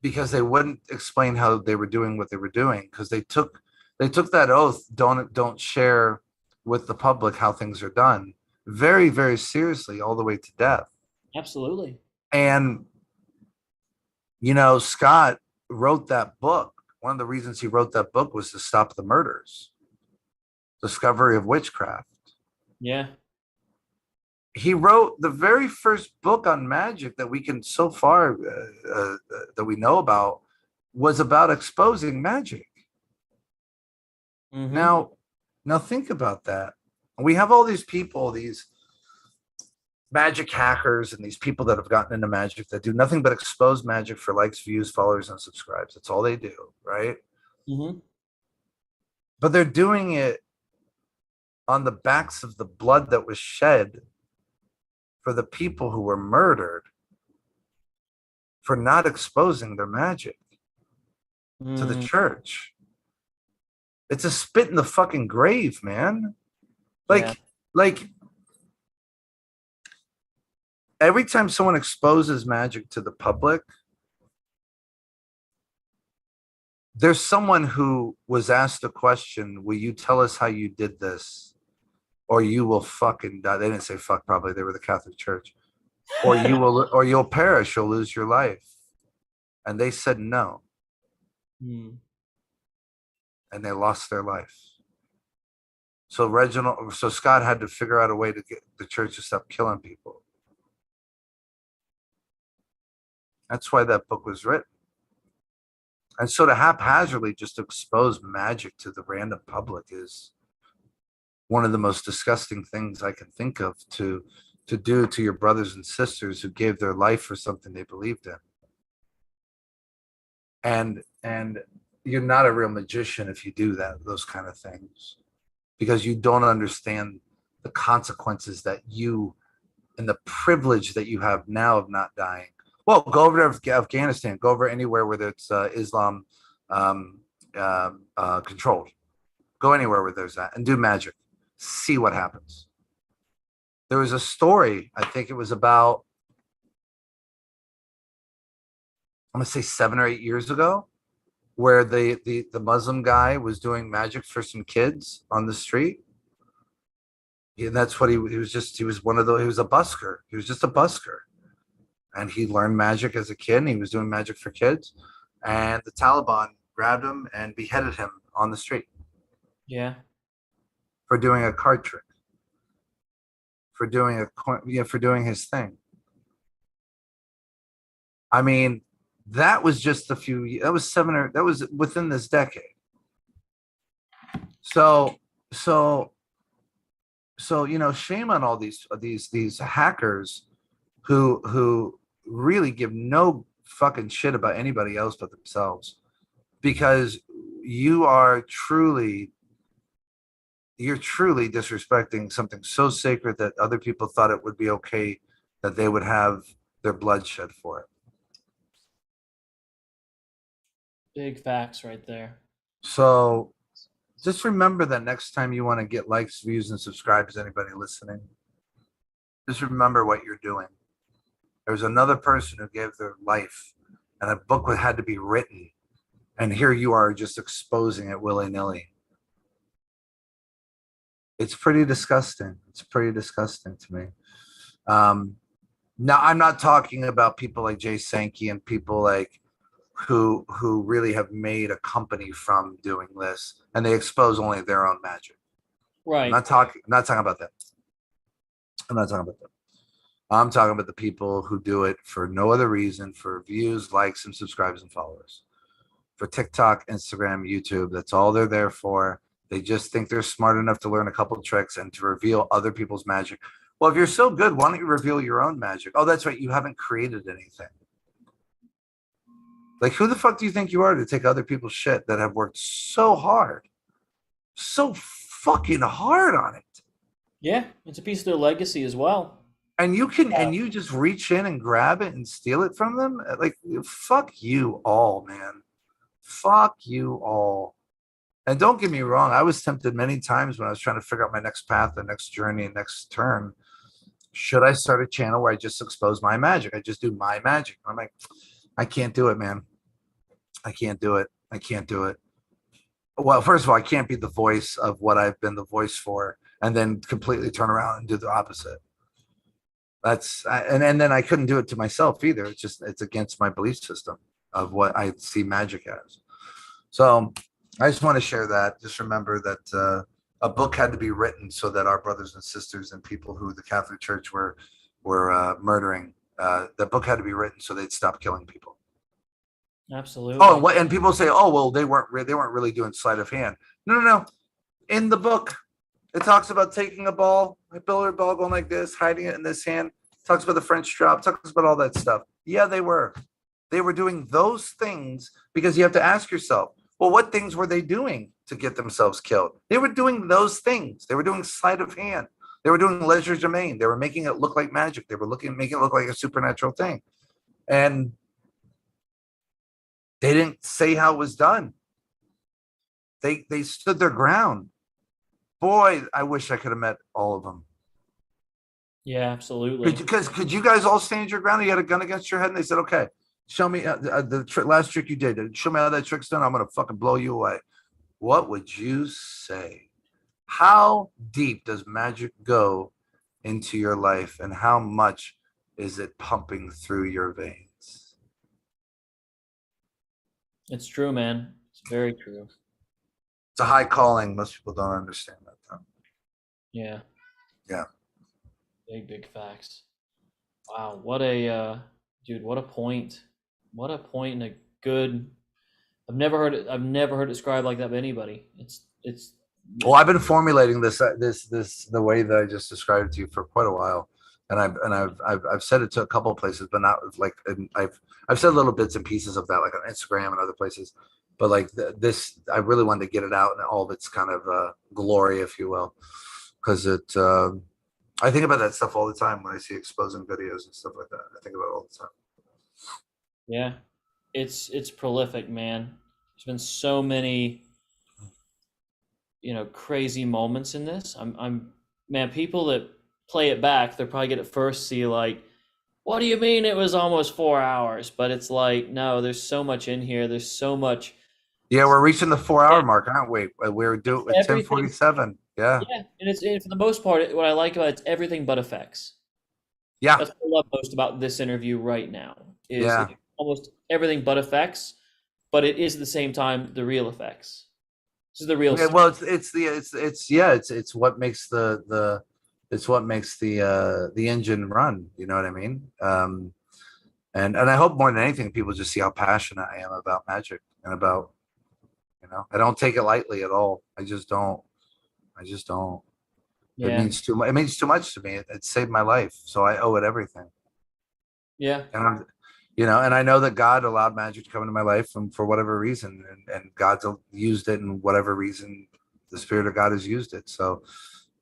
because they wouldn't explain how they were doing what they were doing, because they took that oath, don't share with the public how things are done, very, very seriously, all the way to death. Absolutely. And Scott wrote that book. One of the reasons he wrote that book was to stop the murders, discovery of witchcraft. Yeah. He wrote the very first book on magic that we can so far that we know about, was about exposing magic. Mm-hmm. Now think about that. We have all these people, these magic hackers, and these people that have gotten into magic that do nothing but expose magic for likes, views, followers, and subscribes. That's all they do, right? Mm-hmm. But they're doing it on the backs of the blood that was shed for the people who were murdered for not exposing their magic to the church. It's a spit in the fucking grave, man. Like every time someone exposes magic to the public, there's someone who was asked a question, will you tell us how you did this? Or you will fucking die. They didn't say fuck, probably. They were the Catholic Church. Or you'll perish, you'll lose your life. And they said no. And they lost their life. So Scott had to figure out a way to get the church to stop killing people. That's why that book was written. And so to haphazardly just expose magic to the random public is one of the most disgusting things I can think of to do to your brothers and sisters who gave their life for something they believed in. And you're not a real magician if you do those kind of things, because you don't understand the consequences that you, and the privilege that you have now of not dying. Well, go over to Afghanistan, go over anywhere where it's Islam controlled. Go anywhere where there's that and do magic. See what happens. There was a story, I think it was about, I'm going to say 7 or 8 years ago, where the Muslim guy was doing magic for some kids on the street. And that's what he was just one of those, he was a busker. He was just a busker. And he learned magic as a kid, and he was doing magic for kids. And the Taliban grabbed him and beheaded him on the street. Yeah. For doing a card trick. For doing his thing. I mean, that was just that was within this decade. So shame on all these hackers who really give no fucking shit about anybody else but themselves, because you're truly disrespecting something so sacred that other people thought it would be okay that they would have their blood shed for it. Big facts right there. So just remember that next time you want to get likes, views, and subscribes, anybody listening, just remember what you're doing. There's another person who gave their life, and a book had to be written, and here you are just exposing it willy-nilly. It's pretty disgusting. It's pretty disgusting to me. Now, I'm not talking about people like Jay Sankey and people like who really have made a company from doing this, and they expose only their own magic. Right. I'm not talking about that. I'm not talking about that. I'm talking about the people who do it for no other reason, for views, likes, and subscribes and followers. For TikTok, Instagram, YouTube, that's all they're there for. They just think they're smart enough to learn a couple of tricks and to reveal other people's magic. Well, if you're so good, why don't you reveal your own magic? Oh, that's right. You haven't created anything. Like, who the fuck do you think you are to take other people's shit that have worked so hard, so fucking hard on it? Yeah, it's a piece of their legacy as well. And you just reach in and grab it and steal it from them? Like, fuck you all, man. Fuck you all. And don't get me wrong, I was tempted many times when I was trying to figure out my next path, the next journey, next turn. Should I start a channel where I just expose my magic? I just do my magic. I'm like, I can't do it, man. I can't do it. I can't do it. Well, first of all, I can't be the voice of what I've been the voice for and then completely turn around and do the opposite. And then I couldn't do it to myself either. It's against my belief system of what I see magic as. So I just want to share that. Just remember that a book had to be written so that our brothers and sisters and people who the Catholic Church were murdering, the book had to be written so they'd stop killing people. Absolutely. Oh, and people say, oh, well, they weren't really doing sleight of hand. No. In the book, it talks about taking a ball, a billiard ball, going like this, hiding it in this hand. It talks about the French drop. Talks about all that stuff. Yeah, they were doing those things because you have to ask yourself, well, what things were they doing to get themselves killed? They were doing those things. They were doing sleight of hand. They were doing legerdemain. They were making it look like magic. They were making it look like a supernatural thing. And they didn't say how it was done. They stood their ground. Boy, I wish I could have met all of them. Yeah, absolutely. Could you guys all stand your ground? You had a gun against your head, and they said, "Okay, show me the last trick you did. Show me how that trick's done. I'm gonna fucking blow you away." What would you say? How deep does magic go into your life, and how much is it pumping through your veins? It's true, man. It's very true. It's a high calling. Most people don't understand that, though. Yeah. Yeah. Big facts. Wow, what a dude, what a point. What a point and a good I've never heard it described like that by anybody. It's Well, I've been formulating this the way that I just described it to you for quite a while, and I've said it to a couple of places, but not like, and I've said little bits and pieces of that, like on Instagram and other places, but like this, I really wanted to get it out in all of its kind of glory, if you will, because I think about that stuff all the time when I see exposing videos and stuff like that. I think about it all the time. yeah. It's prolific, man. There's been so many crazy moments in this. I'm man, people that play it back, they'll probably get it first, see like, what do you mean it was almost 4 hours? But it's like, no, there's so much in here. There's so much. Yeah, we're reaching the 4 hour mark, aren't we? We're doing 10:47. Yeah. Yeah, and for the most part, what I like about it's everything but effects. Yeah. That's what I love most about this interview right now. Is Yeah. almost everything but effects, but it is at the same time the real effects. This is the real. Yeah, well, it's what makes the engine run. You know what I mean? And I hope more than anything, people just see how passionate I am about magic and about, I don't take it lightly at all. I just don't. Yeah. It means too much. It means too much to me. It saved my life, so I owe it everything. Yeah. And and I know that God allowed magic to come into my life for whatever reason, and God's used it in whatever reason the Spirit of God has used it. So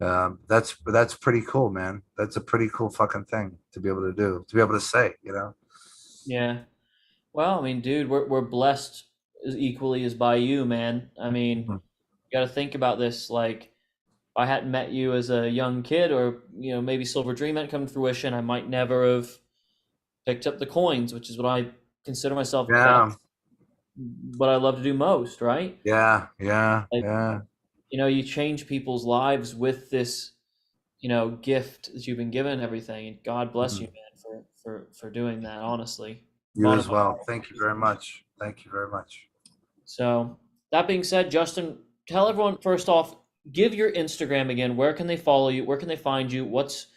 that's pretty cool, man. That's a pretty cool fucking thing to be able to do, to be able to say, Yeah. Well, I mean, dude, we're blessed as equally as by you, man. I mean, you got to think about this. Like, if I hadn't met you as a young kid, or maybe Silver Dream hadn't come to fruition, I might never have picked up the coins, which is what I consider myself. Yeah. What I love to do most, right? Yeah. You change people's lives with this, gift that you've been given, everything, and God bless you, man, for doing that. Honestly, You as well. Thank you very much. Thank you very much. So that being said, Justin, tell everyone first off, give your Instagram again. Where can they follow you? Where can they find you? What's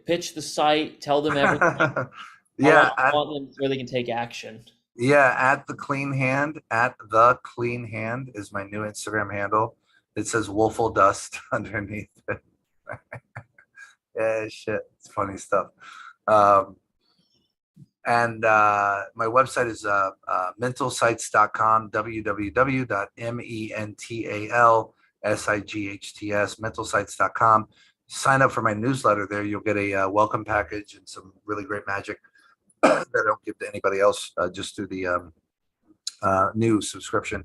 pitch the site, tell them everything. Yeah, where they can take action. Yeah, at the clean hand is my new Instagram handle. It says Wolfle Dust underneath it. Yeah, shit, it's funny stuff. And my website is mentalsites.com, www.mentalsights, mentalsites.com. Sign up for my newsletter there. You'll get a welcome package and some really great magic that I don't give to anybody else, just through the new subscription.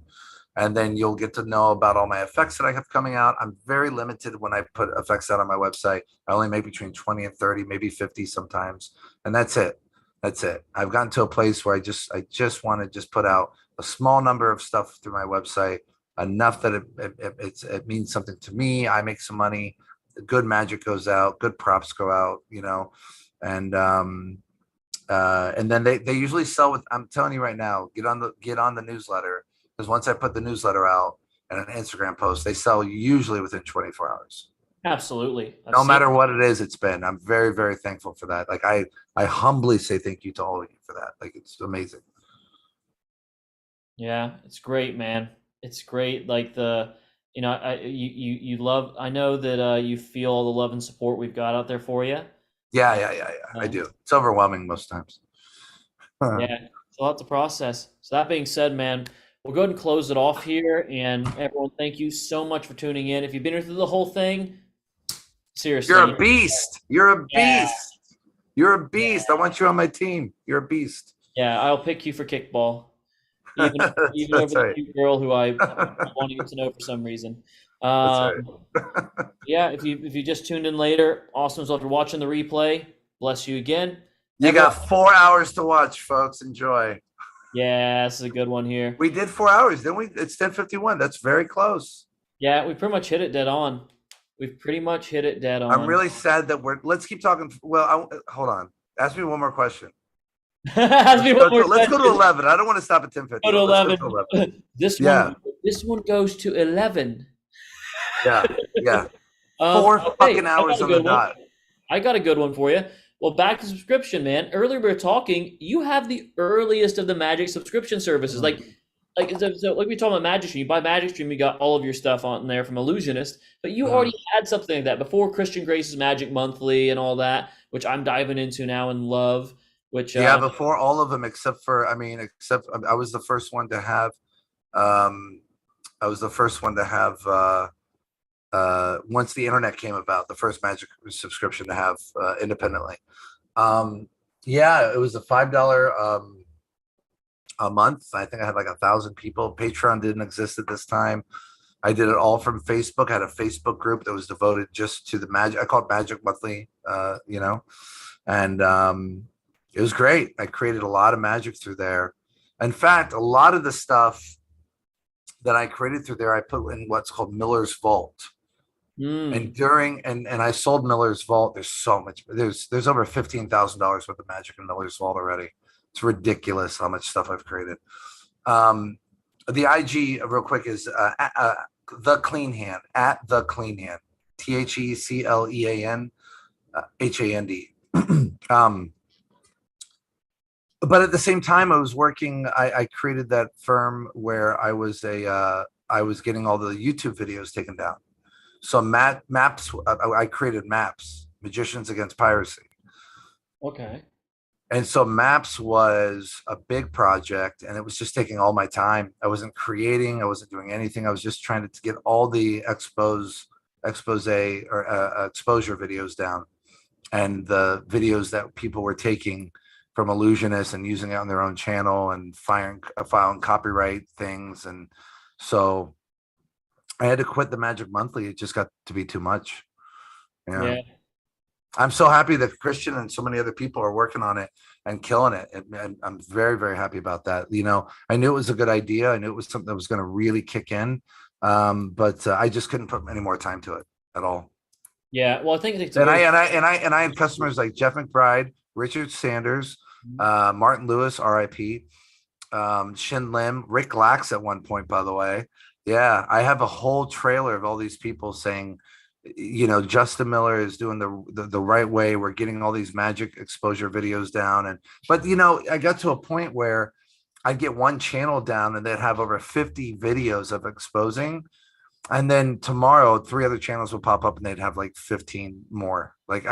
And then you'll get to know about all my effects that I have coming out. I'm very limited when I put effects out on my website. I only make between 20 and 30, maybe 50 sometimes. And that's it. That's it. I've gotten to a place where I just want to just put out a small number of stuff through my website, enough that it means something to me. I make some money. Good magic goes out. Good props go out. And then they usually sell with. I'm telling you right now, get on the newsletter, because once I put the newsletter out and an Instagram post, they sell usually within 24 hours. Absolutely. No matter what it is, it's been. I'm very, very thankful for that. Like I humbly say thank you to all of you for that. Like, it's amazing. Yeah, it's great, man. It's great. Like you love. I know that you feel all the love and support we've got out there for you. Yeah. I do. It's overwhelming most times. Yeah, it's a lot to process. So that being said, man, we'll go ahead and close it off here. And everyone, thank you so much for tuning in. If you've been here through the whole thing, seriously, you're a beast. You're a Yeah. beast. You're a beast. I want you on my team. You're a beast. Yeah, I'll pick you for kickball. Even That's over the right. cute girl who I want to get to know for some reason. That's right. Yeah, if you just tuned in later, awesome. So if you're watching the replay, bless you again. You got 4 hours to watch, folks. Enjoy. Yeah, this is a good one here. We did 4 hours, didn't we? It's 10:51. That's very close. Yeah, we pretty much hit it dead on. We've pretty much hit it dead on. I'm really sad that let's keep talking. Well, hold on. Ask me one more question. Let's go to 11. I don't want to stop at 10:50. Go to 11. Go to 11. This one goes to 11. Yeah. 4 fucking hours on the dot. I got a good one for you. Well, back to subscription, man. Earlier we were talking. You have the earliest of the Magic subscription services. So like we talking about Magic Stream. You buy Magic Stream, you got all of your stuff on there from Ellusionist. But you already had something like that before Christian Grace's Magic Monthly and all that, which I'm diving into now and love. Which before all of them, except I was the first one to have. Once the internet came about, the first Magic subscription to have independently. It was a $5 a month. I think I had like 1,000 people. Patreon didn't exist at this time. I did it all from Facebook. I had a Facebook group that was devoted just to the Magic. I call it Magic Monthly, and it was great. I created a lot of magic through there. In fact, a lot of the stuff that I created through there, I put in what's called Miller's Vault. And I sold Miller's Vault. There's so much. There's over $15,000 worth of magic in Miller's Vault already. It's ridiculous how much stuff I've created. The IG real quick is The Clean Hand, at The Clean Hand, THECLEAN HAND. But at the same time, I was working. I created that firm where I was getting all the YouTube videos taken down. So maps. I created Maps, Magicians Against Piracy. Okay. And so Maps was a big project, and it was just taking all my time. I wasn't creating. I wasn't doing anything. I was just trying to get all the exposure videos down, and the videos that people were taking from Ellusionist and using it on their own channel and filing copyright things. And so I had to quit the Magic Monthly. It just got to be too much. Yeah. I'm so happy that Christian and so many other people are working on it and killing it. And I'm very, very happy about that. I knew it was a good idea. I knew it was something that was going to really kick in. But I just couldn't put any more time to it at all. Yeah. Well, I think it's I had customers like Jeff McBride, Richard Sanders, Martin Lewis, RIP, Shin Lim, Rick Lax at one point, by the way. Yeah, I have a whole trailer of all these people saying, Justin Miller is doing the right way. We're getting all these magic exposure videos down. But I got to a point where I'd get one channel down and they'd have over 50 videos of exposing. And then tomorrow, 3 other channels would pop up and they'd have like 15 more. Like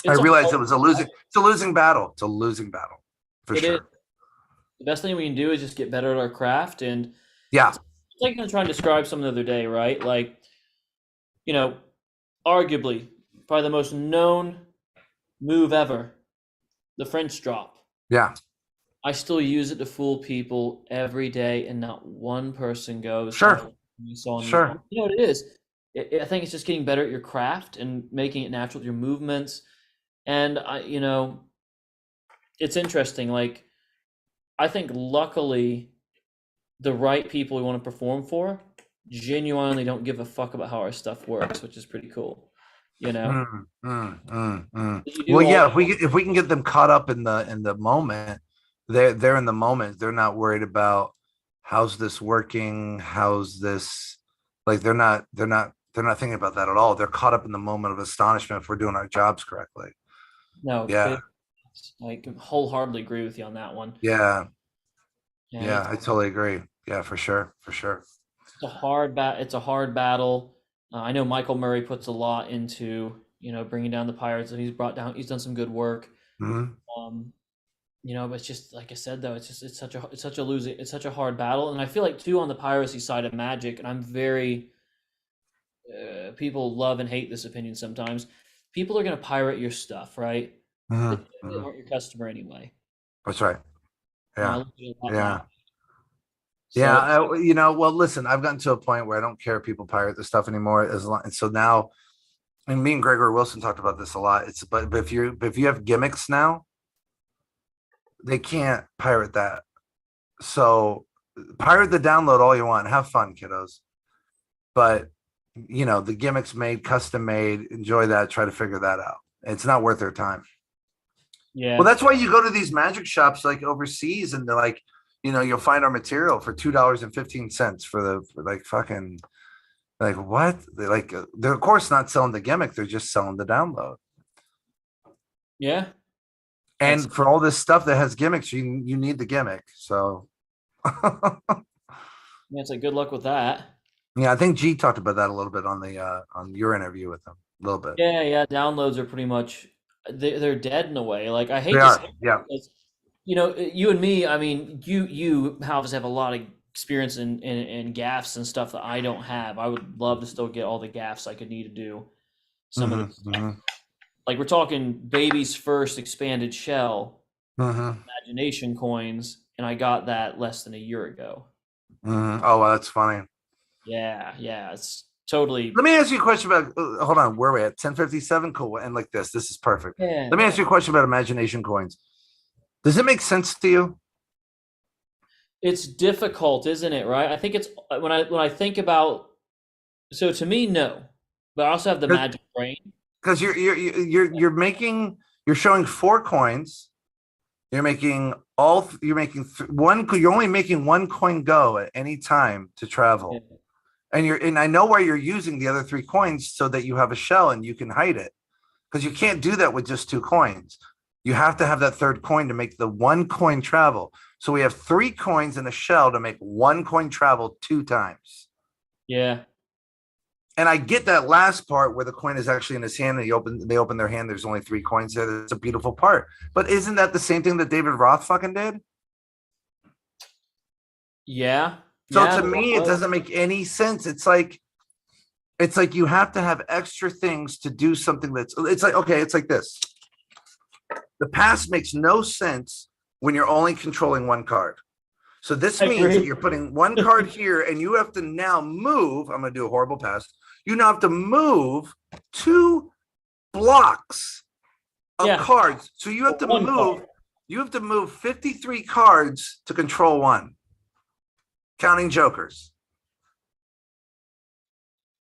I It's a realized hard, it's a losing battle. It's a losing battle for it is. sure. The best thing we can do is just get better at our craft, and Yeah. it's like I was trying to describe something the other day, right? Like, you know, arguably probably the most known move ever, the French drop. Yeah. I still use it to fool people every day, and not one person goes, Sure. "Oh, you saw me." Sure. You know what it is? I think it's just getting better at your craft and making it natural with your movements. And it's interesting. Like, I think luckily the right people we want to perform for genuinely don't give a fuck about how our stuff works, which is pretty cool. You know, you do Well, all. yeah, if we can get them caught up in the moment, they're in the moment. They're not worried about how's this working, how's this, like they're not thinking about that at all. They're caught up in the moment of astonishment if we're doing our jobs correctly. No, Yeah, I can wholeheartedly agree with you on that one. yeah, And yeah. I totally agree. Yeah, for sure, for sure. it's a hard battle. I know Michael Murray puts a lot into, bringing down the Pirates, and he's done some good work. Hmm. Um, but it's just like I said though, it's such a hard battle, and I feel like too on the piracy side of Magic, and I'm very people love and hate this opinion sometimes. People are going to pirate your stuff, right? Hmm. They Hmm. aren't your customer anyway. That's right. I Yeah, look at it that way. yeah. Yeah, So well, listen, I've gotten to a point where I don't care if people pirate the stuff anymore. As long, and so now, and me and Gregory Wilson talked about this a lot. But if you have gimmicks now, they can't pirate that. So pirate the download all you want. Have fun, kiddos. But the gimmicks made, custom made. Enjoy that. Try to figure that out. It's not worth their time. Well, yeah, that's why you go to these magic shops like overseas, and they're like, you'll find our material for $2.15 for like fucking. Like what? They're of course not selling the gimmick, they're just selling the download. yeah, that's And for all this stuff that has gimmicks, you need the gimmick. So yeah, it's like good luck with that. yeah, I think G talked about that a little bit on your interview with him. A little bit. Yeah, yeah, downloads are pretty much they're dead in a way. Like I They hate to say are. it, Yeah. because, you and me. I mean, you obviously have a lot of experience in gaffs and stuff that I don't have. I would love to still get all the gaffs I could need to do some of Hmm. this stuff. Hmm. Like we're talking baby's first expanded shell Hmm. imagination coins, and I got that less than a year ago. Hmm. Oh, well, that's funny. Yeah, yeah, it's totally. Let me ask you a question about hold on, where are we at? 1057? Cool. And like this is perfect. Yeah, Let me ask you a question about imagination coins. Does it make sense to you? it's difficult, isn't it? Right? I think it's when I think about. So to me, no, but I also have the magic brain. Because you're showing four coins. You're only making one coin go at any time to travel. Yeah. And I know why you're using the other three coins, so that you have a shell and you can hide it. Because you can't do that with just two coins. You have to have that third coin to make the one coin travel. So we have three coins in a shell to make one coin travel two times. Yeah. And I get that last part where the coin is actually in his hand and they open their hand. There's only three coins there. That's a beautiful part. But isn't that the same thing that David Roth fucking did? Yeah. So Yeah. to me, it doesn't make any sense. It's like you have to have extra things to do something it's like, okay, it's like this. The pass makes no sense when you're only controlling one card. So this means that you're putting one card here and you have to now move. I'm going to do a horrible pass. You now have to move two blocks of cards. So you have to move 53 cards to control one, counting jokers.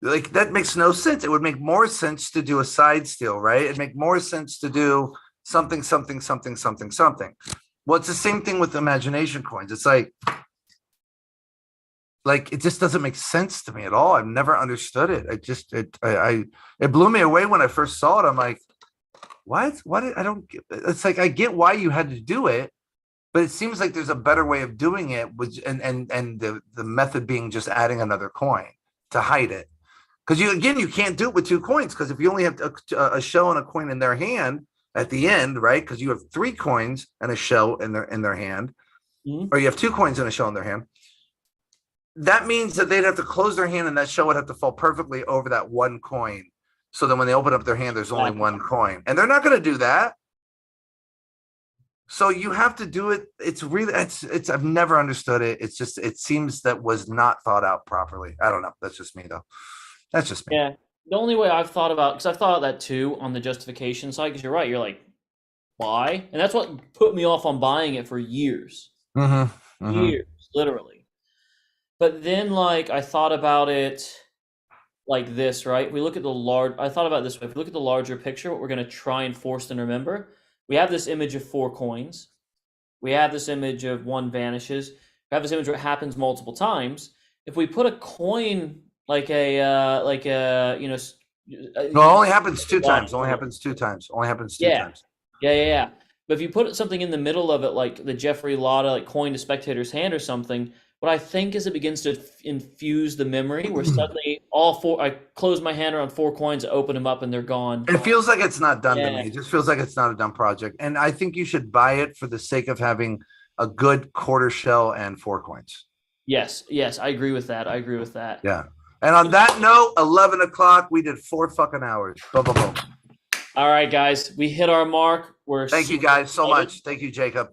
Like that makes no sense. It would make more sense to do a side steal, right? It'd make more sense to do something. Well, it's the same thing with imagination coins. It's like it just doesn't make sense to me at all. I've never understood it. It blew me away when I first saw it. I'm like, what? I don't get it. It's like I get why you had to do it, but it seems like there's a better way of doing it, which and the method being just adding another coin to hide it. Because you can't do it with 2 coins, because if you only have a shell and a coin in their hand at the end, right? Because you have 3 coins and a shell in their hand, or you have 2 coins and a shell in their hand. That means that they'd have to close their hand, and that shell would have to fall perfectly over that 1 coin. So then when they open up their hand, there's only 1 coin, and they're not going to do that. So you have to do it. It's really, it's, I've never understood it. It's just, it seems that was not thought out properly. I don't know. That's just me, though. That's just me. Yeah. The only way I've thought about, because I've thought of that too on the justification side, because you're right. You're like, why? And that's what put me off on buying it for years. Years, literally. But then, like, I thought about it like this, right? We look at I thought about it this way. If we look at the larger picture, what we're going to try and force and remember, we have this image of 4 coins. We have this image of 1 vanishes. We have this image where it happens multiple times. If we put a coin like a you know, No, it only happens 2 times. Only happens 2 times. Only happens 2 times. Yeah. But if you put something in the middle of it, like the Jeffrey Lotta, like coin to spectator's hand or something, what I think is it begins to infuse the memory where suddenly all 4, I close my hand around 4 coins, open them up, and they're gone. It feels like it's not done to me. It just feels like it's not a done project. And I think you should buy it for the sake of having a good quarter shell and 4 coins. Yes, I agree with that. Yeah. And on that note, 11 o'clock, we did 4 fucking hours. Boom, boom, boom. All right, guys, we hit our mark. Thank you guys so much. Thank you, Jacob.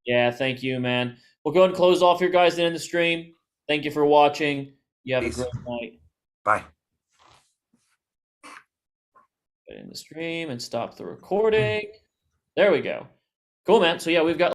Yeah, thank you, man. We'll go ahead and close off here, guys, and end the stream. Thank you for watching. You have a great night. Bye. End the stream and stop the recording. There we go. Cool, man. So yeah, we've got